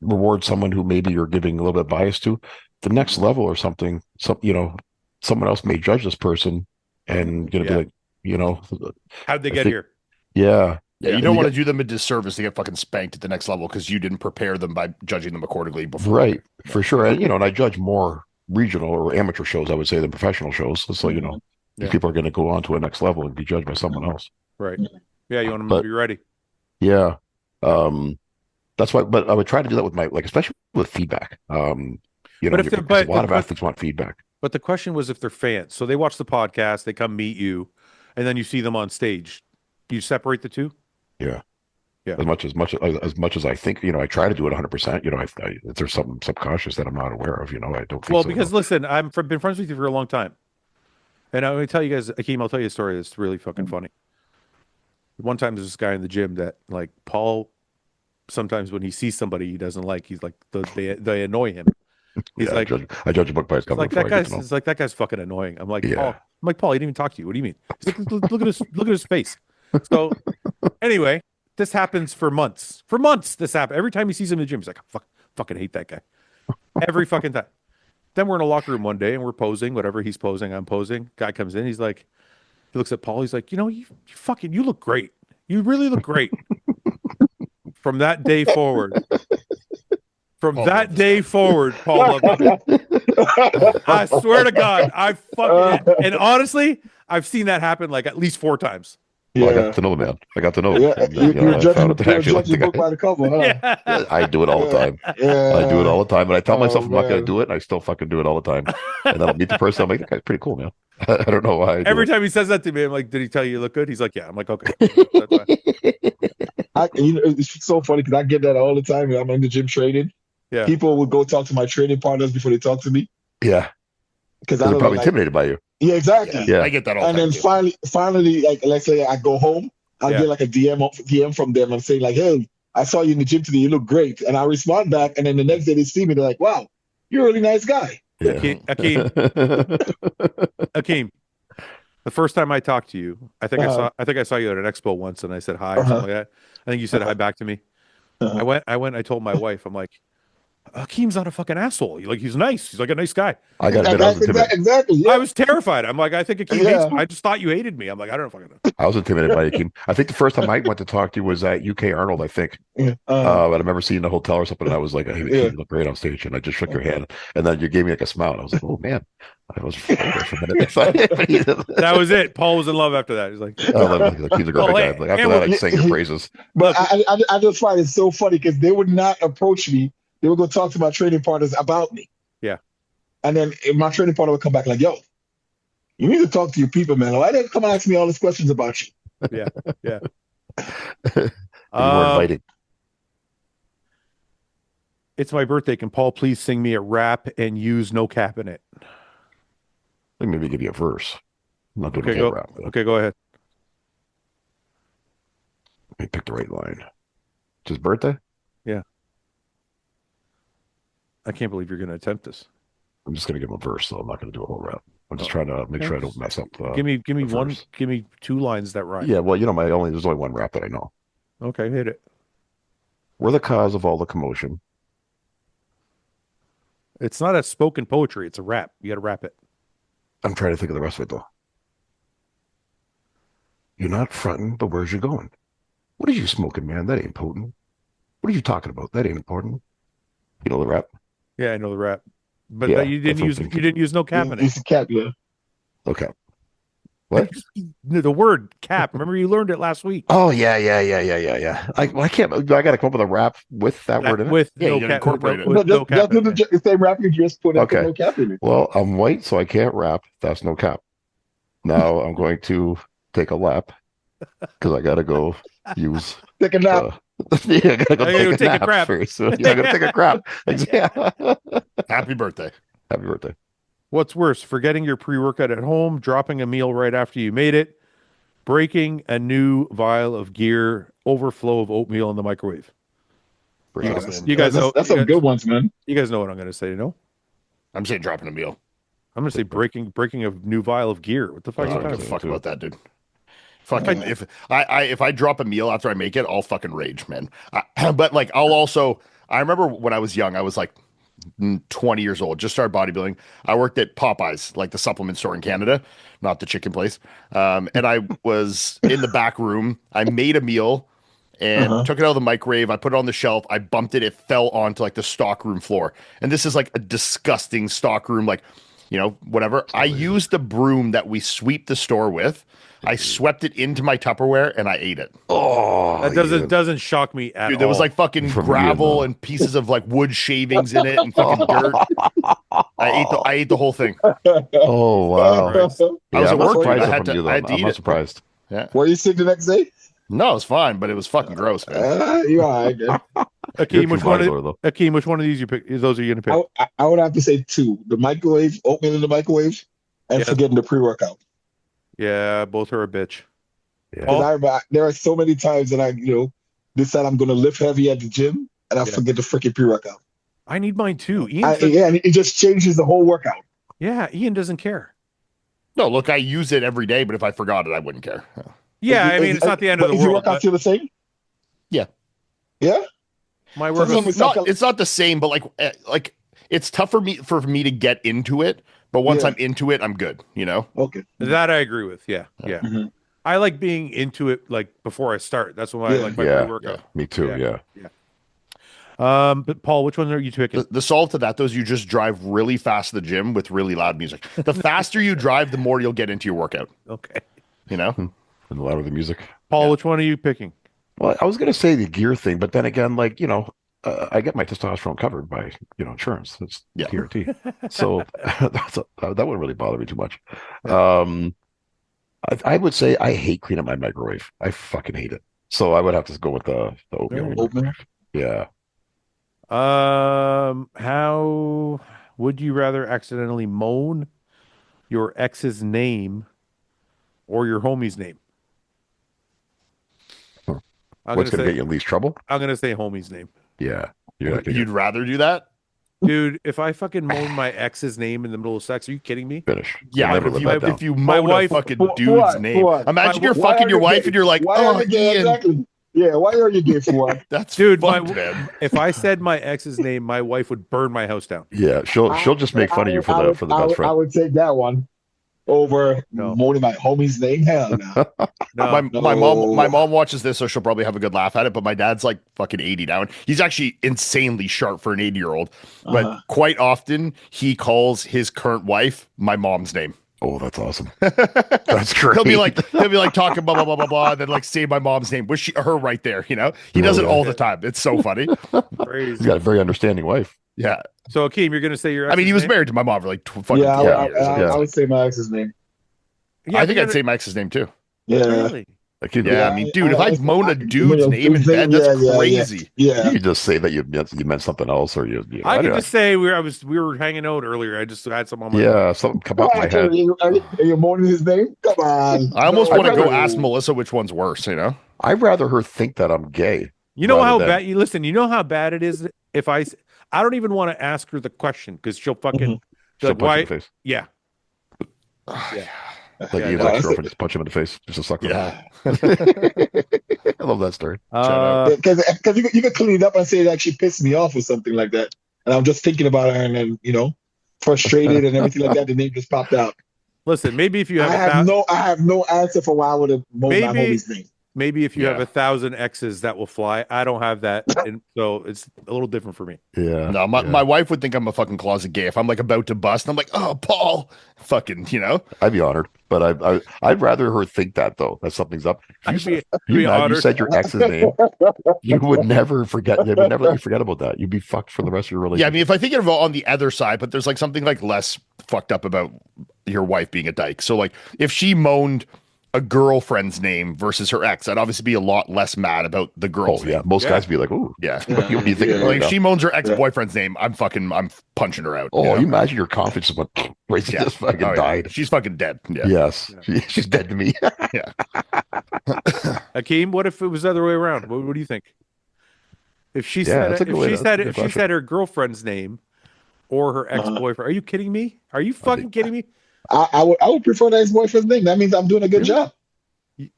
reward someone who maybe you're giving a little bit of bias to, the next level or something, someone else may judge this person and be like, how'd they get here? Yeah. Yeah, you don't want to do them a disservice to get fucking spanked at the next level because you didn't prepare them by judging them accordingly before. Right, for sure. And and I judge more regional or amateur shows, I would say, than professional shows. So these people are going to go on to a next level and be judged by someone else. Right. Yeah, you want them to be ready. Yeah. That's why. But I would try to do that with especially with feedback. Because a lot of athletes want feedback. But the question was if they're fans. So they watch the podcast, they come meet you, and then you see them on stage. Do you separate the two? Yeah. Yeah. As much as I think, I try to do it 100%. If there's something subconscious that I'm not aware of, I don't think well, so. because listen, I've been friends with you for a long time. And I'm going to tell you guys, Akeem, I'll tell you a story that's really fucking funny. One time there's this guy in the gym that like Paul, sometimes when he sees somebody he doesn't like, he's like, they annoy him. He's like, I judge a book by its cover. It's like that guy's fucking annoying. I'm like, Paul, Paul, he didn't even talk to you. What do you mean? He's like, look at his face. So anyway, this happens for months. For months, this happens. Every time he sees him in the gym, he's like, fucking hate that guy. Every fucking time. Then we're in a locker room one day and we're posing, whatever he's posing, I'm posing. Guy comes in, he's like, he looks at Paul, he's like, you look great. You really look great. From that day forward. Paul loved it. I swear to God, and honestly, I've seen that happen like at least 4 times. Yeah. Well, I got to know the man. I got to know. Yeah, you're judging the book by the cover, huh? Yeah. I do it all the time. Yeah. I do it all the time, and I tell myself I'm not going to do it, and I still fucking do it all the time. And then I'll meet the person. I'm like, that guy's pretty cool, man. I don't know why. Every time he says that to me, I'm like, did he tell you look good? He's like, yeah. I'm like, okay. That's fine. It's so funny because I get that all the time. I'm in the gym training. Yeah. People would go talk to my training partners before they talk to me. Yeah. Because they're probably intimidated by you. Yeah, exactly. Yeah. I get that all the time. And then finally, like, let's say I go home, I'll get like a DM from them and saying like, hey, I saw you in the gym today. You look great. And I respond back. And then the next day they see me. They're like, wow, you're a really nice guy. Yeah. Akeem, the first time I talked to you, I think I saw you at an expo once and I said hi or something like that. I think you said hi back to me. I went, I told my wife, I'm like, Akeem's not a fucking asshole. He's nice. He's like a nice guy. I got to admit, exactly. Yeah. I was terrified. I'm like, I think Akeem hates me. I just thought you hated me. I'm like, I don't fucking know. I was intimidated by Akeem. I think the first time I went to talk to you was at UK Arnold, I think. Yeah. I remember seeing the hotel or something, and I was like, hey, you look great on stage. And I just shook your hand, and then you gave me like a smile. And I was like, oh, man. I was for a minute. That was it. Paul was in love after that. He's like, he's a great guy. Like, after that, I sang your praises. But I just find it so funny because they would not approach me. They would go talk to my training partners about me. Yeah. And then my training partner would come back like, yo, you need to talk to your people, man. Why didn't come and ask me all these questions about you? Yeah. Yeah. You were inviting. It's my birthday. Can Paul please sing me a rap and use no cap in it? Let me maybe give you a verse. I'm not doing Okay, a rap. Okay, go ahead. me pick the right line. It's his birthday? I can't believe you're going to attempt this. I'm just going to give him a verse, so I'm not going to do a whole rap. I'm just trying to make sure I don't mess up. Give me the one. verse. Give me 2 lines that rhyme. Yeah, well, there's only one rap that I know. Okay, hit it. We're the cause of all the commotion. It's not a spoken poetry. It's a rap. You got to rap it. I'm trying to think of the rest of it, though. You're not fronting, but where's you going? What are you smoking, man? That ain't potent. What are you talking about? That ain't important. You know the rap? Yeah, I know the rap, but Yeah, you didn't use no cap in it. It's a cap, yeah. Okay. What? The word cap. Remember, you learned it last week. Oh, yeah. I can't. I got to come up with a rap with that word in it. With Yeah, no you gotta cap. incorporate it. With no cap Just do in it. the same rap you just put Okay. no cap in it. Well, I'm white, so I can't rap. That's no cap. Now I'm going to take a lap because I got to go use. Take a nap. Yeah, I gotta go I gotta take a nap crap. first. So, yeah, I gotta take a crap. Yeah. Happy birthday. Happy birthday. What's worse, forgetting your pre-workout at home, dropping a meal right after you made it, breaking a new vial of gear, overflow of oatmeal in the microwave? You guys know. That's some good ones, man. You guys know what I'm going to say, no? I'm saying dropping a meal. I'm going to say breaking a new vial of gear. What the fuck? I are you don't talking give a about? fuck about that, dude. Fucking if I drop a meal after I make it, I'll fucking rage, man. But like I remember when I was young, I was like 20 years old, just started bodybuilding. I worked at Popeyes, like the supplement store in Canada, not the chicken place. And I was in the back room. I made a meal and took it out of the microwave. I put it on the shelf. I bumped it. It fell onto like the stockroom floor. And this is like a disgusting stockroom, like, whatever. I used the broom that we sweep the store with. I swept it into my Tupperware and I ate it. Oh, That doesn't shock me at all. Dude, there was like fucking From gravel and pieces of like wood shavings in it and fucking dirt. I ate the whole thing. Oh wow! Christ. I was I'm at not work, dude. surprised I had from to- you, though. I had to I'm eat not it. surprised. Yeah. Were you sick the next day? No, it's fine, but it was fucking gross, man. You all right, man. Akeem, which one? Though. Akeem, which one of these you pick? Those are you going to pick? I would have to say 2: the microwave, oatmeal in the microwave, and Yeah. forgetting the pre-workout. Yeah, both are a bitch. Yeah. Paul? 'Cause I remember there are so many times that I, decide I'm going to lift heavy at the gym, and I Yeah. forget the freaking pre-workout. I need mine too. And it just changes the whole workout. Ian doesn't care. No, look, I use it every day, but if I forgot it, I wouldn't care. Yeah, I mean, it's not the end of the Is your world. workout still the same? Yeah. Yeah? My So work. some- It's not the same, but like it's tough for me to get into it. But once Yeah. I'm into it, I'm good. Okay. That I agree with. Yeah. Mhm. I like being into it like before I start. That's why I Yeah. like my Yeah. pre-workout. Me too. Yeah. Yeah. But Paul, which one are you picking? The solve to that, though, is you just drive really fast to the gym with really loud music. The faster you drive, the more you'll get into your workout. Okay. And louder the music. Paul, which one are you picking? Well, I was going to say the gear thing, but then again, like I get my testosterone covered by insurance. It's Yeah. TRT, so that wouldn't really bother me too much. I would say I hate cleaning my microwave. I fucking hate it. So I would have to go with the oatmeal. Oatmeal? Yeah. How would you rather accidentally moan your ex's name or your homie's name? What's going to get you in least trouble? I'm gonna say homie's name. Yeah. You'd rather do that? Dude, if I fucking moan my ex's name in the middle of sex, are you kidding me? Finish. Yeah, You'll never but live that down. if you My moan wife- a fucking Fouad, dude's name, Fouad. imagine you're Why fucking are your you wife gay? and you're like, Why oh, are you gay? Ian, Exactly. Yeah, why are you gay, Fouad? that's Dude, fucked, man. If I said my ex's name, my wife would burn my house down. Yeah, she'll just make fun of you for the best I friend. would take that one over No. moaning my homie's name. Hell no. No, My mom watches this, so she'll probably have a good laugh at it. But my dad's like fucking 80 now, and he's actually insanely sharp for an 80-year-old. But quite often, he calls his current wife my mom's name. Oh, that's awesome. That's great. He'll be like talking blah blah blah blah blah, and then like say my mom's name, wish her right there. He does it all the time. It's so funny. He's crazy. got a very understanding wife. Yeah, So, Akeem, you're gonna say your I mean, he was ex's married to my mom for like fucking Yeah, 20 I, years. I, I would say my ex's name. name? I think I'd say my ex's name too. Yeah. Really? Like, you, Yeah, I mean, dude, if I moan a dude's name in bed, that's crazy. Yeah. you could just say that you meant something else, or you. I could don't just say we were hanging out earlier. I just had some on my know. Something come up my head. Are you moaning his name? Come on. I almost No, want to go no. ask Melissa which one's worse. I'd rather her think that I'm gay. You know how rather bad you listen. You know how bad it is if I don't even want to ask her the question because she'll fucking She'll like, punch why? you in the face. Yeah, yeah. Like Yeah, Ian's no, ex-girlfriend just punch him in the face, just a sucker. Yeah. I love that story. Because you could clean it up and say like she pissed me off or something like that, and I'm just thinking about her and then frustrated and everything like that. The name just popped out. Listen, maybe if you have I have no answer for why I would have moaned my homie's name. Maybe if you have 1,000 X's that will fly. I don't have that, and so it's a little different for me. Yeah. No, my wife would think I'm a fucking closet gay if I'm like about to bust. And I'm like, oh, Paul, fucking, I'd be honored, but I'd rather her think that though that something's up. You said your ex's name, you would never forget. They would never let you forget about that. You'd be fucked for the rest of your relationship. Yeah, I mean, if I think of it on the other side, but there's like something like less fucked up about your wife being a dyke. So like, if she moaned a girlfriend's name versus her ex, I'd obviously be a lot less mad about the girl's name. Most guys be like, "Ooh, yeah." What do you think? Like, if she moans her ex-boyfriend's name, I'm punching her out. You imagine your confidence went right to just fucking died. She's fucking dead. Yeah. Yes, she's dead to me. Yeah. Akeem, what if it was the other way around? What do you think? If she said her girlfriend's name or her ex-boyfriend, are you kidding me? Are you fucking kidding me? I would prefer the ex-boyfriend's name. That means I'm doing a good job.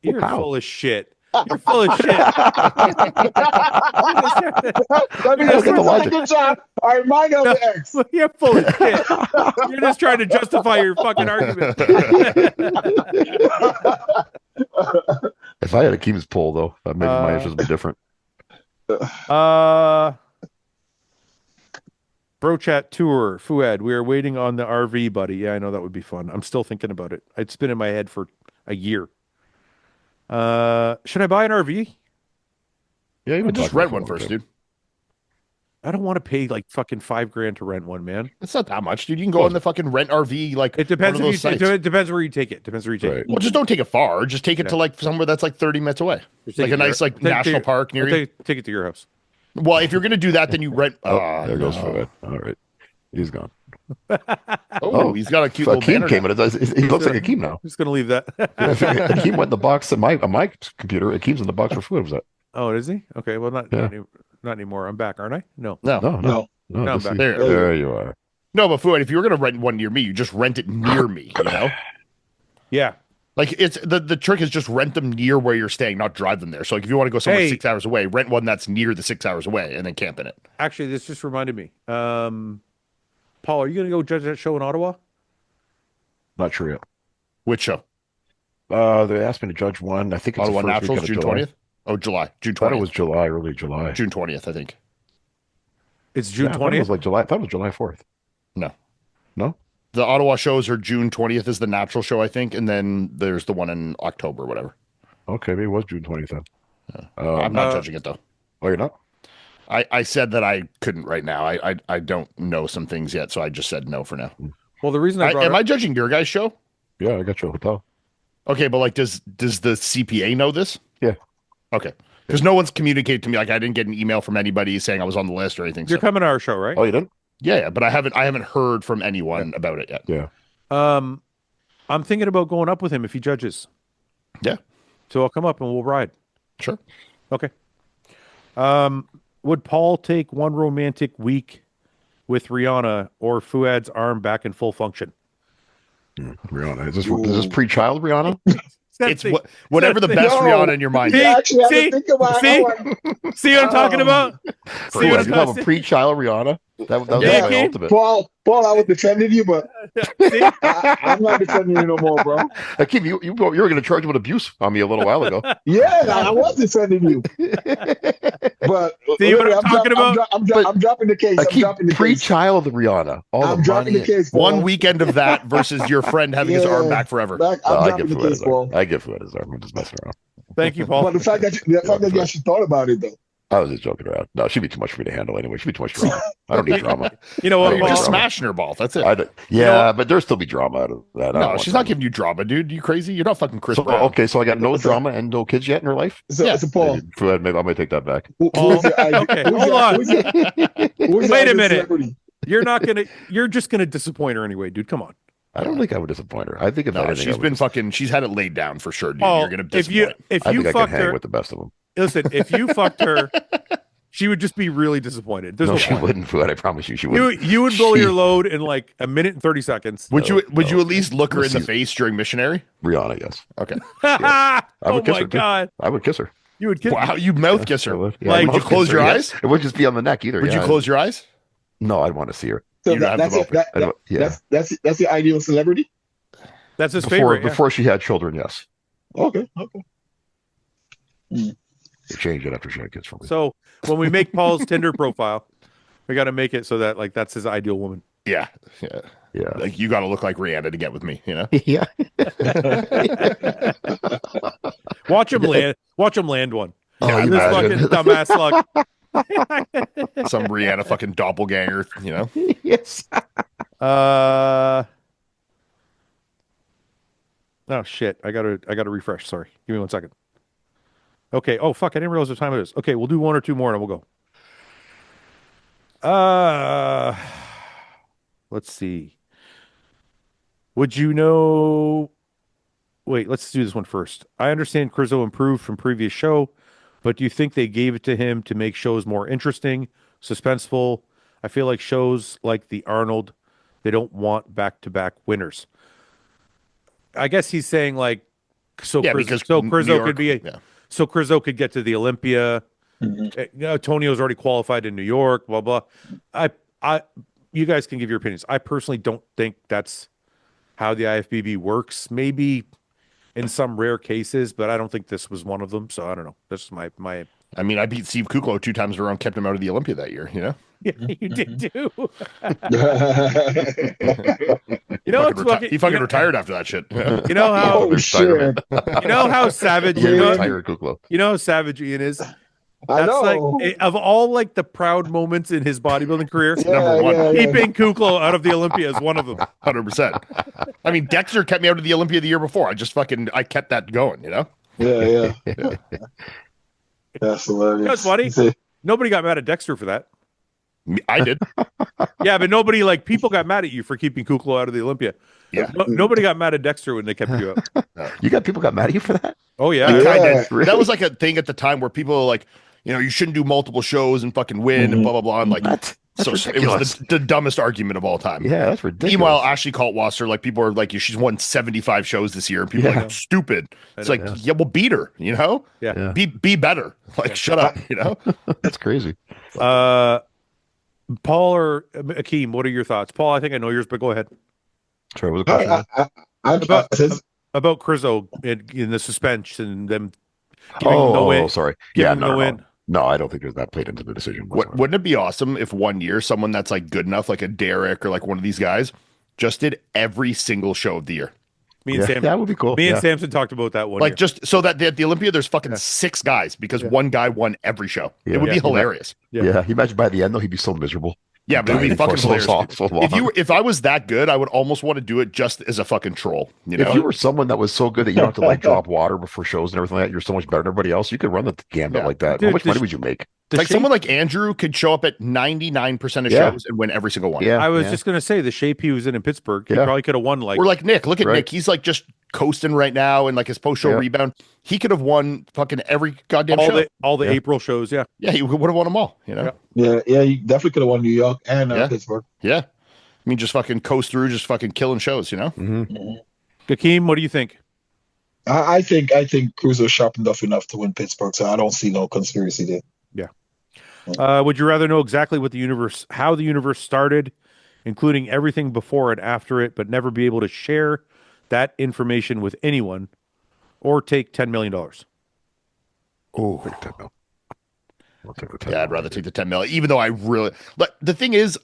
You're full of shit. You're full of shit. That means I'm doing a good job. I remind of the ex. You're full of shit. You're just trying to justify your fucking argument. If I had Akeem's poll though, maybe my answers would be different. Bro chat tour, Fouad. We are waiting on the RV, buddy. Yeah, I know that would be fun. I'm still thinking about it. It's been in my head for a year. Should I buy an RV? Yeah, you would just rent one first, dude. I don't want to pay like fucking $5,000 to rent one, man. It's not that much, dude. You can go on the fucking rent RV. Like, it depends it depends where you take it. Right. Well, just don't take it far. Just take it to like somewhere that's like 30 minutes away, like a nice national park near you. Take it to your house. Well, if you're gonna do that, then you rent. There goes Fouad. All right, he's gone. He's got a cute little Akeem came in. He looks like Akeem now. I'm just gonna leave that. Akeem went in the box on my computer. Akeem's in the box for Fouad. Was that? Oh, is he? Okay, well, not anymore. I'm back, aren't I? No. No, I'm back. There you are. No, but Fouad, if you were gonna rent one near me, you just rent it near me. Yeah. Like it's the trick is just rent them near where you're staying, not drive them there. So like if you want to go somewhere 6 hours away, rent one that's near the 6 hours away and then camp in it. Actually, this just reminded me. Paul, are you gonna go judge that show in Ottawa? Not sure yet. Which show? They asked me to judge one. I think it's Ottawa the first Naturals, June 20th. Oh, July. June 20th. I thought it was July, early July. June 20th, I think. It's June 20th. I thought it was like July. I thought it was July 4th. No. The Ottawa shows are June 20th is the natural show, I think, and then there's the one in October, whatever. Okay, maybe it was June 20th then. I'm not judging it though. Oh, you're not? I said that I couldn't right now. I don't know some things yet, so I just said no for now. Well, the reason am I judging your guys' show? Yeah, I got you a hotel. Okay, but like, does the CPA know this? Yeah. Okay. Because no one's communicated to me. Like, I didn't get an email from anybody saying I was on the list or anything. You're coming to our show, right? Oh, you didn't? Yeah, but I haven't heard from anyone about it yet. Yeah. I'm thinking about going up with him if he judges. Yeah. So I'll come up and we'll ride. Sure. Okay. Would Paul take one romantic week with Rihanna or Fouad's arm back in full function? Rihanna. Is this pre-child Rihanna? It's whatever the best Rihanna in your mind. See what I'm talking about? See what you have a pre-child Rihanna? That was my ultimate. Paul, I was defending you, but I'm not defending you no more, bro. Akeem, you were going to charge him with abuse on me a little while ago. Yeah, I was defending you. But see what I'm talking about? I'm dropping the case. I'm dropping the case. Pre-child Rihanna. I'm dropping the case. Paul. One weekend of that versus your friend having his arm back forever. I give Fouad his arm. I'm just messing around. Thank you, Paul. But the fact that you actually thought about it, though. I was just joking around. No, she'd be too much for me to handle anyway. She'd be too much drama. I don't need drama. You know what? You're just smashing her ball. That's it. But there'll still be drama out of that. No, she's not giving you drama, dude. You crazy? You're not fucking Chris Brown. Okay, so I got no drama and no kids yet in her life? So Paul. Maybe I might take that back. Okay, hold on. Wait a minute. You're just gonna disappoint her anyway, dude. Come on. I don't think I would disappoint her. I think if No, anything, she's been fucking. She's had it laid down for sure, dude. Paul, You're gonna if you disappoint. if I you think I can fucked hang her, with the best of them. listen, if you fucked her, she would just be really disappointed. There's No, no she point. wouldn't, Fouad. I promise you, she wouldn't. You would blow She- your load in like a minute and 30 seconds. Would you No, at least look her in the Listen. face during missionary? Rihanna, yes. Okay. I Oh would kiss my her, too. god. I would kiss her. You would kiss Wow, you mouth kiss I her. would. Like, I'd would you mouth close kiss your her, yeah. eyes? It would just be on the neck either. Would yeah. you close your eyes? No, I'd want to see her. So You'd have that's them it. open. I don't- yeah. That's the ideal celebrity. That's his Before favorite. Yeah. before she had children, yes. Okay. They changed it after she had kids from me. So when we make Paul's Tinder profile, we got to make it so that like that's his ideal woman. Yeah. Yeah. Like you got to look like Rihanna to get with me. You know. Yeah. Watch him land. Watch him land one. Oh, This imagine. fucking dumbass luck. Some Rihanna fucking doppelganger. You know. Yes. Oh shit! I gotta refresh. Sorry, give me 1 second. Okay. Oh fuck! I didn't realize what time it is. Okay, we'll do one or two more and we'll go. Let's see. Would you know? Wait, let's do this one first. I understand Krizo improved from previous show, but do you think they gave it to him to make shows more interesting, suspenseful? I feel like shows like the Arnold, they don't want back-to-back winners. I guess he's saying like, so Yeah, Krizo, because so New Krizo York- could be, yeah. so Krizo could get to the Olympia. Tonio's already qualified in New York. Blah blah. You guys can give your opinions. I personally don't think that's how the IFBB works. Maybe in some rare cases, but I don't think this was one of them. So I don't know. That's my. I mean, I beat Steve Kuklo 2 times in a row and kept him out of the Olympia that year. You know. Yeah, you did too. He fucking retired after that shit. You know how Oh shit! you know how savage Yeah, you know, retired Kuklo. you know how savage Ian is. I That's know. like of all like the proud moments in his bodybuilding career. number one. Keeping Kuklo out of the Olympia is one of them. 100%. I mean, Dexter kept me out of the Olympia the year before. I kept that going. You know. Yeah. That's hilarious. That's funny. See, Nobody got mad at Dexter for that. I did. Yeah, but nobody like people got mad at you for keeping Kuklo out of the Olympia. Yeah. Nobody got mad at Dexter when they kept you out. People got mad at you for that? Oh yeah. Yeah. Kinda, that was like a thing at the time where people were like, you know, you shouldn't do multiple shows and fucking win and blah blah blah. And like, That's so it ridiculous. was the dumbest argument of all time. Yeah, that's ridiculous. Meanwhile, Ashley Kaltwasser, like people are like, she's won 75 shows this year, and people are Yeah. like, stupid. It's know, like, yeah, well, beat her, you know? Yeah. Yeah. Be better. Like, shut up, you know? That's crazy. Paul or Akeem, what are your thoughts? Paul, I think I know yours, but go ahead. Sorry, what was the question? About Krizo in the suspension and them giving Oh, no win. sorry. giving Yeah, him no, no no, win. no. No, I don't think that played into the decision. Wouldn't it be awesome if one year someone that's like good enough, like a Derek or like one of these guys, just did every single show of the year? Me and Yeah, Sam, that would be cool. me and Yeah. Samson talked about that one. Like year. just so that at the Olympia, there's fucking 6 guys because one guy won every show. Yeah. It would be Yeah. hilarious. Yeah. Yeah. You imagine by the end though, he'd be so miserable. Yeah, but it'd be Dying fucking for hilarious. so long. If I was that good, I would almost want to do it just as a fucking troll. You know? If you were someone that was so good that you don't have to like drop water before shows and everything like that, you're so much better than everybody else. You could run the gambit Yeah. like that. Dude, How much the money sh- would you make? The like shape- someone like Andrew could show up at 99% of Yeah. shows and win every single one. Yeah. I was yeah. just gonna say the shape he was in Pittsburgh, he Yeah. probably could have won like Or like Nick. Look at Right. Nick. He's like just coasting right now and like his post show Yeah. rebound. He could have won fucking every goddamn show. all the Yeah. April shows. Yeah. Yeah, he would have won them all. You know? Yeah. Yeah, you definitely could have won New York and Yeah. Pittsburgh. Yeah. I mean, just fucking coast through, just fucking killing shows, you know? Mhm. Hakeem, what do you think? I think Krizo sharpened up enough to win Pittsburgh, so I don't see no conspiracy there. Would you rather know exactly how the universe started, including everything before and after it, but never be able to share that information with anyone, or take $10 million? Oh, Take 10 mil. I'll take the 10 yeah, I'd mil. rather take the 10 mil, even though I really like the thing is,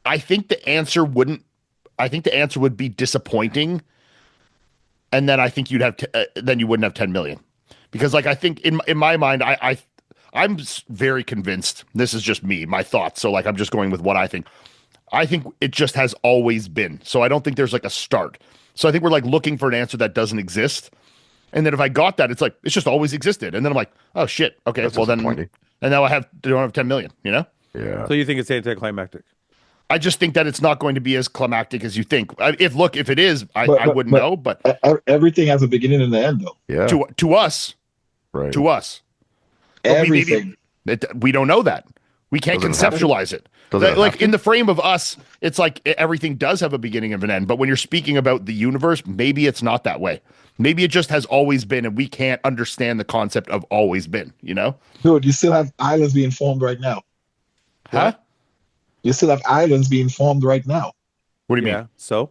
I think the answer would be disappointing. And then I think you'd have, then you wouldn't have 10 million because like, I think in my mind, I'm very convinced this is just me, my thoughts. So like, I'm just going with what I think it just has always been. So I don't think there's like a start. So I think we're like looking for an answer that doesn't exist. And then if I got that, it's like, it's just always existed. And then I'm like, oh shit. Okay. That's well then, disappointing. and now I don't have 10 million, you know? Yeah. So you think it's anticlimactic? I just think that it's not going to be as climactic as you think. If it is, I wouldn't know. But everything has a beginning and an end, though. Yeah. to us, Right. to us, Everything. we don't know that. We can't Doesn't have conceptualize it. Doesn't it Like have to? in the frame of us, it's like everything does have a beginning and an end. But when you're speaking about the universe, maybe it's not that way. Maybe it just has always been, and we can't understand the concept of always been. You know? Dude, you still have islands being formed right now. Huh? You still have islands being formed right now. What do you Yeah. mean? So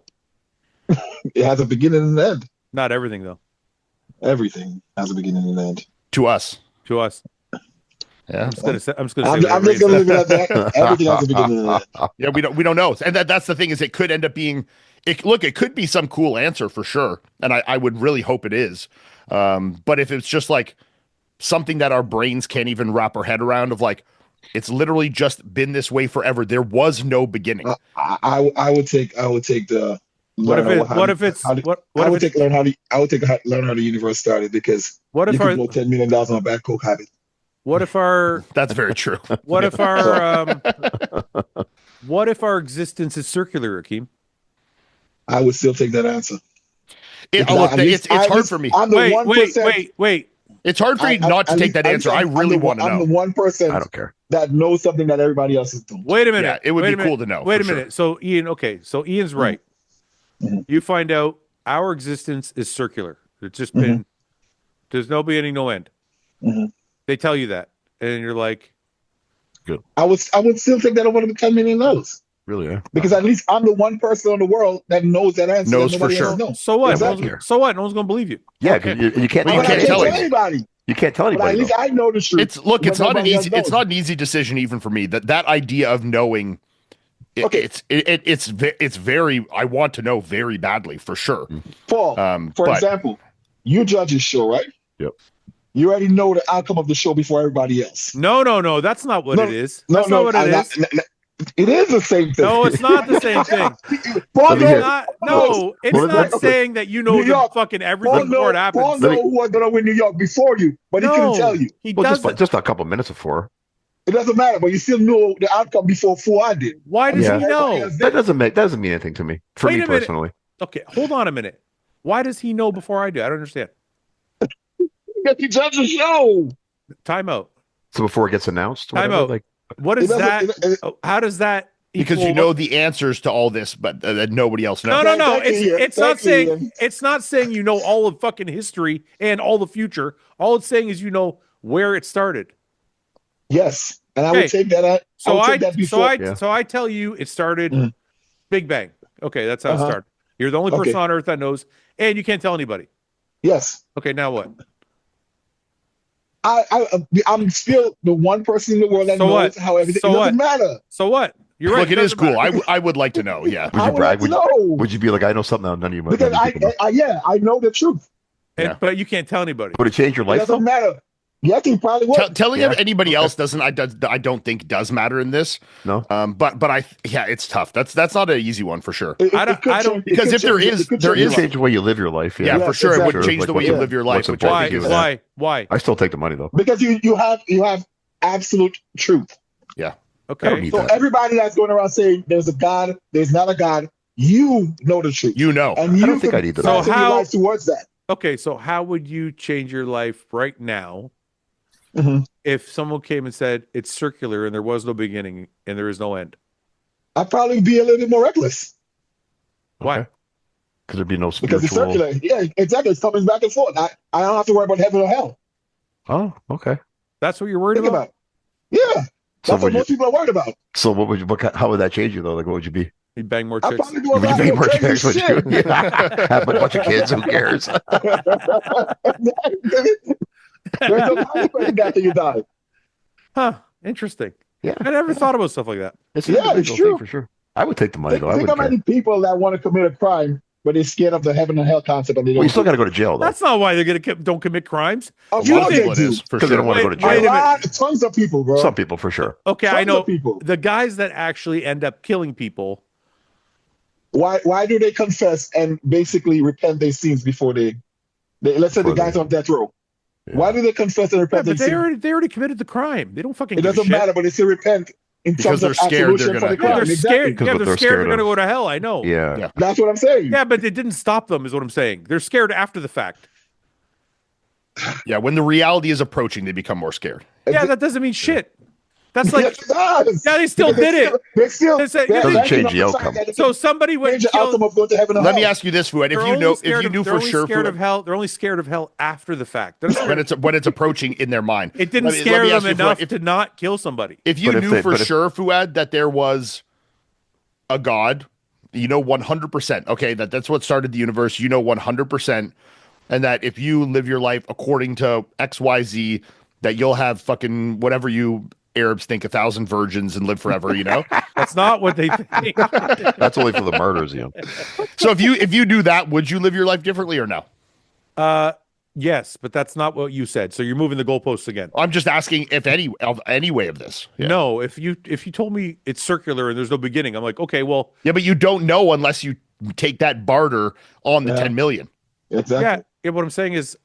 It has a beginning and an end. not everything though. Everything has a beginning and an end. To us, To us, yeah, I'm just gonna say. I'm whatever just he going to said. leave it at that. Everything has a beginning and an end. yeah. We don't know, and that's the thing is it could end up being. It could be some cool answer for sure, and I would really hope it is. But if it's just like something that our brains can't even wrap our head around, of like it's literally just been this way forever. There was no beginning. I would take the. What if learn it? how- What if it's? how to- What I would if it? take learn how the universe started, because What you if could our? blow $10 million on a bad coke habit. What if our? That's very true. What if our? What if our existence is circular, Akeem? I would still take that answer. Look, it's hard for me. I'm the Wait, 1%. wait. It's hard for you not to take that answer. I really want to I'm know. the 1% I don't care. that knows something that everybody else is doing. Wait a minute. Yeah, it would Wait be a minute. cool to know, Wait a for minute. So Ian, okay. So Ian's right. Mhm. You find out our existence is circular. It's just been. There's no beginning, no end. Mhm. They tell you that, and you're like, I would still take that over the $10 million, Really? Yeah. because at least I'm the one person in the world that knows that answer. Knows that for nobody sure. else knows. so what? Exactly. So what? No one's gonna believe you. Yeah, 'cause you can't. Well, But you I can't tell anybody. You can't tell But at anybody. least though. I know the truth. It's not an Nobody else easy. It's knows. not an easy decision even for me. That idea of knowing. Okay. It's very. I want to know very badly for sure. Paul, for But- example, you judge a show, right? Yep. You already know the outcome of the show before everybody else. No. That's not what No, it is. That's not what it is. It is the same thing. No, it's not the same thing. Paul Let me knows- hear it. No, it's Well, not okay. saying that you know New York. fucking Paul everything before it know happens. who was going to win New York before you, but he couldn't tell you. He Well, doesn't. just a couple minutes before. It doesn't matter, but you still know the outcome before Fouad did. Why does Yeah. he know? Everybody else That did. doesn't mean anything to me. For Wait me a minute. personally. Okay, hold on a minute. Why does he know before I do? I don't understand. Because he judged the show. Time out. So before it gets announced, Time whatever, out. like What It is that? doesn't- How does that? Because equal you know what- the answers to all this, but that nobody else knows. No. Thank you, It's not thank you, saying Ian. it's not saying you know all of fucking history and all the future. All it's saying is you know where it started. Yes, and I Okay. would take that. I So would I take that before. Yeah. so I tell you it started Mhm. Big Bang. Okay, that's how it Uh-huh. started. You're the only person Okay. on earth that knows, and you can't tell anybody. Yes, Okay, now what? I'm still the one person in the world that So knows what? how everything. So it what? doesn't matter. So what? You're right. Look, it is doesn't cool. matter. I would like to know. Yeah. Would I you would brag? like to know. Would you be like, I know something that none of you might Because none of you people know. I know the truth. And- Yeah. but you can't tell anybody. Would it change your It life though? doesn't matter. Yes, he probably would. Telling Yeah. anybody else doesn't. I don't think does matter in this. No. But it's tough. That's not an easy one for sure. I don't- because if there is- there It is- change the way you live your life. Yeah, Yeah. for sure. It would exactly. change the Like way you what- live your life. what's Which I Why? think is important to you. Why? I still take the money though. because you have absolute truth. I don't Okay. need So that. everybody that's going around saying there's a God, there's not a God, you know the truth. you know. And you I don't think can I need that. So fasten your how- life towards that. Okay. So how would you change your life right now Mhm. if someone came and said it's circular and there was no beginning and there is no end? I'd probably be a little bit more reckless Why? Okay. Because there'd be no because it's spiritual. circular. Yeah, exactly. It's coming back and forth. I don't have to worry about heaven or hell. Oh, okay. That's what you're worried Think about? about it. Yeah, So that's what would you, most people are worried about. so what would you? How would that change you though? Like, what would you be? You bang more I'd chicks. probably do a Would you lot be of more crazy chicks? Would you? shit. Have a bunch of kids? Who cares? There's no consequence after you die. Huh. Interesting. Yeah. I never thought about stuff like that. It's an Yeah, it's individual true. thing for sure. I would take the money Think, though. I think how wouldn't care. many people that want to commit a crime, but they're scared of the heaven and hell concept, and they Well, you don't. still got to go to jail though. That's not why they're gonna don't commit crimes. A A lot lot of people it do. is for Because they sure. don't want to go to Wait jail. a minute. Tons of people, bro. Some people for sure. Okay, I Tons know of people. the guys that actually end up killing people. Why do they confess and basically repent their sins before they let's say the Before guys they- on death row? Yeah. Why do they confess and Yeah, repent but their sins? they already committed the crime. They don't fucking. It give a doesn't shit. matter, but they still repent in Because terms of they're scared they're absolution for the gonna- Yeah, crime. they're Exactly. scared. Because Yeah, what they're they're scared they're scared going to of. go to hell. I know. Yeah. That's what I'm saying. Yeah, but it didn't stop them, is what I'm saying. They're scared after the fact. Yeah, when the reality is approaching, they become more scared. Yeah, that doesn't mean shit. That's like, Yes, it does. yeah, they still Because did it. They still. They say- they're Doesn't banking change on the fact outcome. that it So can somebody went change and the outcome killed. of going to heaven or Let me hell. ask you this, Fouad. If They're you only know, if scared you of- knew they're for only sure, scared Fouad, of hell. They're only scared of hell after the fact. They're scared- when it's approaching in their mind. it didn't Let me scare ask them you, Fouad, enough if- to not kill somebody. If you But if knew they- for but if- sure, Fouad, that there was a God, 100%. Okay, that's what started the universe. 100%, and that if you live your life according to XYZ, that you'll have fucking whatever you Arabs think 1,000 virgins and live forever. That's not what they think. That's only for the murders, So if you do that, would you live your life differently or no? Yes, but that's not what you said. So you're moving the goalposts again. I'm just asking if any way of this. Yeah. No, if you told me it's circular and there's no beginning, I'm like, okay, well, Yeah, but you don't know unless you take that barter on the 10 million. Exactly. yeah. What I'm saying is,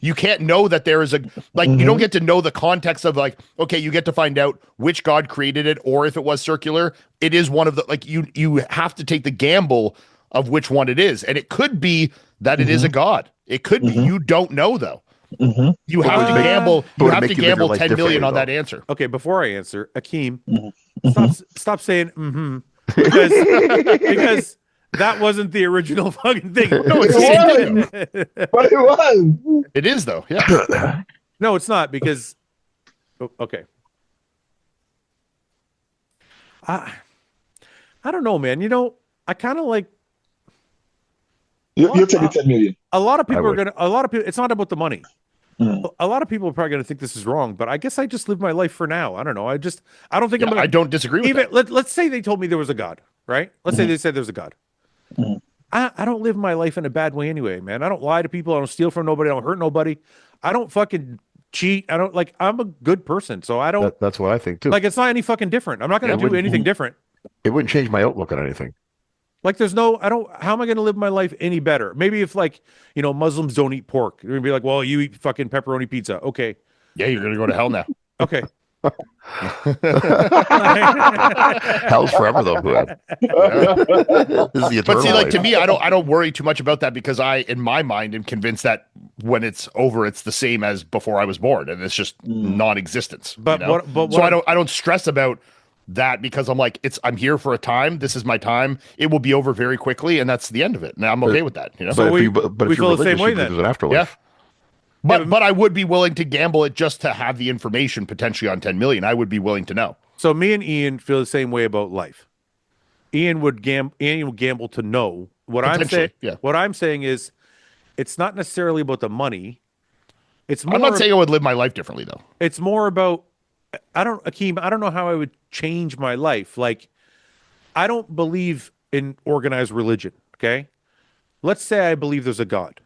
You can't know that there is a you don't get to know the context of okay, you get to find out which God created it, or if it was circular, it is one of the you have to take the gamble of which one it is, and it could be that it is a God. It could be. You don't know though. You have to gamble. But You would it have to make you live your gamble life 10 million on differently, that answer. okay, before I answer, Akeem, stop saying because that wasn't the original fucking thing. No, it's But it was. it is though. Yeah. No, it's not because. Okay. I don't know, man. I kind of like You're taking 10 million. a lot of people I are would. gonna. A lot of people. It's not about the money. Mm. A lot of people are probably gonna think this is wrong, but I guess I just live my life for now. I don't know. I don't think I'm gonna. I don't disagree with Even that. let's say they told me there was a God, right? Let's say they said there's a God. Mhm. I don't live my life in a bad way anyway, man. I don't lie to people. I don't steal from nobody. I don't hurt nobody. I don't fucking cheat. I don't I'm a good person, so I don't That's what I think too. it's not any fucking different. I'm not gonna Yeah, do wouldn't- anything different. It wouldn't change my outlook on anything. There's no, how am I going to live my life any better? Maybe if Muslims don't eat pork, they're going to be like, well, you eat fucking pepperoni pizza. Okay. Yeah, you're gonna go to hell now. Okay. Hell's forever though. Fouad. This is the eternal But see, life. to me, I don't worry too much about that because I, in my mind, am convinced that when it's over, it's the same as before I was born, and it's just non-existence. But you know? what So I'm- I don't stress about that because I'm like, I'm here for a time. This is my time. It will be over very quickly, and that's the end of it. And I'm okay with that. But So if we- you, but we if you're feel the same religious, way you believe then. there's an afterlife. Yeah. But I would be willing to gamble it just to have the information potentially on 10 million. I would be willing to know. So me and Ian feel the same way about life. Ian would gamble to know. What I'm saying, Potentially, yeah. what I'm saying is, it's not necessarily about the money. It's more. I'm not saying I would live my life differently though. It's more about, Akeem, I don't know how I would change my life. I don't believe in organized religion. Okay. Let's say I believe there's a God.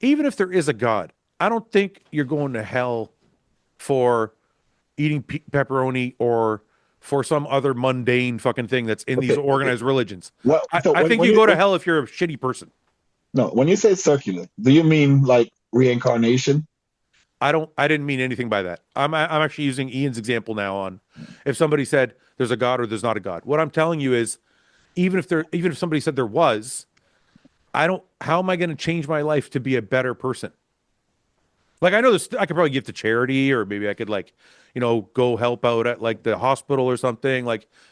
Even if there is a God, I don't think you're going to hell for eating pepperoni or for some other mundane fucking thing that's in these Okay. organized religions. Well, I so when- think when you go to hell if you're a shitty person. No, when you say circular, do you mean like reincarnation? I didn't mean anything by that. I'm actually using Ian's example now on if somebody said there's a God or there's not a God. What I'm telling you is even if somebody said there was, how am I going to change my life to be a better person? I know this, I could probably give to charity, or maybe I could go help out at the hospital or something.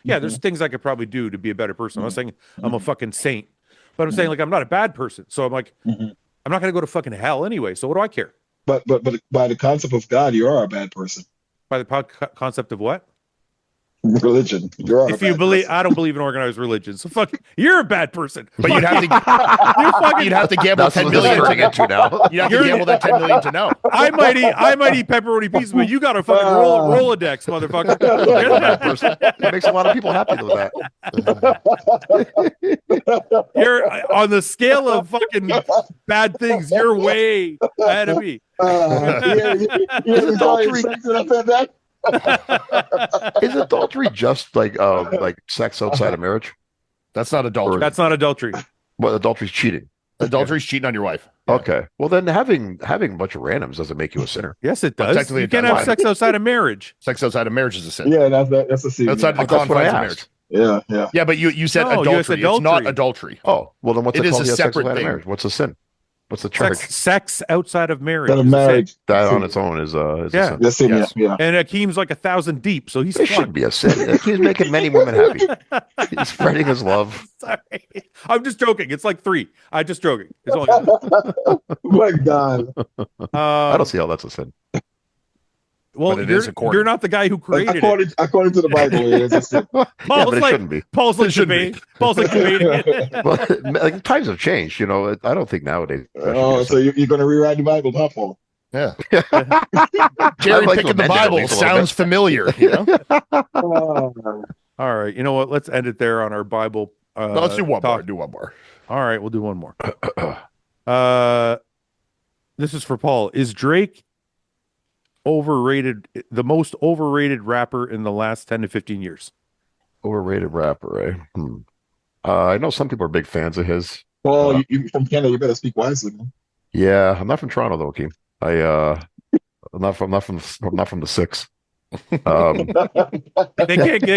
There's things I could probably do to be a better person. I'm not saying I'm a fucking saint, but I'm saying I'm not a bad person. So I'm I'm not going to go to fucking hell anyway. So what do I care? But by the concept of God, you are a bad person. By the concept of what? Religion, you're a If you bad believe, person. I don't believe in organized religion. So you're a bad person. But you'd have to gamble That's 10 what this is million turning into now. You'd have to gamble that 10 million to know. I might eat pepperoni pieces, but you got a fucking Rolodex, motherfucker. Bad person. It makes a lot of people happy though. That You're on the scale of fucking bad things. You're way ahead of me. You're enjoying sex and I said that? is adultery just like sex outside of marriage? That's not adultery. That's not adultery. Well, adultery's cheating. Adultery is cheating on your wife. Okay. Well, then having a bunch of randoms doesn't make you a sinner. Yes, it But does. technically You it can't does. have sex outside of marriage. Sex outside of marriage is a sin. Yeah, that's a sin. Outside Yeah. the That's what I confines of asked. marriage. Yeah. Yeah, but you said No, you said adultery. It's not adultery. adultery. Oh, well, then what's It it is called? a Yeah, sex separate outside of thing. marriage. What's the sin? What's the charge? Sex outside of marriage. Instead of is a sin. marriage. That on sin. its own is a Yeah. sin. That's sin, Yes. yeah. And Akeem's like 1,000 deep, so he's It fine. shouldn't be a sin. He's making many women happy. He's spreading his love. Sorry. I'm just joking. It's like 3. I'm just joking. It's only My God. I don't see how that's a sin. well, But it is according. you're not the guy who Like, created it. according to the Bible, it is a sin. Yeah, Paul's but it like, shouldn't be. Paul's like It shouldn't debating. Paul's like debating it. Well, like, times have changed. You know, I don't think nowadays. that should be Oh, a so sin. you're going to rewrite the Bible, huh, Paul? Yeah. I'd Jerry like to picking the amend it at Bible least a little sounds familiar. You know? All right. You know what? Let's end it there on our Bible. No, let's do one more. talk. Do one more. All right. We'll do one more. This is for Paul. Is Drake overrated, the most overrated rapper in the last 10 to 15 years? Overrated rapper, eh? I know some people are big fans of his. Paul, you from Canada, you better speak wisely, man. Yeah, I'm not from Toronto though, Keem. I'm not from the 6. They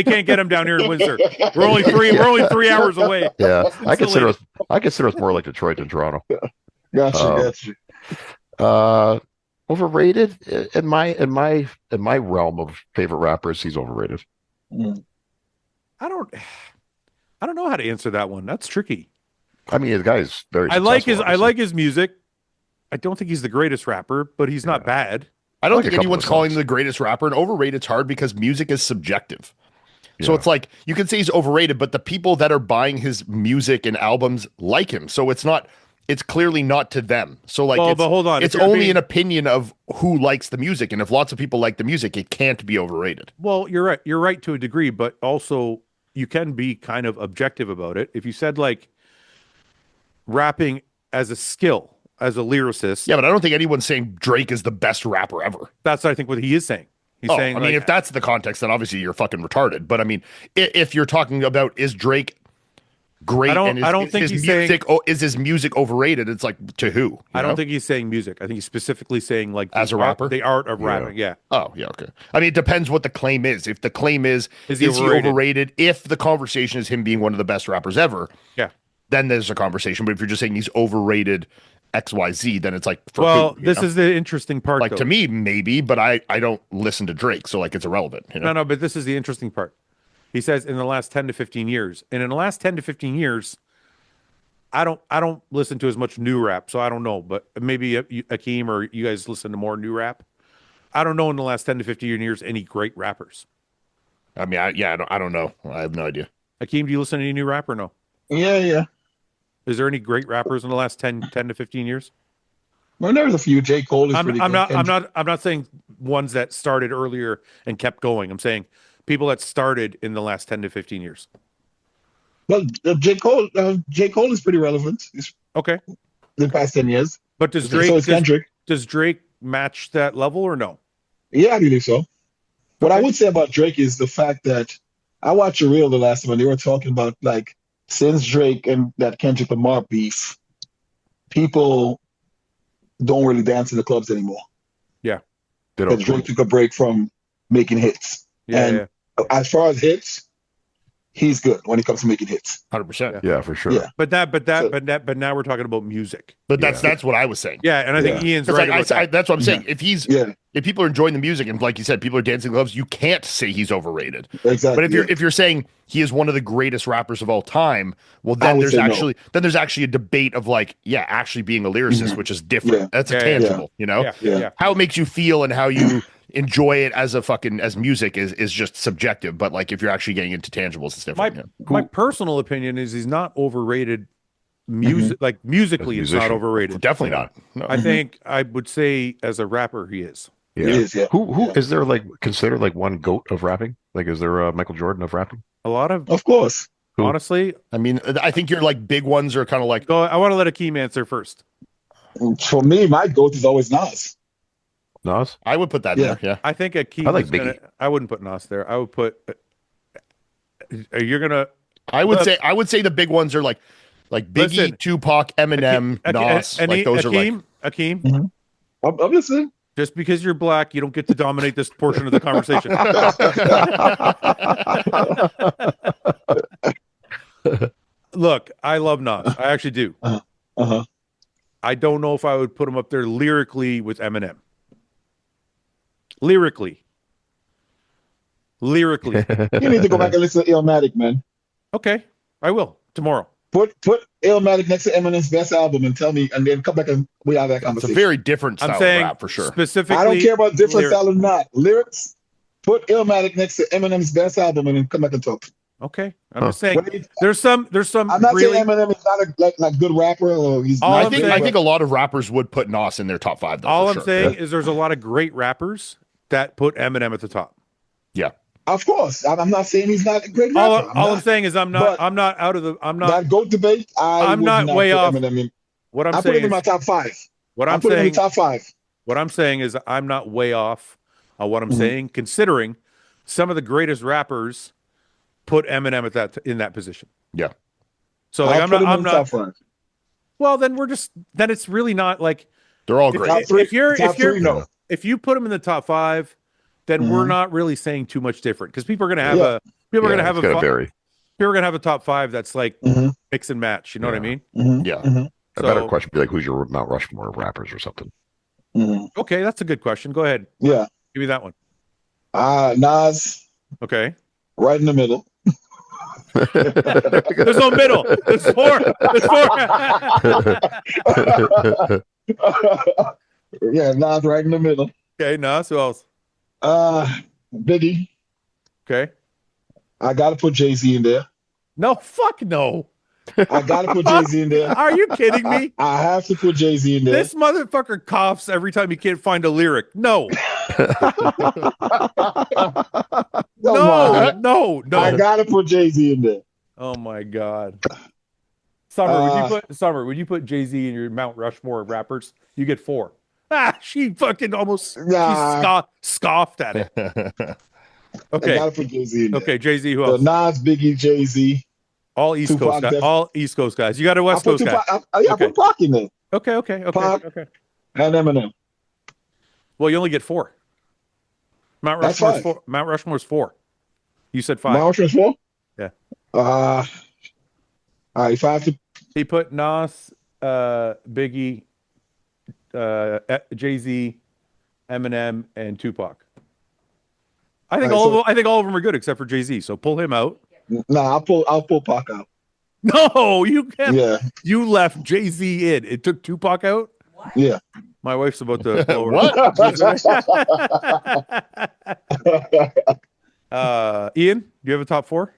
can't get him down here in Windsor. We're only 3 hours away. Yeah, I Still consider us more like Detroit than Toronto. Gotcha. Overrated in my realm of favorite rappers, he's overrated. I don't know how to answer that one. That's tricky. I mean, the guy's very. I like successful, his music. I don't think he's the greatest rapper, but he's not bad. I don't Like a think couple anyone's of calling songs. him the greatest rapper, and overrated's hard because music is subjective. So Yeah. it's like you can say he's overrated, but the people that are buying his music and albums like him. So it's clearly not to them. So like, Well, but hold on. it's If you're only being- an opinion of who likes the music, and if lots of people like the music, it can't be overrated. Well, you're right. You're right to a degree, but also you can be kind of objective about it. If you said like rapping as a skill, as a lyricist, Yeah, but I don't think anyone's saying Drake is the best rapper ever. that's I think what he is saying. He's Oh, saying I mean, like, if that's the context, then obviously you're fucking retarded. But I mean, if you're talking about is Drake great, I don't think his he's music, is his music overrated? It's like to who? You I don't know? think he's saying music. I think he's specifically saying like As the a rapper? the art of rapping. Yeah. Oh, yeah, okay. I mean, it depends what the claim is. If the claim is Is he he overrated? overrated? If the conversation is him being one of the best rappers ever, Yeah. then there's a conversation. But if you're just saying he's overrated XYZ, then it's like for Well, who, you this know? is the interesting part. like though. to me, maybe, but I don't listen to Drake, so like it's irrelevant. You know? No, but this is the interesting part. He says in the last 10 to 15 years. And in the last 10 to 15 years, I don't listen to as much new rap, so I don't know. But maybe Akeem or you guys listen to more new rap. I don't know in the last 10 to 15 years any great rappers. I mean, I don't know. I have no idea. Akeem, do you listen to any new rap or no? Yeah. Is there any great rappers in the last 10 to 15 years? Well, there's a few. J. Cole is I'm pretty not good. I'm not saying ones that started earlier and kept going. I'm saying people that started in the last 10 to 15 years. Well, J. Cole is pretty relevant. It's Okay. the past 10 years. But does So is Kendrick. does Drake match that level or no? Yeah, I believe so. What I Okay. would say about Drake is the fact that I watched a reel the last time and they were talking about like since Drake and that Kendrick Lamar beef, people don't really dance in the clubs anymore. They Because don't. Drake took a break from making hits. Yeah, And yeah. as far as hits, he's good when it comes to making hits. 100%. Yeah, for sure. Yeah. But now we're talking about music. But Yeah. that's what I was saying. Yeah, and I think Ian's 'Cause right like, about that. that's what I'm saying. Yeah, If people are enjoying the music and like you said, people are dancing clubs, you can't say he's overrated. exactly. But if you're saying he is one of the greatest rappers of all time, well I then would there's say no. actually a debate of like, yeah, actually being a lyricist, which is different. Yeah. That's Yeah, a yeah, tangible, you know? Yeah, Yeah. yeah. How it makes you feel and how you enjoy it as music is just subjective. But like if you're actually getting into tangibles, it's different. My personal opinion is he's not overrated music like musically As it's a not musician. overrated. Definitely not. No. I think I would say as a rapper he is. Yeah. It is, yeah. Who is there like considered like one goat of rapping? Like, is there Michael Jordan of rapping? A lot of Of course. Who? honestly, I mean, I think your like big ones are kind of like go I want to let Akeem answer first. For me, my GOAT is always Nas. Nas? I would put that Yeah. there. Yeah. I think Akeem I like is gonna, Biggie. I wouldn't put Nas there. I would put you're gonna I would say the big ones are like Like Biggie, Listen, Tupac, Eminem, Nas, like those are like. Akeem, Mhm. I'm listening. just because you're black, you don't get to dominate this portion of the conversation. Look, I love Nas. I actually do. Uh-huh. I don't know if I would put him up there lyrically with Eminem. Lyrically. You need to go back and listen to Illmatic, man. Okay, I will tomorrow. Put Illmatic next to Eminem's best album and tell me, and then come back and we have that It's a conversation. very different style I'm of saying rap for sure. specifically. I don't care about different lyric- style or not. Lyrics. Put Illmatic next to Eminem's best album and then come back and talk. Okay, I'm just saying When he- there's some I'm not really. saying Eminem is not a like good rapper or he's All not I'm I saying- think a lot of rappers would put Nas in their top 5 though. All for I'm sure. saying is there's a lot of great rappers that put Eminem at the top. Yeah. Of course. I'm not saying he's not a great rapper. All I'm saying is I'm not But- out of the I'm not that GOAT debate, I'm would not way put off. Eminem in. what I'm I put him saying in my is top 5. what I I'm put him in saying the top 5. what I'm saying is I'm not way off on what I'm Mhm. saying, considering some of the greatest rappers put Eminem at in that position. Yeah. So like I'll put him in I'm the not top 5. well then it's really not like They're all if, great. Top three- if you're top if you're three, no. if you put him in the top 5, then we're Mhm. not really saying too much different because people are gonna have Yeah. people are gonna have it's gonna a vary. people are gonna have a top 5 that's like Mhm. mix and match. You know what I Yeah. mean? Mhm. Yeah. Mhm. A better So question would be like, who's your Mount Rushmore of rappers or something? Mhm. okay, that's a good question. Go ahead, Yeah. give me that one. Nas, Okay, right in the middle. there's no middle. There's four. There's four. Yeah, Nas right in the middle. Okay, Nas. Who else? Biggie. Okay. I gotta put Jay-Z in there. No, fuck no. I gotta put Jay-Z in there. Are you kidding me? I have to put Jay-Z in there. This motherfucker coughs every time he can't find a lyric. No, Come on. no. I gotta put Jay-Z in there. Oh my god. Summer, would you put Jay-Z in your Mount Rushmore of rappers? You get 4. She fucking almost Nah. scoffed at it. I Okay. gotta put Jay-Z in there. Okay, Jay-Z, who So else? Nas, Biggie, Jay-Z. All East Tupac, Coast guys. def- All East Coast guys. You got a I West put Coast guy. Tupac, I put Pac in there. Okay. Pac. Okay. And Eminem. Well, you only get 4. Mount That's Rushmore's fine. 4. Mount Rushmore's 4. You said 5. Mount Rushmore's 4? Yeah. All right, if I have to, He put Nas, Biggie, Jay-Z, Eminem, and Tupac. I think All right, I think all of them are good except for Jay-Z. So pull him out. I'll pull Pac out. No, you can't. Yeah, You left Jay-Z in. It took Tupac out. yeah. My wife's about to blow her. What? Ian, do you have a top 4?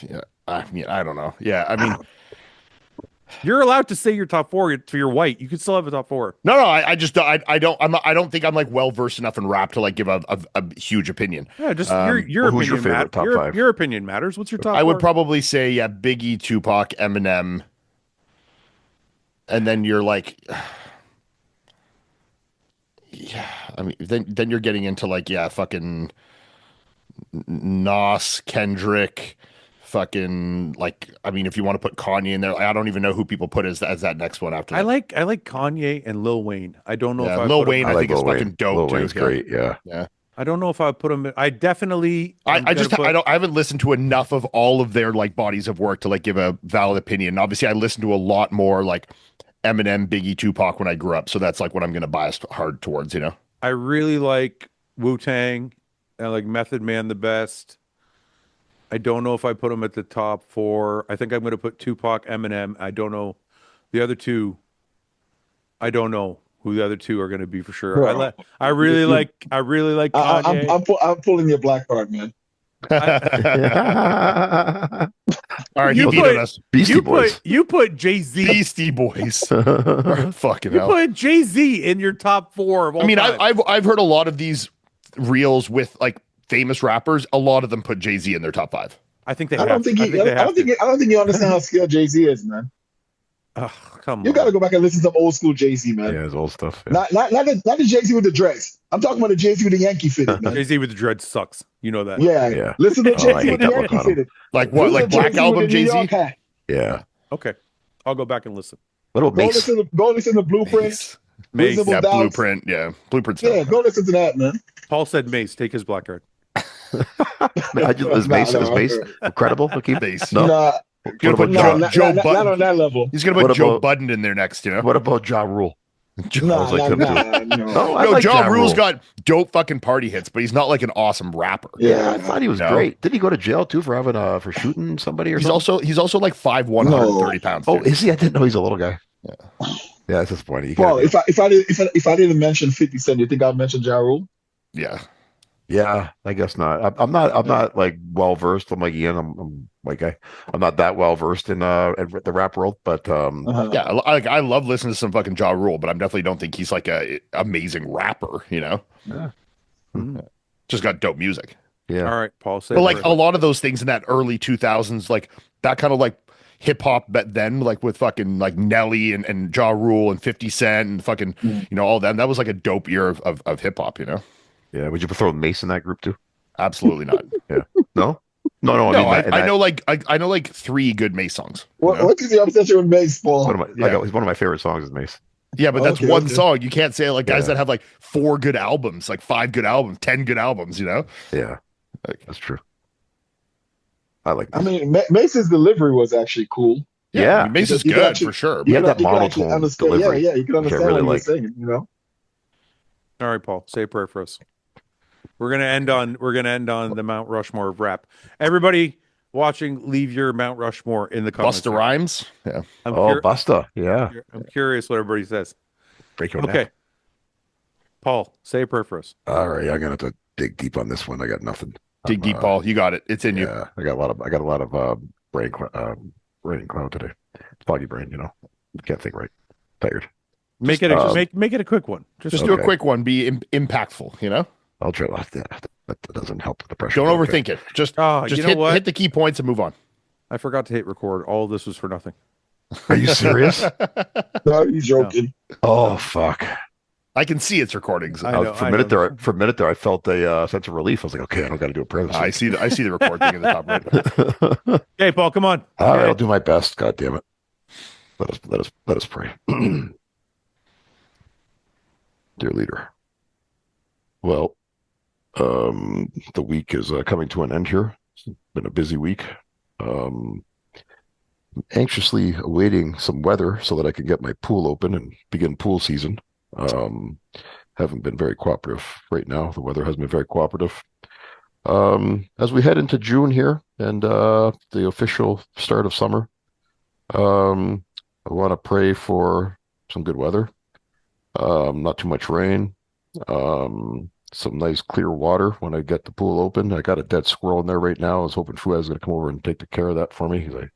Yeah. I mean, I don't know. Yeah. I mean, You're allowed to say your top 4 to your white. You can still have a top 4. no. I just I don't think I'm like well versed enough in rap to like give a huge opinion. Yeah, just your who's your opinion favorite matters. top Your, 5? your opinion matters. What's your top? I would 4? probably say Biggie, Tupac, Eminem, and then you're like, yeah. I mean, then you're getting into like fucking Nas, Kendrick, fucking like. I mean, if you want to put Kanye in there, I don't even know who people put as that next one after. I that. like Kanye and Lil Wayne. I don't know if I Lil put Wayne. Him, I like think it's Lil Wayne. fucking dope Lil too. Wayne's great. Yeah. I don't know if I would put him. I definitely. I haven't listened to enough of all of their like bodies of work to like give a valid opinion. Obviously, I listened to a lot more like Eminem, Biggie, Tupac when I grew up, so that's like what I'm going to bias hard towards. You know. I really like Wu-Tang. I like Method Man the best. I don't know if I put him at the top 4. I think I'm going to put Tupac, Eminem. I don't know the other 2. I don't know who the other 2 are going to be for sure. Bro, I really like Kanye. I'm pulling your black card, man. All right, You you vetoed put- us. Beastie Boys. You put Jay-Z. Beastie Boys. Fucking You hell. put Jay-Z in your top 4 of all I mean, time. I've heard a lot of these reels with like famous rappers. A lot of them put Jay-Z in their top 5. I think they I have. don't think I you. think they I have don't think. I don't think you understand how skilled Jay-Z is, man. Ugh, come You on. got to go back and listen to some old school Jay-Z, man. Yeah, his old stuff. Yeah. Not the Jay-Z with the dress. I'm talking about the Jay-Z with the Yankee fitted, man. Jay-Z with the dread sucks. You know that. Yeah, Yeah. Listen to Oh, I Jay-Z hate with the that look Yankee on him. fitted. Like what? Listen Like to Black Jay-Z Album with the New Jay-Z? York hat. Yeah. Okay, I'll go back and listen. What about Mace? Go listen to Blueprint. Mace. Reasonable Yeah, Doubts. Blueprint. Yeah, Blueprint's Yeah, go listen to that, man. Paul said Mace. Take his black card. Is Mace incredible? Hakeem? Mace. No. Nah, He's gonna put nah, Joe not Budden. on that level. He's gonna put Joe Budden in there next. You know. What about Ja Rule? Nah, like him no. No, I No, like Ja Ja Rule's Rule. got dope fucking party hits, but he's not like an awesome rapper. Yeah, I thought he was No. great. Did he go to jail too for having for shooting somebody or He's something? also like 5'1", 130 pounds. Oh, dude. is he? I didn't know he's a little guy. Yeah, that's disappointing. Well, if I didn't mention 50 Cent, you think I'll mention Ja Rule? Yeah. Yeah, I guess not. I'm not like well versed. I'm like Ian. I'm not that well versed in the rap world, but Yeah, I love listening to some fucking Ja Rule, but I definitely don't think he's like a amazing rapper, you know? Yeah. Just got dope music. Yeah. All right, Paul. Say But it like first. a lot of those things in that early 2000s, like that kind of like hip hop but then like with fucking like Nelly and Ja Rule and 50 Cent and fucking, you know, all them. That was like a dope year of hip hop, you know? Yeah. Would you throw Mace in that group too? Absolutely not. No. I know like 3 good Mace songs. you know? What is the obsession with Mace, Paul? One of my favorite songs is Mace. Yeah, but that's Okay, one okay. song. You can't say like guys Yeah. that have like 4 good albums, like 5 good albums, 10 good albums, you know? Yeah, that's true. I like. I Mace. mean, Mace's delivery was actually cool. Yeah. I mean, Mace is You could good actually- for sure. He had You that could actually monotone understand- delivery. Yeah, you can which I understand really what he was like. saying, you know? All right, Paul. Say a prayer for us. We're gonna end on the Mount Rushmore of rap. Everybody watching, leave your Mount Rushmore in the comments. Busta Rhymes. Yeah. I'm, Oh, Busta. Yeah. I'm curious what everybody says. Break your Okay, neck. Paul, say a prayer for us. All right, I'm gonna have to dig deep on this one. I got nothing. Dig deep, Paul. You got it. It's in you. Yeah, I got a lot of brain cloud today. Foggy brain, you know. Can't think right. Tired. Make it a quick one. Just do a Okay. quick one. Be impactful, you know? I'll try. That doesn't help the pressure. Don't Okay. overthink it. Just you know what? hit the key points and move on. I forgot to hit record. All of this was for nothing. Are you serious? No, he's joking. Oh fuck! I can see it's recordings. I know, For I a minute know. there, I felt a sense of relief. I was like, okay, I don't got to do a prayer. This I week. see the record thing at the top right. Okay, Paul, come on. All right, Okay. I'll do my best. God damn it! Let us pray. Dear leader, well, the week is coming to an end here. It's been a busy week. Anxiously awaiting some weather so that I can get my pool open and begin pool season. Haven't been very cooperative right now. The weather hasn't been very cooperative. As we head into June here and the official start of summer, I want to pray for some good weather, not too much rain, some nice clear water when I get the pool open. I got a dead squirrel in there right now. I was hoping Fouad was going to come over and take care of that for me because I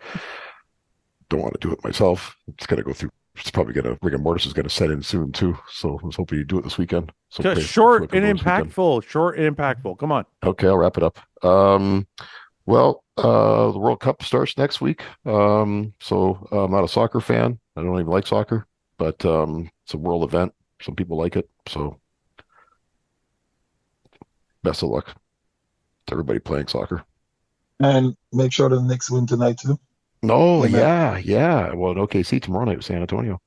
don't want to do it myself. It's going to go through. It's probably going to, rigor mortis is going to set in soon too. So I was hoping you'd do it this weekend. So Just pray- short pray for and this weekend. impactful. Short and impactful. Come on. Okay, I'll wrap it up. Well, the World Cup starts next week. So I'm not a soccer fan. I don't even like soccer, but it's a world event. Some people like it. So best of luck to everybody playing soccer. And make sure the Knicks win tonight, too. No, Amen. yeah. Well, in OKC tomorrow night with San Antonio.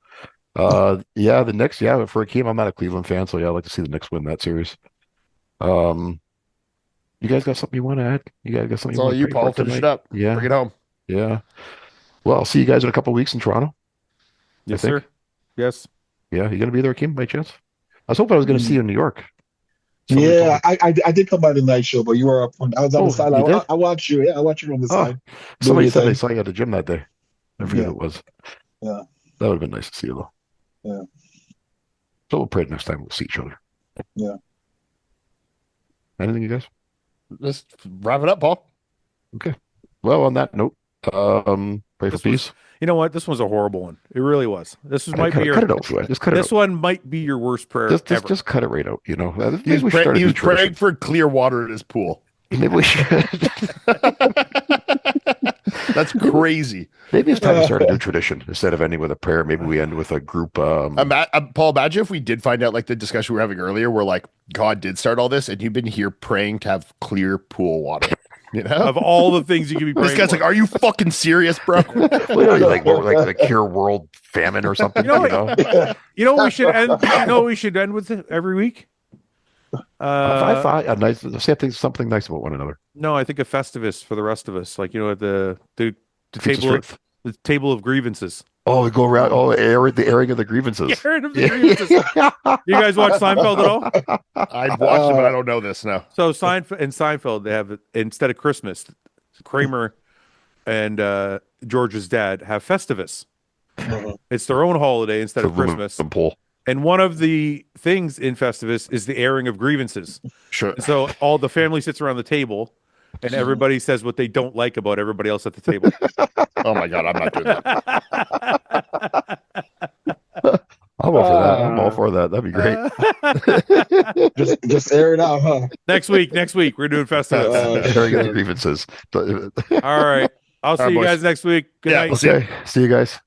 Yeah, the Knicks. Yeah, for a team, I'm not a Cleveland fan, so yeah, I'd like to see the Knicks win that series. You guys got something you want to add? You guys got something It's all want to you, pray Paul. for Finish it tonight? up. Yeah, Bring it home. yeah. Well, I'll see you guys in a couple of weeks in Toronto. Yes, think. sir. Yes. Yeah, you gonna be there, Kim, by chance? I was hoping I was gonna see you in New York. Yeah, I did come by the night show, but you were up on. I was on Oh, the side. you did? I watched you. Yeah, I watched you on the Oh, side. Somebody your said they thing. saw you at the gym that day. I forget who it was. Yeah. That would have been nice to see you though. Yeah. So we'll pray next time we'll see each other. Yeah. Anything, you guys? Just wrap it up, Paul. Well, on that note, pray for This was- peace. You know what? This was a horrible one. It really was. This was might cut, be your cut it out, Fouad. Just cut it this out. one might be your worst prayer ever. Just cut it right out. You know, maybe He was, we should start a he new was praying tradition. for clear water in his pool. Maybe we should. That's crazy. Maybe it's time to start a new tradition instead of ending with a prayer. Maybe we end with a group. Paul, imagine if we did find out, like the discussion we were having earlier, where like God did start all this, and you've been here praying to have clear pool water. You know, of all the things you could be praying this guy's for. like, "Are you fucking serious, bro?" Well, like what, like the cure world famine or something. You know You what? know, You know what we should end? You know what we should end with every week? I find a nice something nice about one another. No, I think a Festivus for the rest of us. Like, you know, the Feats of table strength. the table of grievances. Oh, we go around. Oh, the airing of the grievances. Aaron of the grievances. You guys watch Seinfeld at all? I've watched it, but I don't know this now. So Seinfeld, they have, instead of Christmas, Kramer and George's dad have Festivus. It's their own holiday instead of Christmas. And one of the things in Festivus is the airing of grievances. Sure. So all the family sits around the table and everybody says what they don't like about everybody else at the table. Oh my God, I'm not doing that. I'm all for that. I'm all for that. That'd be great. Just air it out, huh? Next week, we're doing Festivus. Airing of the grievances. All right. I'll see you boys. guys next week. Good Yeah, night. we'll see you. Okay. See you guys.